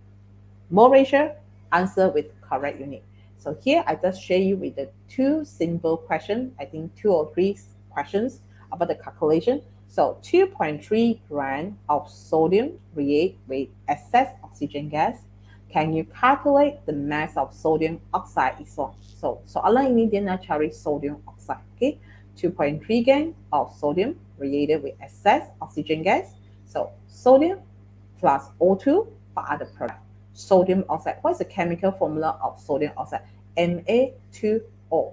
ratio, answer with correct unit. So here I just share you with the 2 simple questions, I think 2 or 3 questions about the calculation. So 2.3 grams of sodium react with excess oxygen gas. Can you calculate the mass of sodium oxide is one? So soalan ini dia nak cari sodium oxide. Okay, 2.3 grams of sodium reacted with excess oxygen gas. So sodium plus O2, what are the products? Sodium oxide. What is the chemical formula of sodium oxide? Na2O.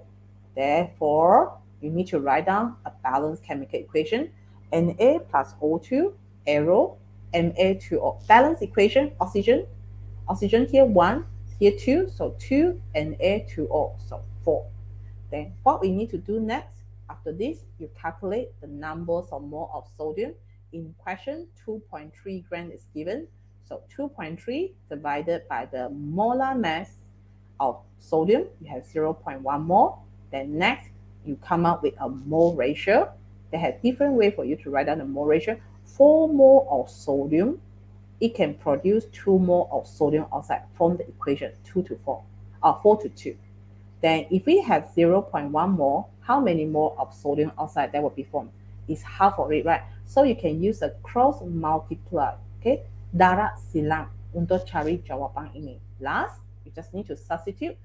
Therefore, you need to write down a balanced chemical equation. Na plus O2, arrow, Na2O. Balanced equation, oxygen here 1, here 2, so 2 Na2O, so 4. Then what we need to do next, after this, you calculate the numbers of mole of sodium. In question, 2.3 grams is given. So 2.3 divided by the molar mass of sodium, you have 0.1 mole. Then next, you come up with a mole ratio. They have different way for you to write down the mole ratio. 4 mole of sodium, it can produce 2 mole of sodium oxide from the equation 2 to 4, or 4 to 2. Then if we have 0.1 mole, how many mole of sodium oxide that will be formed? It's half of it, right? So you can use a cross multiply, okay? Darat silang untuk cari jawapan ini. Last, you just need to substitute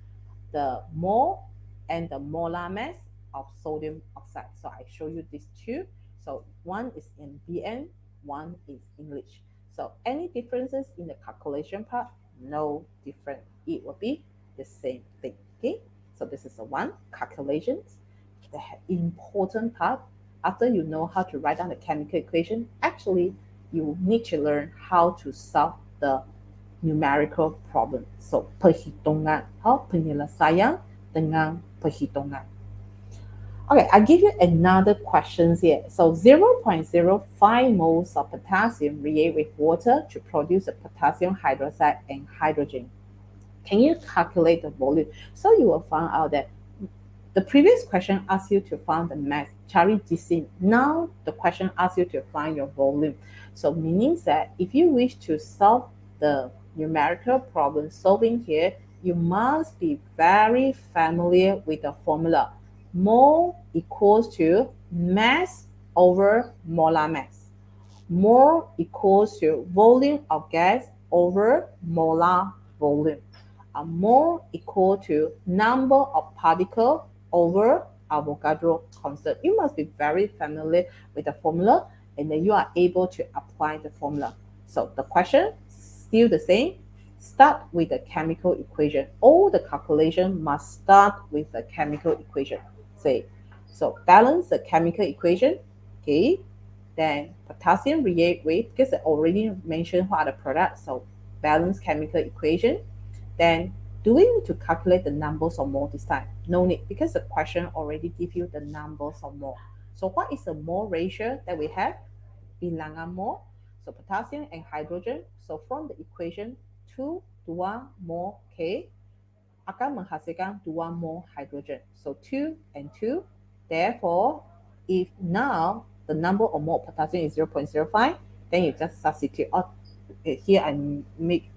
the mole and the molar mass of sodium oxide. So I show you these 2. So one is in BN, one is English. So any differences in the calculation part? No different. It will be the same thing. Okay. So this is the one calculations. The important part, after you know how to write down the chemical equation, actually you need to learn how to solve the numerical problem. So perhitungan, penyelesaian dengan perhitungan. Okay, I give you another question here. So 0.05 moles of potassium react with water to produce a potassium hydroxide and hydrogen. Can you calculate the volume? So you will find out that the previous question asked you to find the mass, cari jisim. Now the question asks you to find your volume. So meaning that if you wish to solve the numerical problem solving here, you must be very familiar with the formula. Mole equals to mass over molar mass. Mole equals to volume of gas over molar volume. A mole equal to number of particles over Avogadro constant. You must be very familiar with the formula, and then you are able to apply the formula. So the question still the same. Start with the chemical equation. All the calculation must start with the chemical equation. So balance the chemical equation. Okay. Then potassium react with, because I already mentioned what are the products. So balance chemical equation. Then do we need to calculate the numbers of mole this time? No need, because the question already gives you the numbers of mole. So what is the mole ratio that we have? Bilangan mole. So potassium and hydrogen. So from the equation 2 mole K akan menghasilkan 2 mole hydrogen. So 2 and 2. Therefore, if now the number of mole potassium is 0.05, then you just substitute. Here I make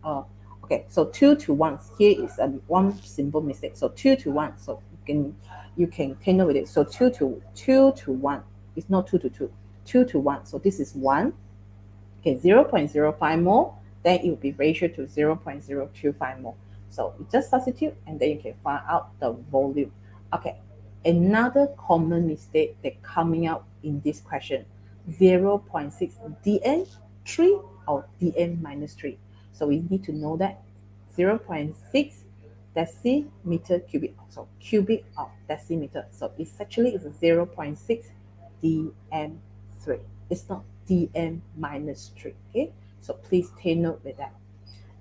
okay, so 2 to 1. Here is one simple mistake. So 2 to 1. So you can take note with it. So 2 to 1. It's not 2 to 2, 2 to 1. So this is 1. Okay, 0.05 more, then it will be ratio to 0.025 more. So you just substitute and then you can find out the volume. Okay, another common mistake that coming out in this question, 0.6 dn 3 or dn minus 3. So we need to know that 0.6 decimeter cubic, so cubic of decimeter. So it's actually is 0.6 dm3. It's not dm minus 3. Okay, so please take note with that.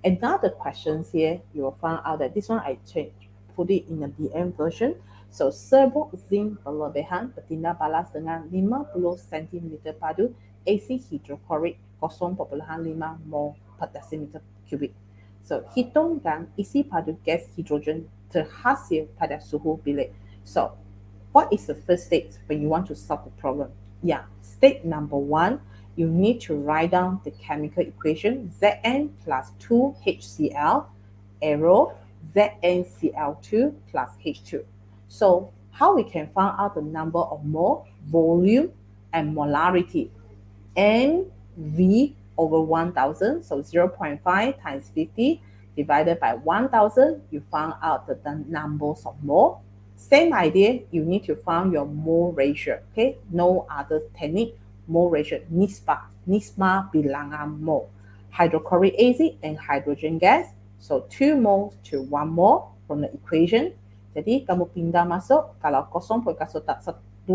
Another questions here, you will find out that this one I changed, put it in a dm version. So serbuk zinc berlebihan bertindak balas dengan 50 cm padu AC hidroklorik 0.5 mol per decimeter cubic. So hitungkan isi padu gas hidrogen terhasil pada suhu bilik. So what is the first stage when you want to solve the problem? Yeah, step number 1, you need to write down the chemical equation Zn plus 2HCl arrow ZnCl2 plus H2. So how we can find out the number of mole, volume, and molarity? NV over 1000, so 0.5 times 50 divided by 1000, you find out the numbers of mole. Same idea, you need to find your mole ratio. Okay, no other technique. Mole ratio, nisba bilangan mole. Hydrochloric acid and hydrogen gas, so 2 moles to 1 mole from the equation. Jadi kamu pindah masuk, kalau 0.125,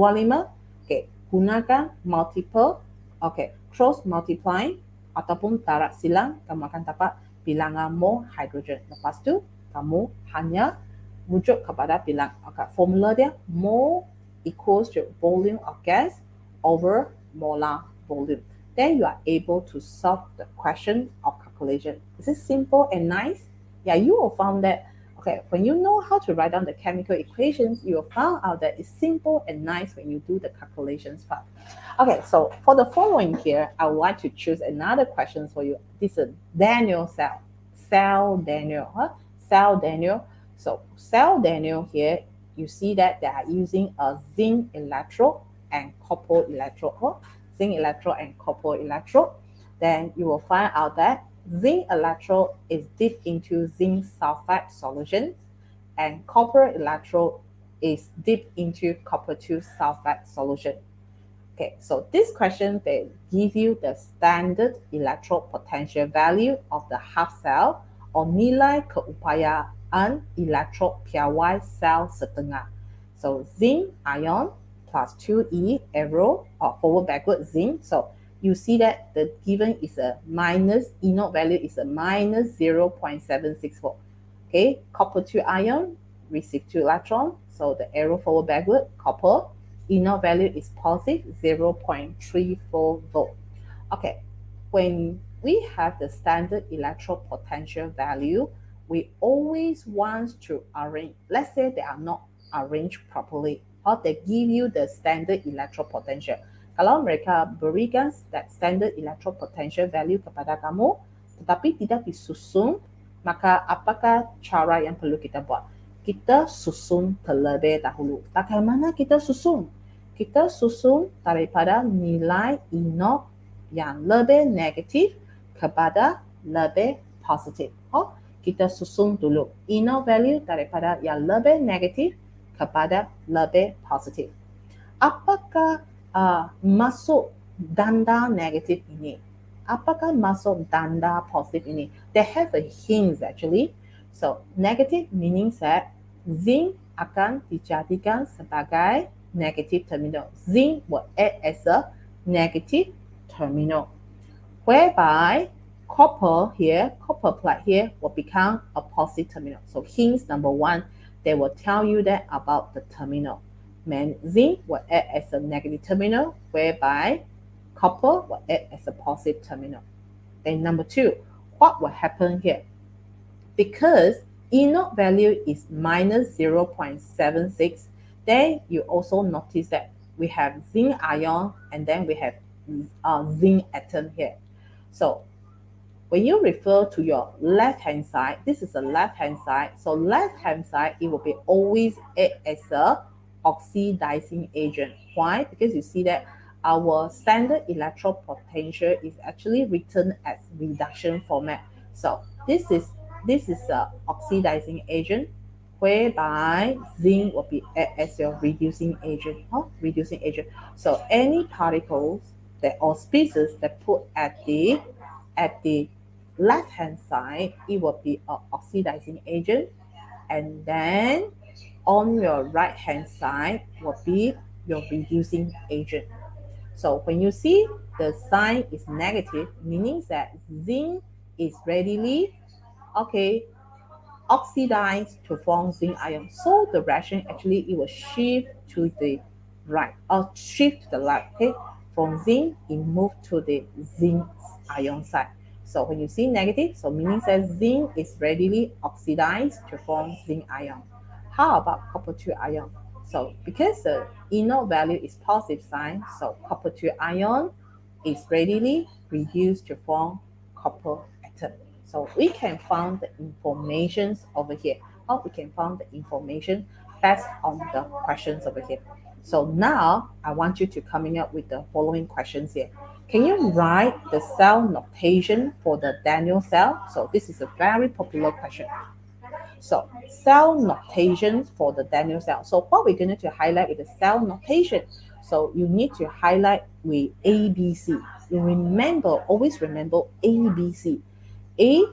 okay, gunakan multiple, okay, cross multiply ataupun tarak silang, kamu akan dapat bilangan mole hydrogen. Lepas tu kamu hanya rujuk kepada bilang, okay, formula dia mole equals to volume of gas over molar volume. Then you are able to solve the question of calculation. Is it simple and nice? Yeah, you will find that, okay, when you know how to write down the chemical equations, you will find out that it's simple and nice when you do the calculations part. Okay, so for the following here, I would like to choose another question for you. This is Daniel cell. Cell Daniel. So cell Daniel here, you see that they are using a zinc electrode and copper electrode. Zinc electrode and copper electrode. Then you will find out that zinc electrode is dipped into zinc sulfide solution and copper electrode is dipped into copper 2 sulfide solution. Okay, so this question, they give you the standard electrode potential value of the half cell or nilai keupayaan electrode piawai sel setengah. So zinc ion plus 2E arrow or forward backward zinc. So you see that the given is a minus, E naught value is a minus 0.764. Okay, copper 2 ion, receive 2 electron. So the arrow forward backward, copper, E naught value is positive 0.34 volt. Okay, when we have the standard electrode potential value, we always want to arrange, let's say they are not arranged properly, or they give you the standard electrode potential. Kalau mereka berikan that standard electrode potential value kepada kamu, tetapi tidak disusun, maka apakah cara yang perlu kita buat? Kita susun terlebih dahulu. Bagaimana kita susun? Kita susun daripada nilai E naught yang lebih negatif kepada lebih positif. Oh, kita susun dulu E naught value daripada yang lebih negatif kepada lebih positif. Apakah masuk tanda negatif ini? Apakah masuk tanda positif ini? They have a hint actually. So negative meaning that zinc akan dijadikan sebagai negative terminal. Zinc will act as a negative terminal, whereby copper plate here will become a positive terminal. So hints number 1, they will tell you that about the terminal. Zinc will act as a negative terminal, whereby copper will act as a positive terminal. Then number 2, what will happen here? Because E naught value is minus 0.76, then you also notice that we have zinc ion and then we have zinc atom here. So when you refer to your left-hand side, this is the left-hand side. So left-hand side, it will be always act as a oxidizing agent. Why? Because you see that our standard electrode potential is actually written as reduction format. So this is a oxidizing agent, whereby zinc will be as your reducing agent. Reducing agent. So any particles that or species that put at the left hand side, it will be an oxidizing agent, and then on your right hand side will be your reducing agent. So when you see the sign is negative, meaning that zinc is readily oxidized to form zinc ion. So the reaction actually it will shift to the right or shift to the left. Okay, from zinc it move to the zinc ion side. So when you see negative, so meaning that zinc is readily oxidized to form zinc ion. How about copper 2 ion? So because the inert value is positive sign, so copper 2 ion is readily reduced to form copper atom. So we can find the information over here. How we can find the information based on the questions over here. So now I want you to coming up with the following questions here. Can you write the cell notation for the Daniel cell? So this is a very popular question. So cell notation for the Daniel cell. So what we're going to highlight with the cell notation. So you need to highlight with ABC. You remember, always remember ABC. A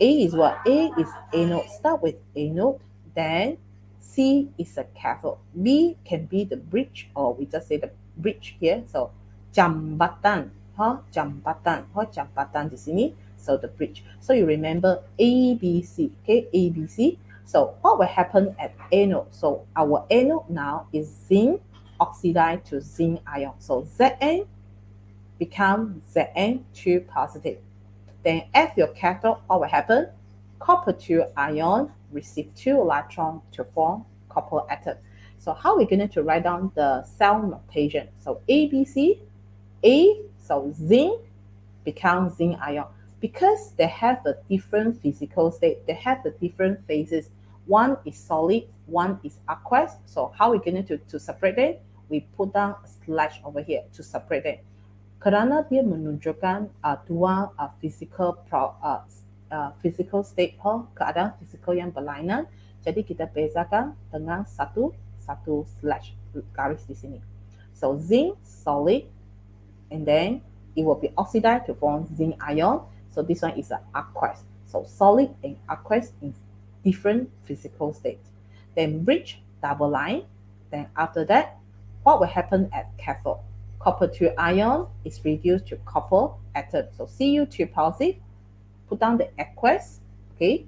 is what? A is anode. Start with anode. Then C is a cathode. B can be the bridge, or we just say the bridge here. So jambatan, jambatan, jambatan di sini. So the bridge. So you remember A, B, C. Okay, A, B, C. So what will happen at anode? So our anode now is zinc oxidized to zinc ion. So Zn become Zn2 positive. Then at your cathode, what will happen? Copper 2 ion receive 2 electrons to form copper atom. So how are we going to write down the cell notation? So ABC, A, so zinc becomes zinc ion. Because they have a different physical state, they have the different phases. One is solid, one is aqueous. So how are we going to separate them? We put down a slash over here to separate them. Kerana dia menunjukkan dua physical state, keadaan physical yang berlainan, jadi kita bezakan dengan satu slash garis di sini. So zinc solid, and then it will be oxidized to form zinc ion. So this one is an aqueous. So solid and aqueous in different physical states. Then bridge double line. Then after that, what will happen at cathode? Copper 2 ion is reduced to copper atom. So Cu2 positive, put down the aqueous, okay,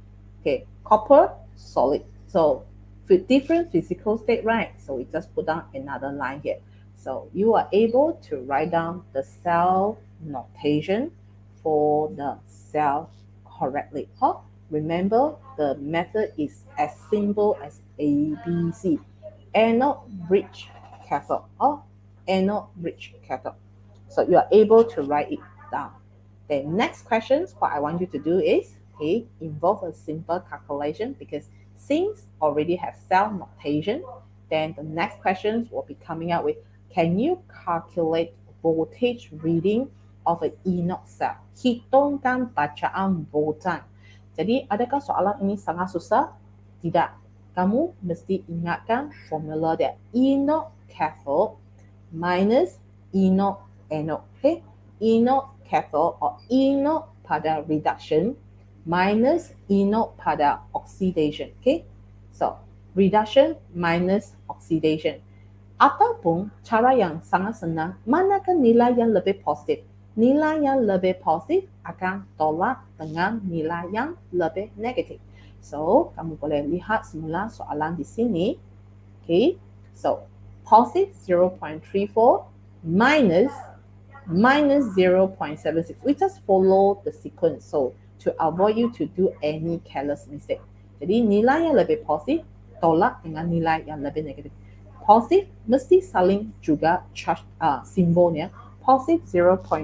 copper solid. So for different physical state, right? So we just put down another line here. So you are able to write down the cell notation for the cell correctly. Remember, the method is as simple as ABC. Anode, bridge, cathode. Anode, bridge, cathode. So you are able to write it down. The next questions, what I want you to do is, involve a simple calculation, because since already have cell notation, then the next questions will be coming out with, can you calculate voltage reading of an inert cell? Hitungkan bacaan voltan. Jadi adakah soalan ini sangat susah? Tidak. Kamu mesti ingatkan formula dia. Inert cathode minus inert anode. Okay? Inert cathode or inert pada reduction minus inert pada oxidation. Okay? So, reduction minus oxidation. Ataupun cara yang sangat senang, manakah nilai yang lebih positif? Nilai yang lebih positif akan tolak dengan nilai yang lebih negatif. So, kamu boleh lihat semula soalan di sini. Okay, so positive 0.34 minus 0.76. We just follow the sequence, so to avoid you to do any careless mistake. Jadi nilai yang lebih positif tolak dengan nilai yang lebih negatif. Positif mesti saling juga charge simbolnya. Positive 0.34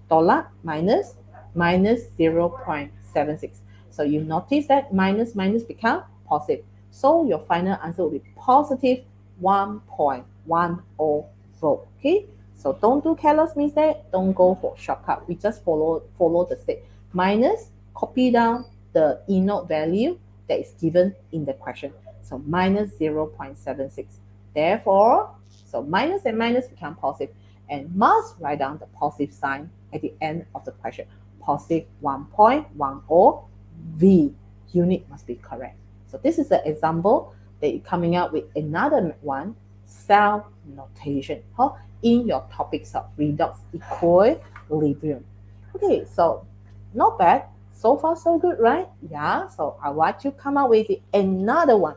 tolak minus 0.76. So you notice that minus become positive. So your final answer will be positive 1.10 volt. Okay, so don't do careless mistake, don't go for shortcut. We just follow the step. Minus, copy down the E0 value that is given in the question. So minus 0.76. Therefore, so minus and minus become positive, and must write down the positive sign at the end of the question. Positive 1.10 V. Unit must be correct. So this is the example that you're coming out with another one, cell notation, in your topics of redox equilibrium. Okay, so not bad. So far, so good, right? Yeah, so I want to come up with another one.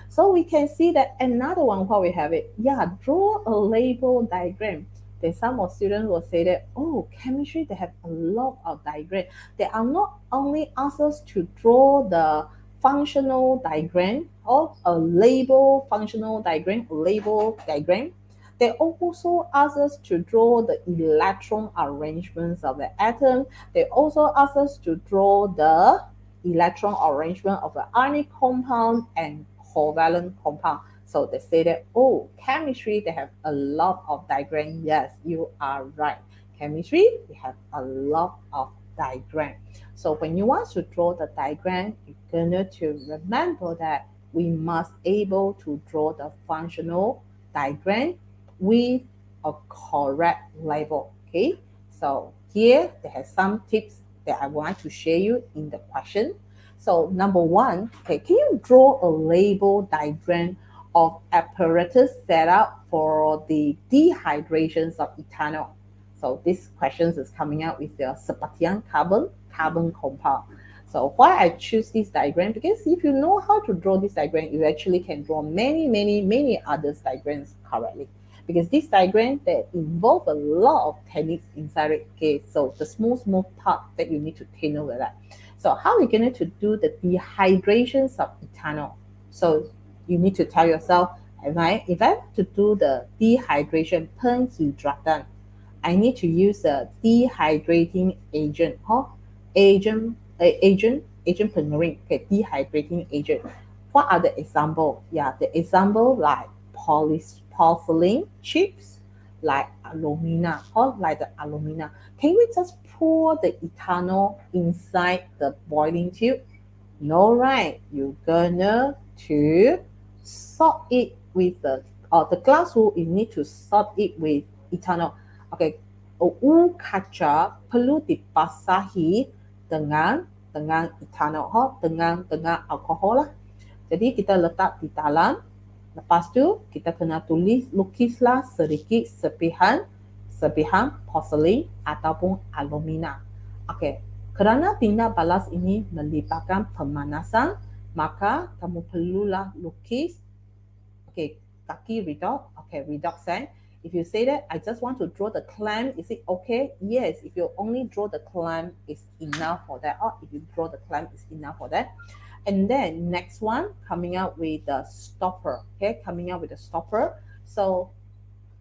So we can see that another one, what we have it. Yeah, draw a label diagram. Then some of students will say that, oh, chemistry, they have a lot of diagram. They are not only asked us to draw the functional diagram or a label functional diagram, label diagram. They also ask us to draw the electron arrangements of the atom. They also ask us to draw the electron arrangement of the ionic compound and covalent compound. So they say that, oh, chemistry, they have a lot of diagram. Yes, you are right. Chemistry, we have a lot of diagram. So when you want to draw the diagram, you're going to remember that we must able to draw the functional diagram with a correct label. Okay, so here they have some tips that I want to share you in the question. So number one, okay, can you draw a label diagram of apparatus set up for the dehydrations of ethanol? So this question is coming out with the Sabatian carbon compound. So why I choose this diagram? Because if you know how to draw this diagram, you actually can draw many other diagrams correctly. Because this diagram, that involve a lot of techniques inside it. Okay, so the small part that you need to take note of that. So how are we going to do the dehydrations of ethanol? So you need to tell yourself, if I have to do the dehydration penhidratan, I need to use a dehydrating agent, agent pengering, okay, dehydrating agent. What are the example? Yeah, the example like porcelain chips, like alumina, like the alumina. Can we just pour the ethanol inside the boiling tube? No, right? You're gonna to salt it with the glass wool. You need to salt it with ethanol. Okay, kaca perlu dibasahi dengan ethanol, dengan alkohol lah. Jadi kita letak di dalam. Lepas tu kita kena lukislah sedikit sebihan porcelain ataupun alumina. Okey, kerana tindak balas ini melibatkan pemanasan, maka kamu perlulah lukis kaki redox. Okay, redox sign. If you say that I just want to draw the clamp, is it okay? Yes, if you only draw the clamp, it's enough for that. Or if you draw the clamp, it's enough for that. And then next one, coming out with the stopper. Okay, coming out with the stopper. So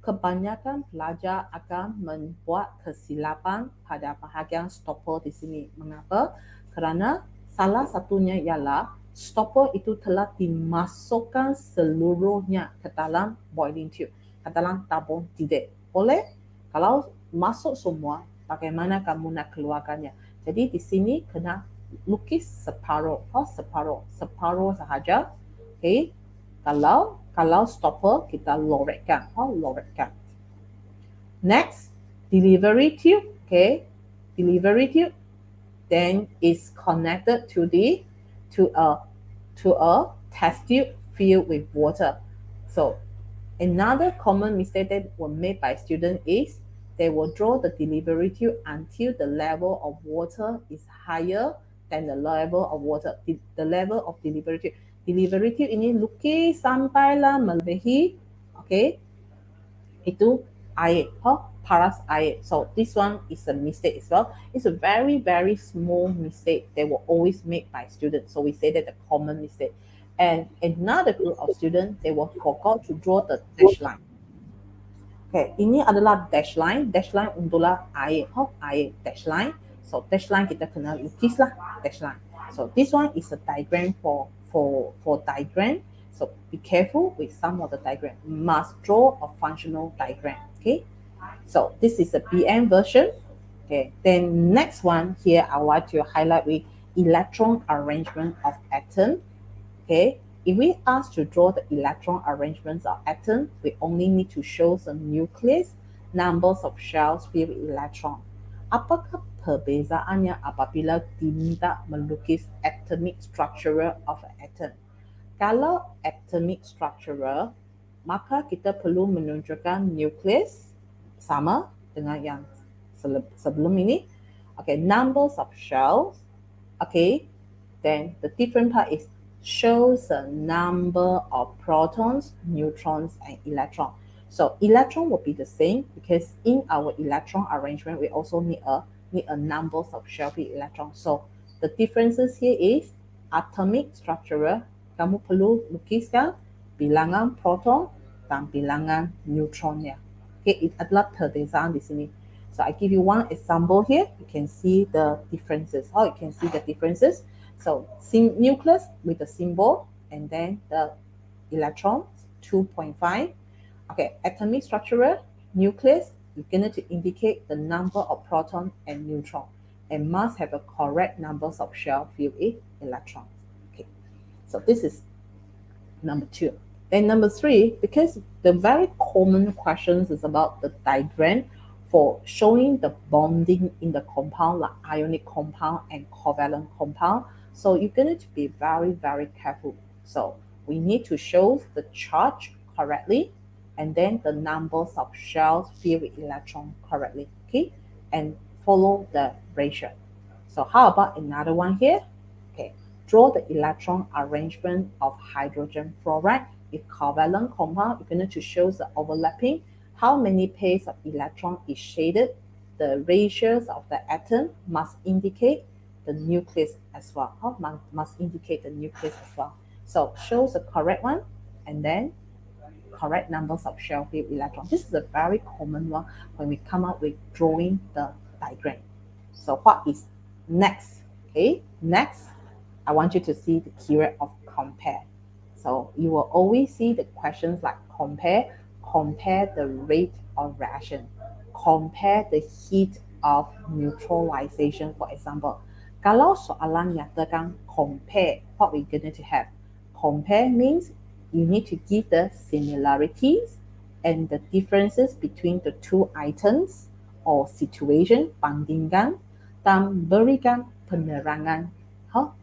kebanyakan pelajar akan membuat kesilapan pada bahagian stopper di sini. Mengapa? Kerana salah satunya ialah stopper itu telah dimasukkan seluruhnya ke dalam boiling tube, ke dalam tabung tidik. Boleh? Kalau masuk semua, bagaimana kamu nak keluarkannya? Jadi di sini kena lukis separuh sahaja. Okay. Kalau stopper kita loretkan. Next, delivery tube. Okay, delivery tube. Then is connected to a test tube filled with water. So another common mistake that were made by students is they will draw the delivery tube until the level of water is higher than the level of water, the level of delivery tube. Delivery tube ini lukis sampailah melebihi, okay, itu air, paras air. So this one is a mistake as well. It's a very small mistake that will always made by students. So we say that the common mistake. And another group of students, they will forgot to draw the dash line. Okay, ini adalah dash line. Dash line untuklah air, air dash line. So dash line kita kena lukislah dash line. So this one is a diagram for diagram. So be careful with some of the diagram. Must draw a functional diagram. Okay. So this is the BM version. Okay. Then next one here, I want to highlight with electron arrangement of atom. Okay. If we ask to draw the electron arrangements of atom, we only need to show some nucleus, numbers of shells filled with electron. Apakah perbezaannya apabila diminta melukis atomic structure of an atom? Kalau atomic structure, maka kita perlu menunjukkan nucleus sama dengan yang sebelum ini. Okay, numbers of shells. Okay, then the different part is shows the number of protons, neutrons, and electrons. So electron will be the same because in our electron arrangement, we also need a numbers of shell with electrons. So the differences here is atomic structure. Kamu perlu lukiskan bilangan proton dan bilangan neutronnya. Okay, it adalah perbezaan di sini. So I give you one example here. You can see the differences. How you can see the differences. So nucleus with the symbol and then the electrons 2.5. Okay, atomic structure, nucleus, you're going to indicate the number of proton and neutron and must have a correct numbers of shell filled with electrons. Okay, so this is number 2. Then number 3, because the very common questions is about the diagram for showing the bonding in the compound like ionic compound and covalent compound. So you're going to be very, very careful. So we need to show the charge correctly and then the numbers of shells filled with electron correctly, okay? And follow the ratio. So how about another one here? Okay, draw the electron arrangement of hydrogen fluoride. If covalent compound, you're going to show the overlapping, how many pairs of electron is shaded. The ratios of the atom must indicate the nucleus as well. Must indicate the nucleus as well. So shows the correct one and then correct numbers of shell filled electrons. This is a very common one when we come up with drawing the diagram. So what is next? Okay, next, I want you to see the keyword of compare. So you will always see the questions like compare the rate of reaction, compare the heat of neutralization, for example. Kalau soalan nyatakan compare, what we're going to have? Compare means you need to give the similarities and the differences between the two items or situation, bandingkan, dan berikan penerangan.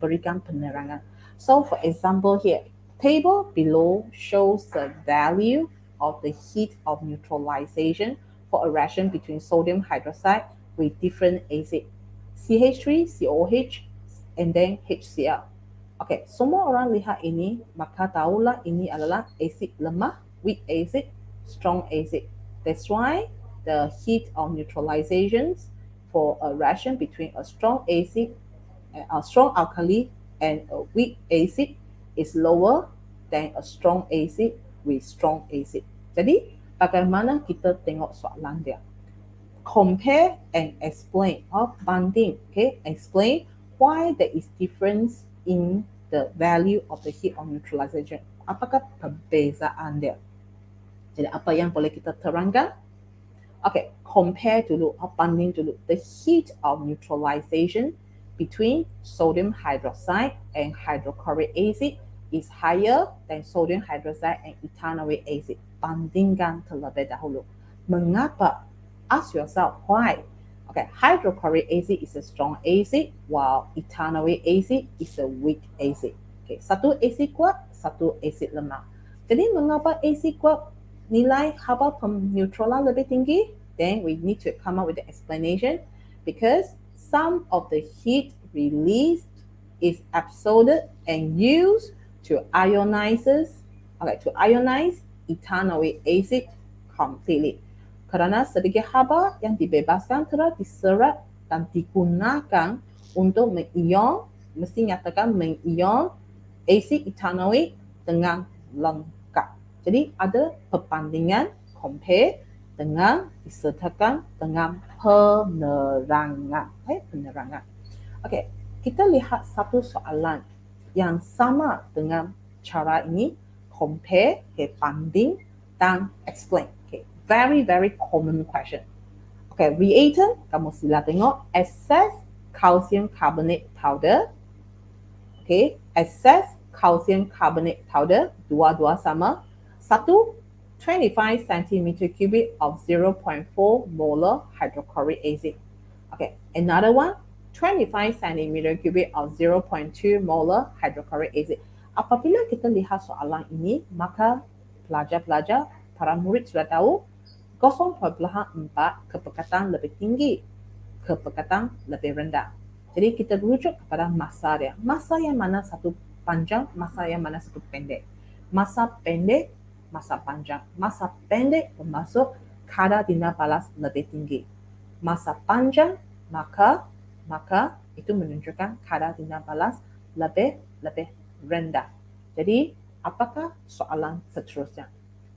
Berikan penerangan. So for example here, table below shows the value of the heat of neutralization for a reaction between sodium hydroxide with different acid, CH3, COH, and then HCl. Okay, semua orang lihat ini, maka tahulah ini adalah acid lemah, weak acid, strong acid. That's why the heat of neutralization for a reaction between a strong acid, a strong alkali, and a weak acid is lower than a strong acid with strong acid. Jadi, bagaimana kita tengok soalan dia? Compare and explain, banding, okay? Explain why there is difference in the value of the heat of neutralization. Apakah perbezaan dia? Jadi apa yang boleh kita terangkan? Okay, compare dulu, banding dulu. The heat of neutralization between sodium hydroxide and hydrochloric acid is higher than sodium hydroxide and ethanoic acid. Bandingkan terlebih dahulu. Mengapa? Ask yourself why. Okay, hydrochloric acid is a strong acid while ethanoic acid is a weak acid. Okay, satu acid kuat, satu acid lemah. Jadi mengapa acid kuat nilai haba peneutralan lebih tinggi? Then we need to come up with the explanation because some of the heat released is absorbed and used to ionize ethanoic acid completely. Kerana sedikit haba yang dibebaskan telah diserap dan digunakan untuk mesti nyatakan mengion acid ethanoic dengan lengkap. Jadi ada perbandingan, compare dengan disertakan dengan penerangan. Penerangan. Okay, kita lihat satu soalan yang sama dengan cara ini, compare, okay, banding, dan explain. Okay, very common question. Okay, reagent, kamu sila tengok excess calcium carbonate powder. Okay, excess calcium carbonate powder, dua-dua sama. Satu, 25 centimeter cubic of 0.4 molar hydrochloric acid. Okay, another one, 25 centimeter cubic of 0.2 molar hydrochloric acid. Apabila kita lihat soalan ini, maka pelajar-pelajar, para murid sudah tahu 0.4 kepekatan lebih tinggi, kepekatan lebih rendah. Jadi kita rujuk kepada masa dia. Masa yang mana satu panjang, masa yang mana satu pendek. Masa pendek, masa panjang. Masa pendek bermaksud kadar tindak balas lebih tinggi. Masa panjang, maka itu menunjukkan kadar tindak balas lebih rendah. Jadi, apakah soalan seterusnya?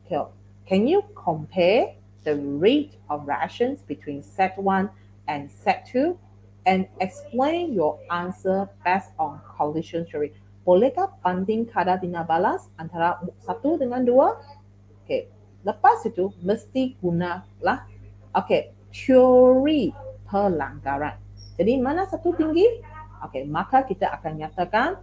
Okay. Can you compare the rate of reactions between set 1 and set 2 and explain your answer based on collision theory? Bolehkah banding kadar tindak balas antara 1 dengan 2? Okay. Lepas itu, mesti gunalah teori pelanggaran. Jadi, mana satu tinggi? Okay, maka kita akan nyatakan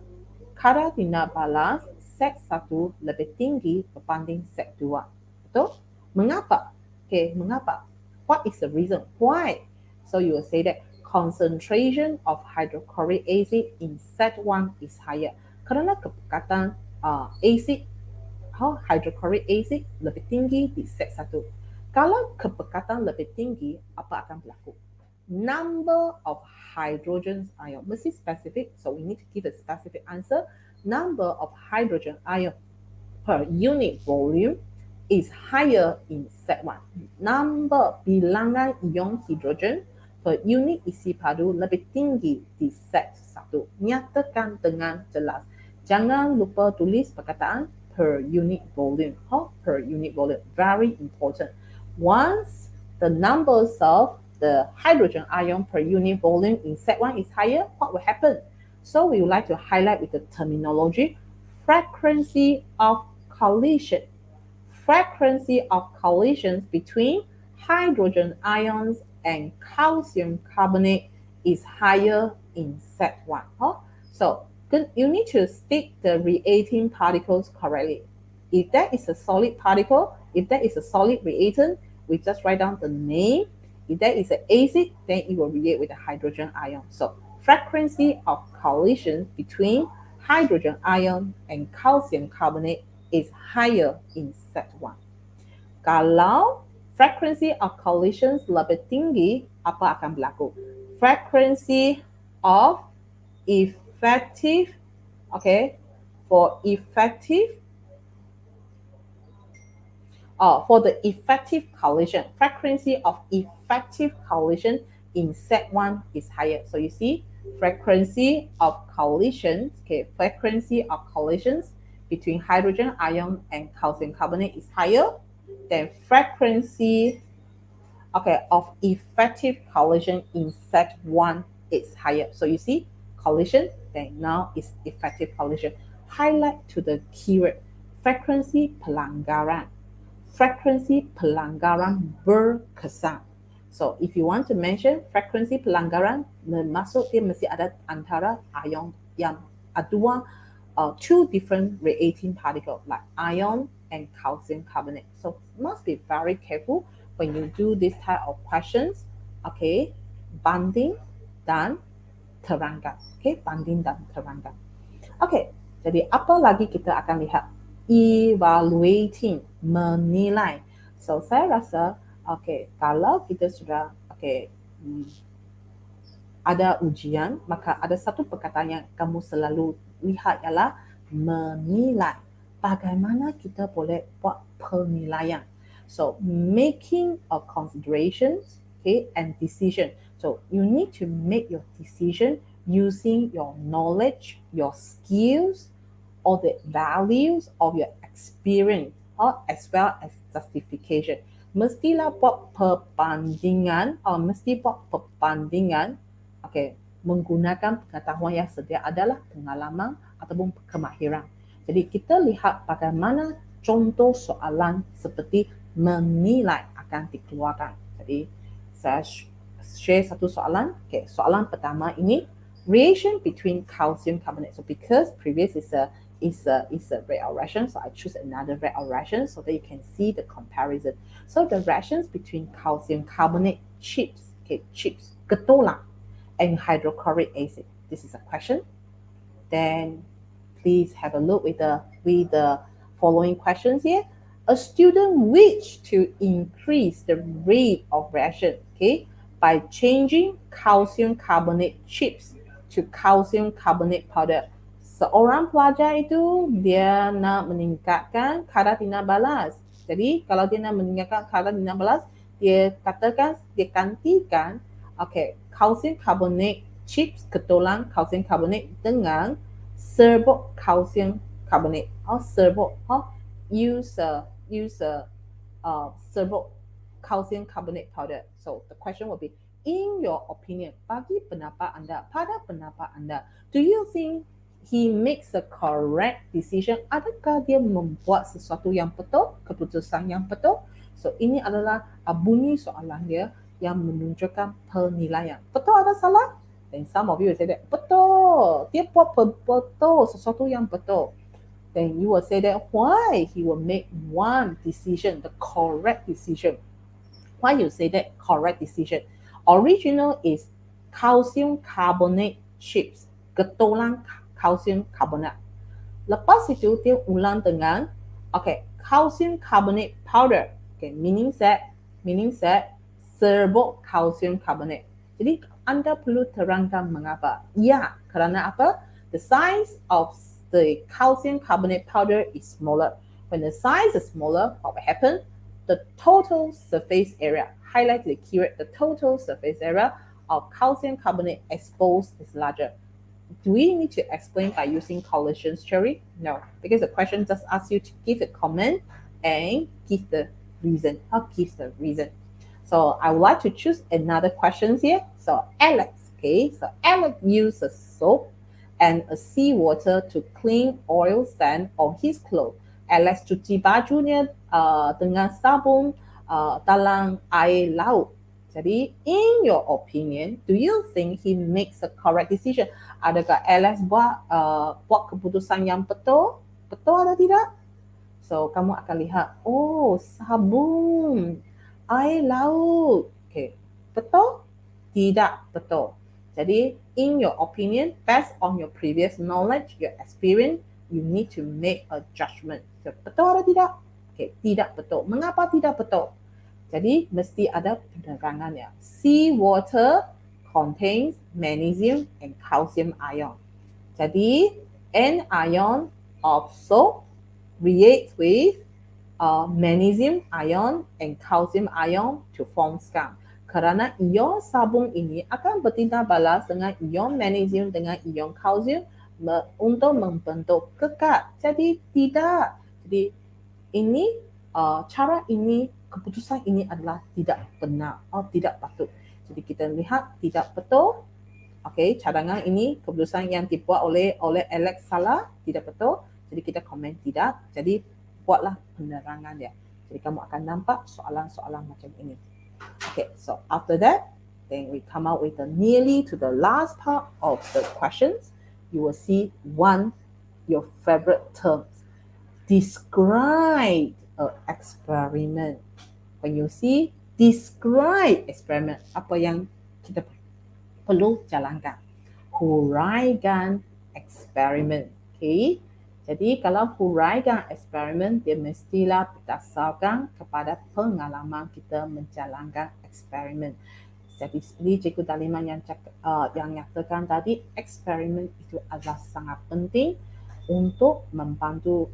kadar tindak balas set 1 lebih tinggi berbanding set 2. Betul? Mengapa? Okay, mengapa? What is the reason? Why? So you will say that concentration of hydrochloric acid in set 1 is higher. Kerana kepekatan hydrochloric acid lebih tinggi di set 1. Kalau kepekatan lebih tinggi, apa akan berlaku? Number of hydrogen ion mesti specific, so we need to give a specific answer. Number of hydrogen ion per unit volume is higher in set 1. Number bilangan ion hidrogen per unit isi padu lebih tinggi di set 1. Nyatakan dengan jelas. Jangan lupa tulis perkataan per unit volume. Per unit volume, very important. Once the numbers of the hydrogen ion per unit volume in set 1 is higher, what will happen? So we would like to highlight with the terminology frequency of collision. Frequency of collisions between hydrogen ions and calcium carbonate is higher in set 1. So you need to stick the reacting particles correctly. If that is a solid particle, if that is a solid reagent, we just write down the name. If that is an acid, then it will react with the hydrogen ion. So frequency of collisions between hydrogen ion and calcium carbonate is higher in set 1. Kalau frequency of collisions lebih tinggi, apa akan berlaku? Frequency of effective, for the effective collision, frequency of effective collision in set 1 is higher. So you see, frequency of collisions, frequency of collisions between hydrogen ion and calcium carbonate is higher than frequency of effective collision in set 1 is higher. So you see, collision, then now is effective collision. Highlight to the keyword, frequency pelanggaran. Frequency pelanggaran berkesan. So if you want to mention frequency pelanggaran, maksud dia mesti ada antara ion yang two different reacting particles like ion and calcium carbonate. So must be very careful when you do this type of questions. Banding dan terangkan. Banding dan terangkan. Jadi apa lagi kita akan lihat? Evaluating, menilai. So saya rasa kalau kita sudah ada ujian, maka ada satu perkataan yang kamu selalu lihat ialah menilai. Bagaimana kita boleh buat penilaian? So making a considerations, and decision. So you need to make your decision using your knowledge, your skills, or the values of your experience, or as well as justification. Mestilah buat perbandingan, menggunakan pengetahuan yang sedia adalah pengalaman ataupun kemahiran. Jadi kita lihat bagaimana contoh soalan seperti menilai akan dikeluarkan. Jadi saya share satu soalan. Okay, soalan pertama ini, reaction between calcium carbonate. So because previous is a reaction, so I choose another reaction so that you can see the comparison. So the reactions between calcium carbonate chips, getolang, and hydrochloric acid. This is a question. Then please have a look with the following questions here. A student wished to increase the rate of reaction, okay, by changing calcium carbonate chips to calcium carbonate powder. Seorang pelajar itu dia nak meningkatkan kadar tinam balas. Jadi kalau dia nak meningkatkan kadar tinam balas, dia katakan dia gantikan calcium carbonate chips getolang calcium carbonate dengan serbuk calcium carbonate. Use serbuk calcium carbonate powder. So the question will be, in your opinion, bagi pendapat anda, pada pendapat anda, do you think he makes a correct decision? Adakah dia membuat sesuatu yang betul, keputusan yang betul? So ini adalah bunyi soalan dia yang menunjukkan penilaian. Betul atau salah? Then some of you will say that betul, dia buat betul, sesuatu yang betul. Then you will say that why he will make one decision, the correct decision. Why you say that correct decision? Original is calcium carbonate chips, getolang calcium carbonate. Lepas itu dia ulang dengan calcium carbonate powder. Meaning that serbuk calcium carbonate. Jadi anda perlu terangkan mengapa. Ya, kerana apa? The size of the calcium carbonate powder is smaller. When the size is smaller, what will happen? The total surface area, highlight the keyword, the total surface area of calcium carbonate exposed is larger. Do we need to explain by using collision theory? No, because the question just asks you to give a comment and give the reason. So I would like to choose another question here. So Alex, Alex used a soap and a seawater to clean oil stain on his clothes. Alex cuci bajunya dengan sabun dalam air laut. Jadi, in your opinion, do you think he makes a correct decision? Adakah Alex buat keputusan yang betul? Betul atau tidak? So, kamu akan lihat, sabun, air laut. Betul? Tidak betul. Jadi, in your opinion, based on your previous knowledge, your experience, you need to make a judgment. So, betul atau tidak? Tidak betul. Mengapa tidak betul? Jadi, mesti ada penerangannya. Seawater contains magnesium and calcium ion. Jadi, an ion of soap reacts with magnesium ion and calcium ion to form scum. Kerana ion sabun ini akan bertindak balas dengan ion magnesium dengan ion calcium untuk membentuk kekat. Jadi, tidak. Jadi, ini cara ini, keputusan ini adalah tidak benar atau tidak patut. Jadi kita lihat tidak betul. Cadangan ini keputusan yang dibuat oleh Alex salah, tidak betul. Jadi kita komen tidak. Jadi buatlah penerangan dia. Jadi kamu akan nampak soalan-soalan macam ini. So after that, then we come out with nearly to the last part of the questions. You will see your favorite terms. Describe an experiment. When you see describe experiment, apa yang kita perlu jalankan? Huraikan eksperimen. Jadi kalau huraikan eksperimen, dia mestilah berdasarkan kepada pengalaman kita menjalankan eksperimen. Jadi seperti Cikgu Delimawaty yang nyatakan tadi, eksperimen itu adalah sangat penting untuk membantu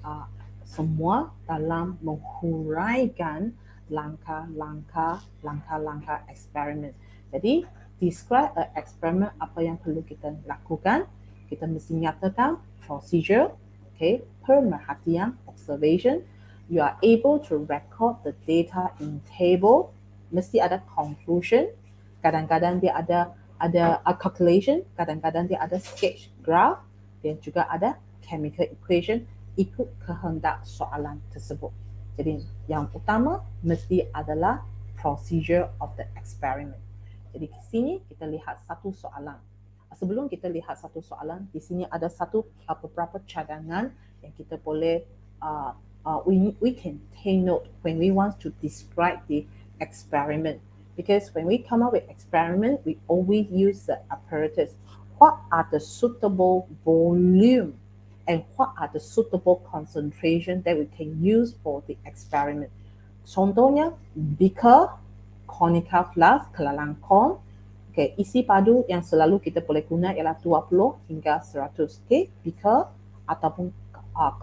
semua dalam menghuraikan langkah-langkah eksperimen. Jadi, describe experiment, apa yang perlu kita lakukan. Kita mesti nyatakan procedure, pemerhatian, observation. You are able to record the data in table. Mesti ada conclusion. Kadang-kadang dia ada calculation. Kadang-kadang dia ada sketch graph. Dan juga ada chemical equation. ikut kehendak soalan tersebut. Jadi yang utama mesti adalah procedure of the experiment. Jadi di sini kita lihat satu soalan. Sebelum kita lihat satu soalan, di sini ada beberapa cadangan yang kita boleh we can take note when we want to describe the experiment. Because when we come up with experiment, we always use the apparatus. What are the suitable volume and what are the suitable concentration that we can use for the experiment? Contohnya, beaker, conical flask, kelalang kon. Okay, isi padu yang selalu kita boleh guna ialah 20 hingga 100. Okay, beaker ataupun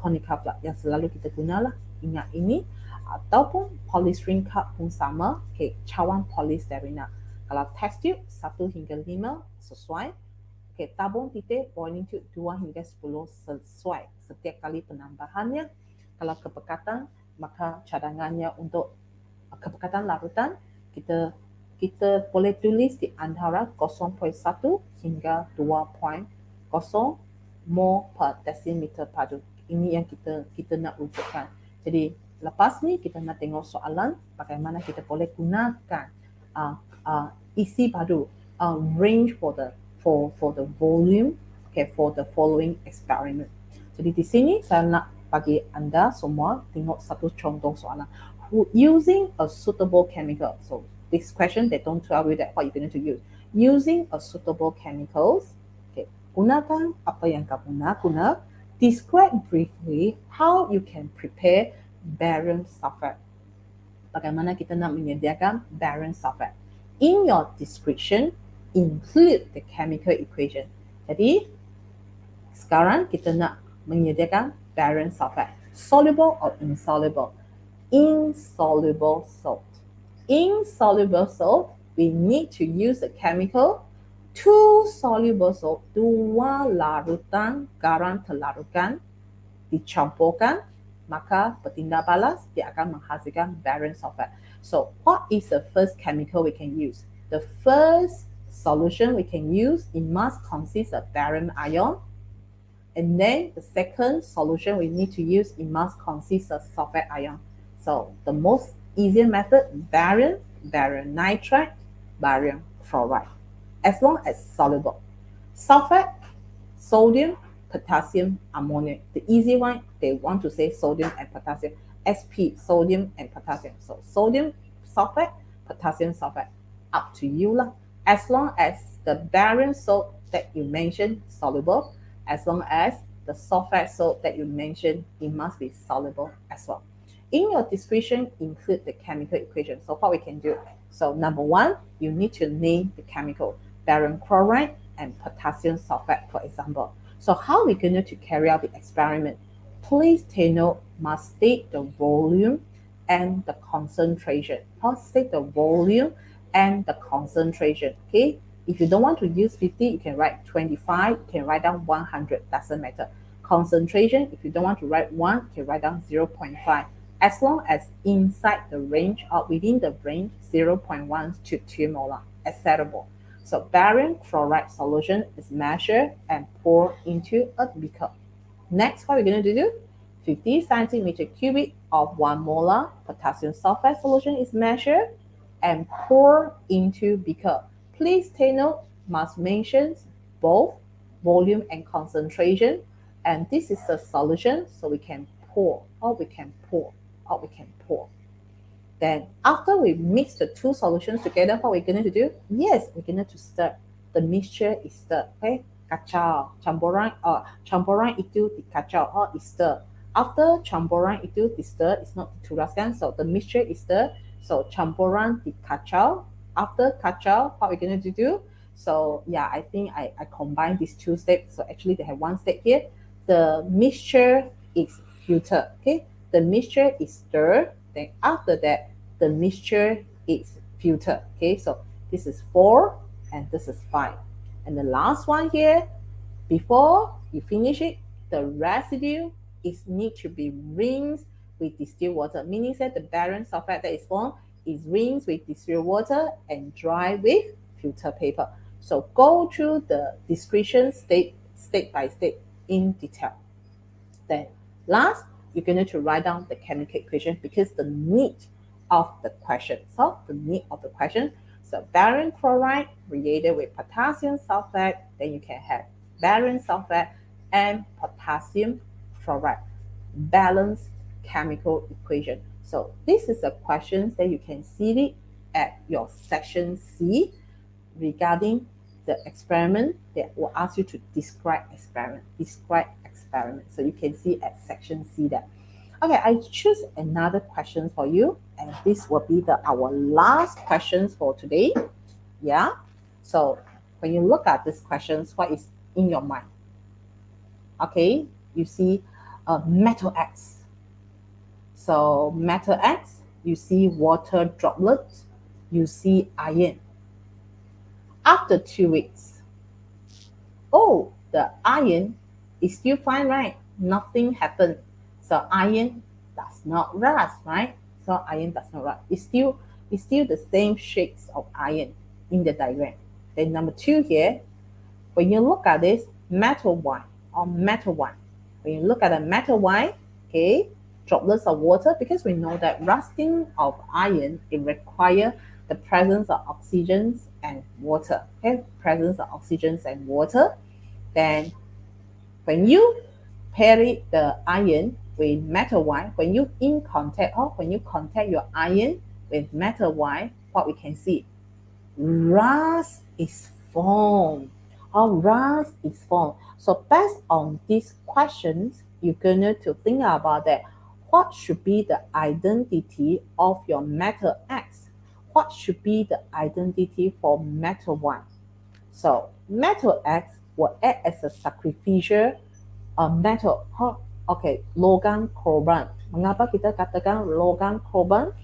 conical flask yang selalu kita gunalah. Ingat ini. Ataupun polystyrene cup pun sama. Okay, cawan polystyrene. Kalau test tube 1 hingga 5 sesuai. Okay, tabung titik boiling tube 2 hingga 10 sesuai setiap kali penambahannya. Kalau kepekatan, maka cadangannya untuk kepekatan larutan kita boleh tulis di antara 0.1 hingga 2.0 mol per desimeter padu. Ini yang kita nak wujudkan. Jadi lepas ni kita nak tengok soalan bagaimana kita boleh gunakan isi padu range for the volume, okay, for the following experiment. Jadi di sini saya nak bagi anda semua tengok satu contoh soalan. Using a suitable chemical. So this question they don't tell you that what you're going to use. Using a suitable chemicals. Okay, gunakan apa yang kamu nak guna. Describe briefly how you can prepare barium sulfate. Bagaimana kita nak menyediakan barium sulfate. In your description, include the chemical equation. Jadi, sekarang kita nak menyediakan barium sulfate. Soluble or insoluble? Insoluble salt. Insoluble salt, we need to use the chemical 2 soluble salt, 2 larutan garam terlarutkan, dicampurkan, maka bertindak balas, dia akan menghasilkan barium sulfate. So, what is the first chemical we can use? The first solution we can use, it must consist of barium ion. And then the second solution we need to use, it must consist of sulfate ion. So, the most easier method, barium, barium nitride, barium chloride. As long as soluble. Sulfate, sodium, potassium, ammonia. The easy one, they want to say sodium and potassium. SP, sodium and potassium. So sodium sulfate, potassium sulfate. Up to you lah. As long as the barium salt that you mentioned soluble, as long as the sulfate salt that you mentioned, it must be soluble as well. In your description, include the chemical equation. So what we can do? So number 1, you need to name the chemical. Barium chloride and potassium sulfate, for example. So how are we going to carry out the experiment? Please take note, must state the volume and the concentration. Must state the volume and the concentration. Okay, if you don't want to use 50, you can write 25, you can write down 100, doesn't matter. Concentration, if you don't want to write 1, you can write down 0.5. As long as inside the range or within the range 0.1 to 2 molar, acceptable. So barium chloride solution is measured and poured into a beaker. Next, what we're going to do? 50 centimeter cubic of 1 molar potassium sulfate solution is measured and poured into beaker. Please take note, must mention both volume and concentration. And this is the solution, so we can pour, or we can pour, or we can pour. Then after we mix the 2 solutions together, what we're going to do? Yes, we're going to stir. The mixture is stirred. Okay, kacau, campuran itu dikacau or is stirred. After campuran itu di stir, it's not dituraskan, so the mixture is stirred. So campuran dikacau. After kacau, what we're going to do? So yeah, I think I combined these 2 steps. So actually they have 1 step here. The mixture is filtered. Okay, the mixture is stirred. Then after that, the mixture is filtered. Okay, so this is 4 and this is 5. And the last one here, before you finish it, the residue need to be rinsed with distilled water, meaning that the barium sulfate that is formed is rinsed with distilled water and dry with filter paper. So go through the description step by step in detail. Then Last, you're going to write down the chemical equation because the need of the question. So the need of the question. So barium chloride reacted with potassium sulfate, then you can have barium sulfate and potassium chloride. Balanced chemical equation. So this is a question that you can see it at your section C regarding the experiment that will ask you to describe experiment. So you can see at section C that. Okay, I choose another question for you, and this will be our last questions for today. Yeah. So when you look at these questions, what is in your mind? Okay, you see metal X. So metal X, you see water droplets, you see iron. After 2 weeks, oh, the iron is still fine, right? Nothing happened. So iron does not rust, right? So iron does not rust. It's still the same shades of iron in the diagram. Then number 2 here, when you look at this metal Y or metal Y, when you look at a metal Y, okay, droplets of water, because we know that rusting of iron, it requires the presence of oxygens and water. Okay, presence of oxygens and water. Then when you pair the iron with metal Y, when you in contact or when you contact your iron with metal Y, what we can see, rust is formed. Rust is formed. So based on these questions, you're going to think about that. What should be the identity of your metal X? What should be the identity for metal Y? So metal X will act as a sacrificial metal. Okay, logam korban. Mengapa kita katakan logam korban?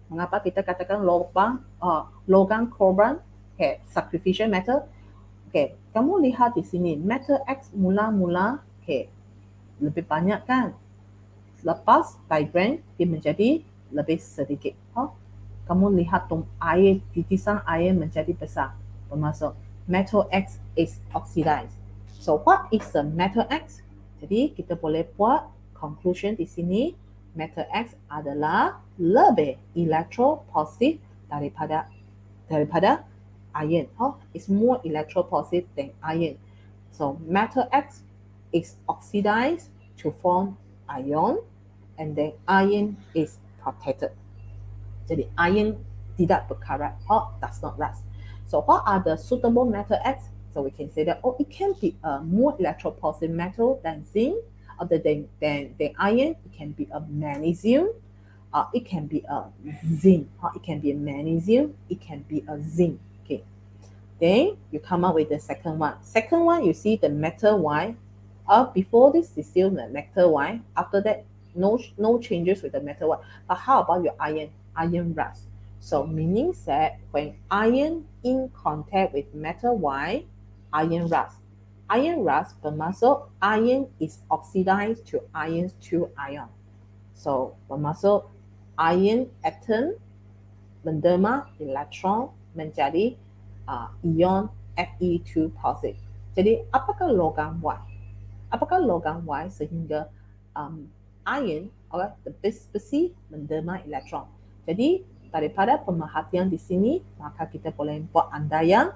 Mengapa kita katakan logam korban? Okay, sacrificial metal. Okay, kamu lihat di sini metal X mula-mula okay, lebih banyak kan? Lepas diagram dia menjadi lebih sedikit. Kamu lihat air, titisan air menjadi besar. Bermaksud metal X is oxidized. So what is the metal X? Jadi kita boleh buat conclusion di sini. Metal X adalah lebih electropositive daripada iron. It's more electropositive than iron. So metal X is oxidized to form ion, and then iron is protected. Jadi iron tidak berkarat, does not rust. So what are the suitable metal X? So we can say that it can be a more electropositive metal than zinc, other than iron. It can be a magnesium. It can be a zinc. It can be a magnesium. It can be a zinc. Okay. Then you come up with the second one. Second one, you see the metal Y. Before this is still the metal Y. After that, no changes with the metal Y. But how about your iron? Iron rust. So meaning that when iron in contact with metal Y, iron rust. Iron rust bermaksud iron is oxidized to iron 2 ion. So bermaksud iron atom menderma elektron menjadi ion Fe2 positive. Jadi apakah logam Y? Apakah logam Y sehingga iron the besi menderma elektron. Jadi daripada pemerhatian di sini, maka kita boleh buat andaian,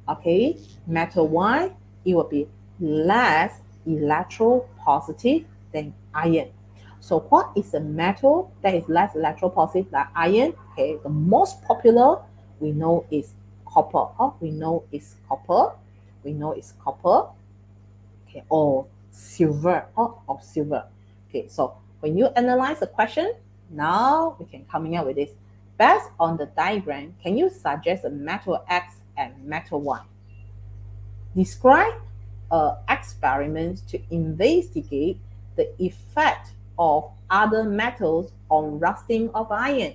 okay, metal Y, it will be less electropositive than iron. So what is a metal that is less electropositive than iron? Okay, the most popular we know is copper. We know it's copper. Okay, or silver. Okay, so when you analyze the question, now we can coming up with this. Based on the diagram, can you suggest a metal X and metal Y? Describe experiments to investigate the effect of other metals on rusting of iron.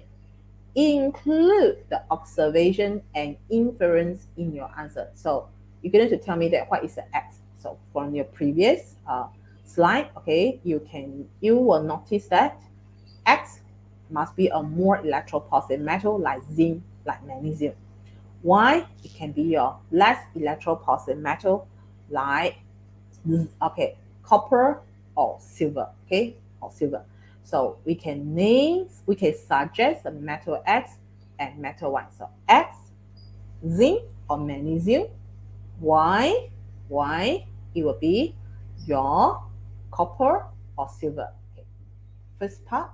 Include the observation and inference in your answer. So you're going to tell me that what is the X. So from your previous slide, okay, you will notice that X must be a more electropositive metal like zinc, like magnesium. Y, it can be your less electropositive metal like copper or silver, okay, or silver. So we can suggest the metal X and metal Y. So X, zinc or magnesium. Y, it will be your copper or silver. Okay. First part,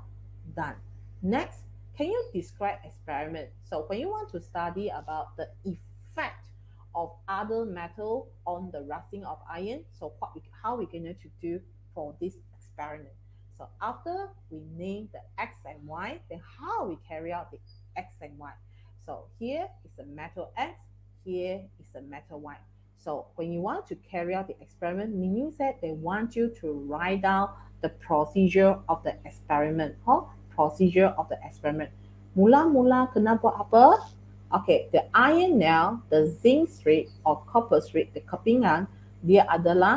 done. Next, can you describe experiment? So when you want to study about the effect of other metal on the rusting of iron, so how we're going to do for this experiment. So after we name the X and Y, then how we carry out the X and Y. So here is the metal X, here is the metal Y. So when you want to carry out the experiment, meaning that they want you to write down the procedure of the experiment. Procedure of the experiment. Mula-mula kena buat apa? Okay, the iron nail, the zinc strip or copper strip, the kepingan, dia ada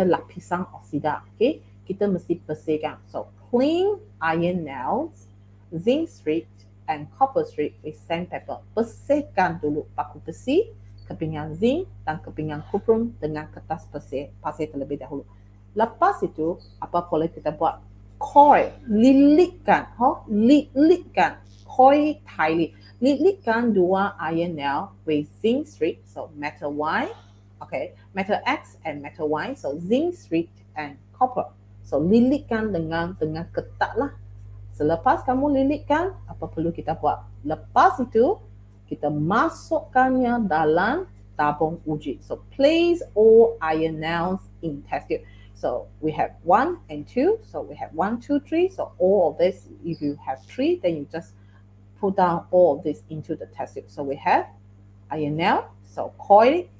lapisan oksida. Okay, kita mesti bersihkan. So clean iron nails, zinc strip and copper strip with sandpaper. Bersihkan dulu paku besi, kepingan zinc dan kepingan kuprum dengan kertas pasir terlebih dahulu. Lepas itu, apa boleh kita buat? Coil, lilitkan, coil tightly. Lilitkan dua iron nail with zinc strip, so metal Y, okay, metal X and metal Y, so zinc strip and copper. So lilitkan dengan ketat lah. Selepas kamu lilitkan, apa perlu kita buat? Lepas itu, kita masukkannya dalam tabung uji. So place all iron nails in test tube. So we have 1 and 2. So we have 1, 2, 3. So all of this, if you have 3, then you just put down all of this into the test tube. So we have iron nail. So coil it.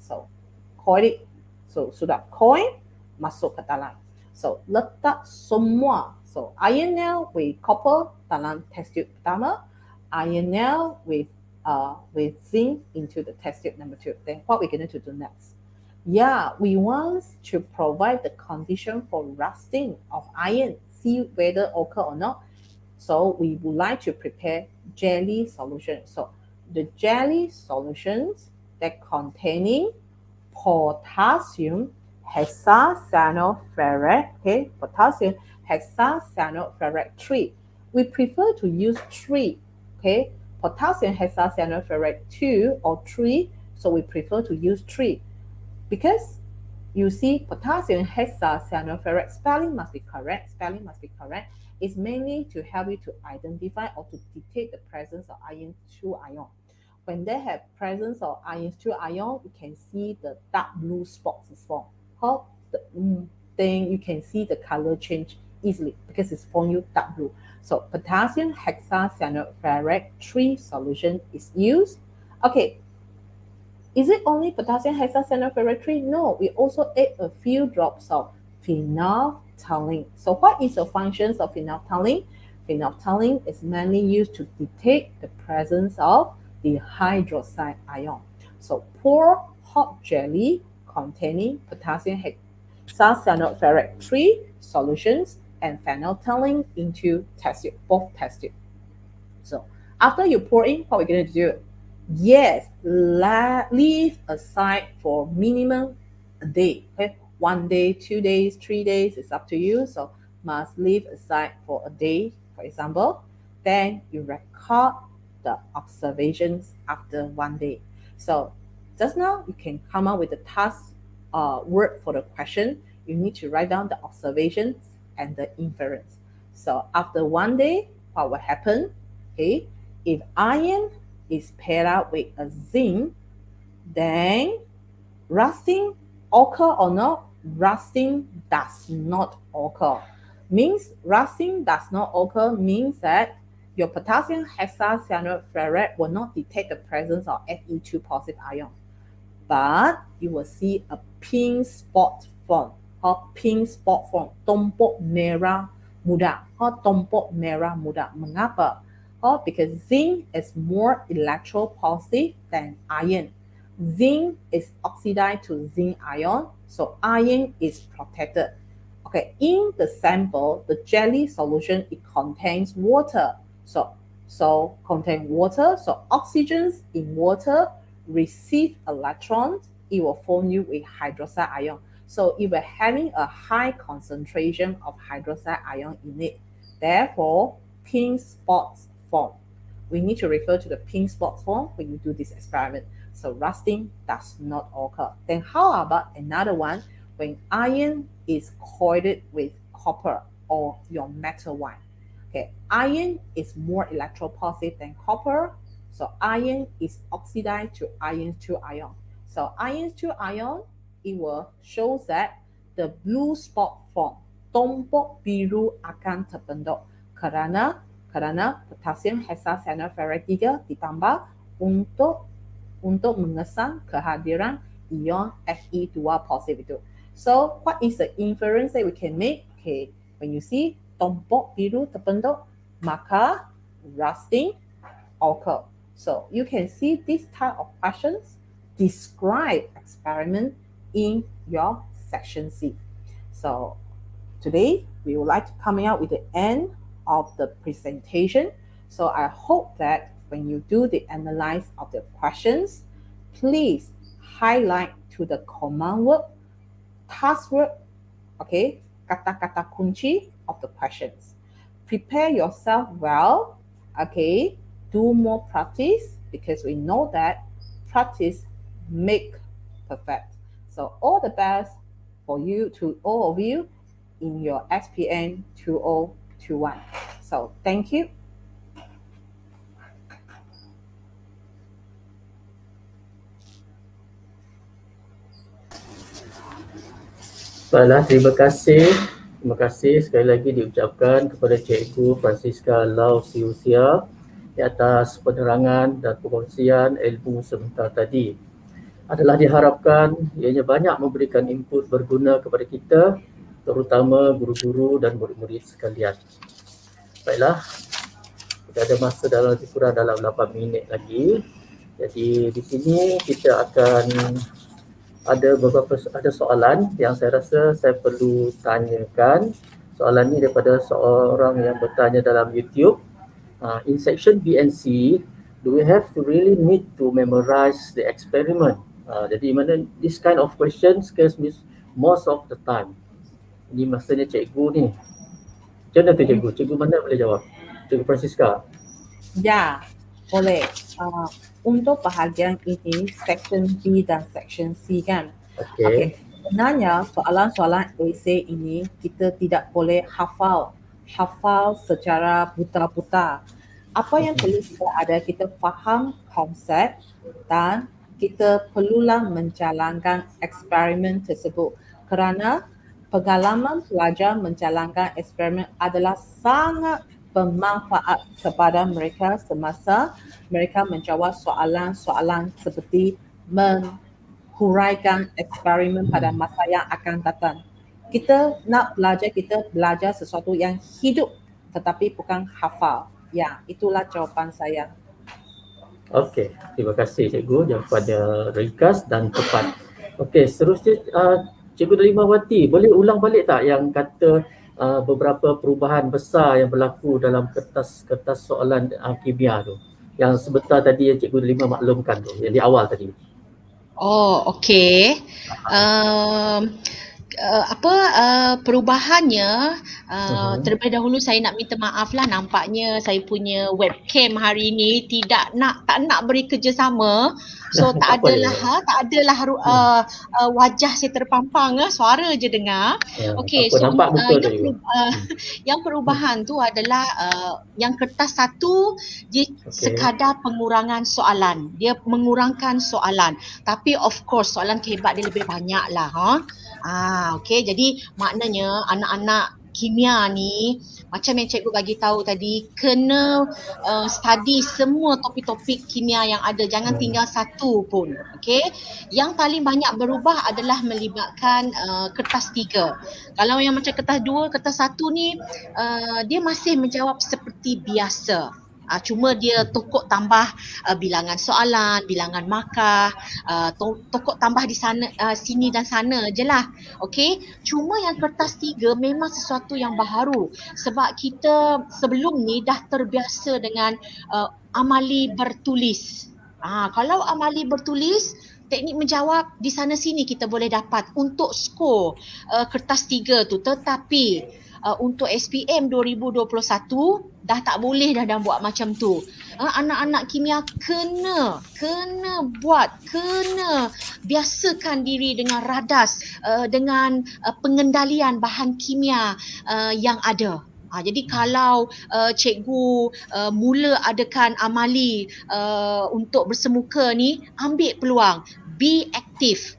So sudah coil, masuk ke dalam. So letak semua. So iron nail with copper dalam test tube pertama. Iron nail with zinc into the test tube number 2. Then what we're going to do next? Yeah, we want to provide the condition for rusting of iron, see whether occur or not. So we would like to prepare jelly solution. So the jelly solutions that containing potassium hexacyanopherate, okay, potassium hexacyanopherate 3. We prefer to use 3, okay, potassium hexacyanopherate 2 or 3. So we prefer to use 3. Because you see, potassium hexacyanopherate, spelling must be correct. It's mainly to help you to identify or to detect the presence of iron 2 ion. When they have presence of iron 2 ion, you can see the dark blue spots is formed. Then you can see the color change easily because it's formed you dark blue. So potassium hexacyanopherate 3 solution is used. Okay. Is it only potassium hexacyanopherate 3? No, we also add a few drops of phenolphthalein. So what is the functions of phenolphthalein? Phenolphthalein is mainly used to detect the presence of the hydroxide ion. So pour hot jelly containing potassium hexacyanopherate 3 solutions and phenolphthalein into both test tube. So after you pour in, what we're going to do? Yes, leave aside for minimum a day. Okay, 1 day, 2 days, 3 days, it's up to you. So must leave aside for a day, for example. Then you record the observations after 1 day. So just now you can come up with the task word for the question. You need to write down the observations and the inference. So after 1 day, what will happen? Okay, if iron is paired up with a zinc, then rusting occur or not? Rusting does not occur. Means rusting does not occur means that your potassium hexacyanopherate will not detect the presence of Fe2 positive ion. But you will see a pink spot form. Tombok merah muda. Tombok merah muda. Mengapa? Because zinc is more electropositive than iron. Zinc is oxidized to zinc ion, so iron is protected. Okay, in the sample, the jelly solution, it contains water. So contain water. So oxygens in water receive electrons. It will form you with hydroxide ion. So if we're having a high concentration of hydroxide ion in it, therefore pink spots form. We need to refer to the pink spots form when you do this experiment. So rusting does not occur. Then how about another one? When iron is coated with copper or your metal wire. Okay, iron is more electropositive than copper. So iron is oxidized to iron 2 ion. So iron 2 ion, it will show that the blue spot form. Tombok biru akan terbentuk kerana potasium hexacyanoferrate 3 ditambah untuk mengesan kehadiran ion Fe2 positif itu. So what is the inference that we can make? Okay, when you see tombok biru terbentuk, maka rusting occur. So you can see this type of questions describe experiment in your section C. So today we would like to coming out with the end of the presentation. So I hope that when you do the analyze of the questions, please highlight to the command word, task word, okay, kata-kata kunci of the questions. Prepare yourself well, okay, do more practice because we know that practice make perfect. So all the best for you to all of you in your SPN 2021. So thank you. Baiklah, terima kasih. Terima kasih sekali lagi diucapkan kepada Cikgu Francisca Lau Siusia di atas penerangan dan pengkongsian ilmu sebentar tadi. Adalah diharapkan ianya banyak memberikan input berguna kepada kita, terutama guru-guru dan murid-murid sekalian. Baiklah, kita ada masa lebih kurang dalam 8 minit lagi. Jadi di sini kita akan ada soalan yang saya rasa saya perlu tanyakan. Soalan ini daripada seorang yang bertanya dalam YouTube. In section B and C, do we have to really need to memorize the experiment? Jadi mana this kind of questions scares me most of the time. Ini masanya cikgu ni. Macam mana tu cikgu? Cikgu mana boleh jawab? Cikgu Francisca. Ya, boleh. Untuk bahagian ini, section B dan section C kan. Okay. Sebenarnya soalan-soalan esei ini kita tidak boleh hafal secara buta-buta. Apa yang perlu kita ada, kita faham konsep dan kita perlulah menjalankan eksperimen tersebut kerana pengalaman pelajar menjalankan eksperimen adalah sangat bermanfaat kepada mereka semasa mereka menjawab soalan-soalan seperti menghuraikan eksperimen pada masa yang akan datang. Kita nak belajar sesuatu yang hidup tetapi bukan hafal. Ya, itulah jawapan saya. Okey, terima kasih cikgu jawapannya ringkas dan tepat. Okey, seterusnya Cikgu Delimawaty, boleh ulang balik tak yang kata beberapa perubahan besar yang berlaku dalam kertas soalan kimia tu? Yang sebentar tadi yang Cikgu Delima maklumkan tu, yang di awal tadi. Oh, okey. Perubahannya terlebih dahulu saya nak minta maaf lah, nampaknya saya punya webcam hari ini tak nak beri kerjasama, so tak adalah wajah saya terpampang, suara je dengar. Okey, so yang perubahan tu adalah yang kertas satu dia sekadar pengurangan soalan, dia mengurangkan soalan, tapi of course soalan kehebat dia lebih banyak lah. Okey, jadi maknanya anak-anak kimia ni macam yang cikgu bagi tahu tadi, kena study semua topik-topik kimia yang ada, jangan tinggal satu pun. Okey, yang paling banyak berubah adalah melibatkan kertas 3. Kalau yang macam kertas 2, kertas 1 ni dia masih menjawab seperti biasa. Cuma dia tokok tambah bilangan soalan, bilangan markah, tokok tambah di sana, sini dan sana je lah. Okey, cuma yang kertas 3 memang sesuatu yang baharu sebab kita sebelum ni dah terbiasa dengan amali bertulis. Kalau amali bertulis teknik menjawab di sana sini kita boleh dapat untuk skor kertas 3 tu, tetapi untuk SPM 2021 dah tak boleh dah buat macam tu. Anak-anak kimia kena biasakan diri dengan radas, dengan pengendalian bahan kimia yang ada. Jadi kalau cikgu mula adakan amali untuk bersemuka ni, ambil peluang, be active,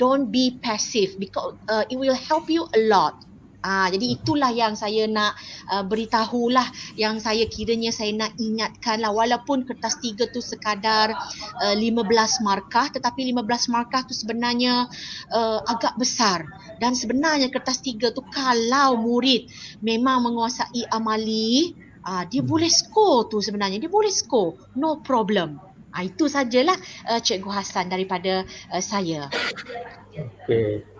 don't be passive, because it will help you a lot. Jadi itulah yang saya nak beritahulah, yang saya kiranya saya nak ingatkan lah, walaupun kertas 3 tu sekadar 15 markah, tetapi 15 markah tu sebenarnya agak besar. Dan sebenarnya kertas 3 tu kalau murid memang menguasai amali, dia boleh skor tu sebenarnya, dia boleh skor, no problem. Itu sajalah Cikgu Hassan daripada saya. Okey.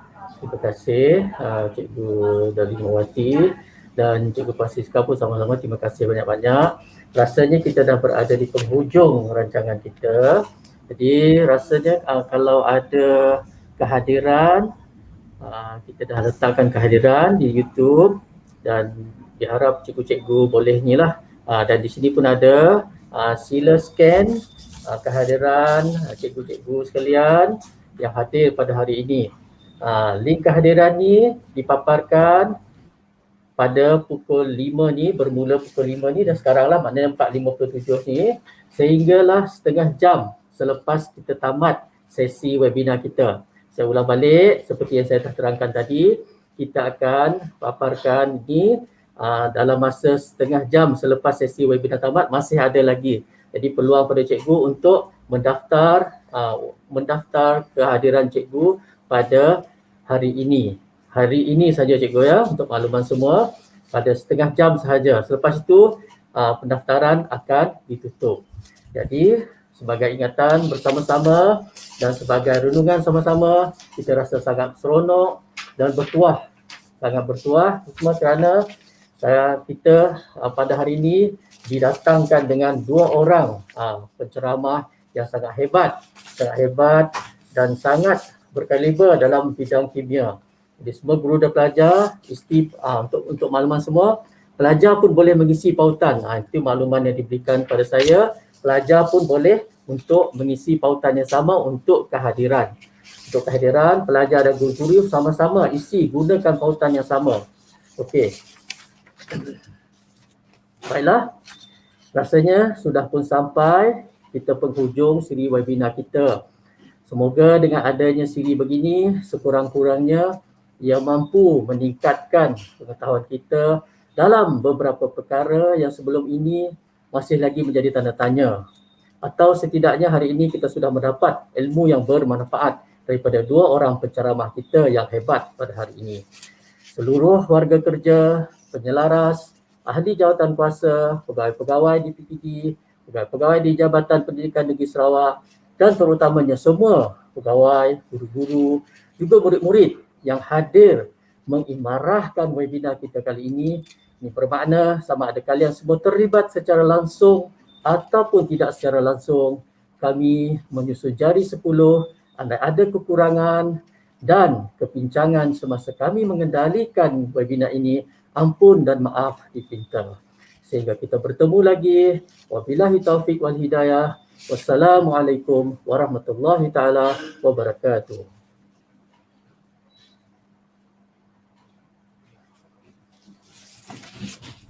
Terima kasih Cikgu Delimawaty dan Cikgu Siska pun sama-sama terima kasih banyak-banyak. Rasanya kita dah berada di penghujung rancangan kita. Jadi rasanya kalau ada kehadiran, kita dah letakkan kehadiran di YouTube dan diharap cikgu-cikgu boleh ni lah. Dan di sini pun ada, sila scan kehadiran cikgu-cikgu sekalian yang hadir pada hari ini. Link kehadiran ni dipaparkan pada pukul 5 ni, bermula pukul 5 ni dan sekarang lah, maknanya 4.57 ni, sehinggalah setengah jam selepas kita tamat sesi webinar kita. Saya ulang balik seperti yang saya dah terangkan tadi, kita akan paparkan ni dalam masa setengah jam selepas sesi webinar tamat, masih ada lagi. Jadi peluang pada cikgu untuk mendaftar kehadiran cikgu pada hari ini. Hari ini saja cikgu ya, untuk makluman semua, pada setengah jam sahaja. Selepas itu pendaftaran akan ditutup. Jadi sebagai ingatan bersama-sama dan sebagai renungan sama-sama, kita rasa sangat seronok dan bertuah. Sangat bertuah cuma kerana kita pada hari ini didatangkan dengan 2 orang penceramah yang sangat hebat dan sangat berkaliber dalam bidang kimia. Jadi semua guru dan pelajar, untuk makluman semua, pelajar pun boleh mengisi pautan. Itu makluman yang diberikan kepada saya. Pelajar pun boleh untuk mengisi pautan yang sama untuk kehadiran. Untuk kehadiran, pelajar dan guru-guru sama-sama isi, gunakan pautan yang sama. Okey. Baiklah, rasanya sudah pun sampai kita penghujung siri webinar kita. Semoga dengan adanya siri begini, sekurang-kurangnya ia mampu meningkatkan pengetahuan kita dalam beberapa perkara yang sebelum ini masih lagi menjadi tanda tanya. Atau setidaknya hari ini kita sudah mendapat ilmu yang bermanfaat daripada 2 orang penceramah kita yang hebat pada hari ini. Seluruh warga kerja, penyelaras, ahli jawatan kuasa, pegawai-pegawai di PPD, pegawai-pegawai di Jabatan Pendidikan Negeri Sarawak dan terutamanya semua pegawai, guru-guru, juga murid-murid yang hadir mengimarahkan webinar kita kali ini. Ini bermakna sama ada kalian semua terlibat secara langsung ataupun tidak secara langsung. Kami menyusun jari 10, andai ada kekurangan dan kepincangan semasa kami mengendalikan webinar ini, ampun dan maaf dipinta. Sehingga kita bertemu lagi. Wabillahi taufiq wal hidayah. Wassalamualaikum warahmatullahi taala wabarakatuh.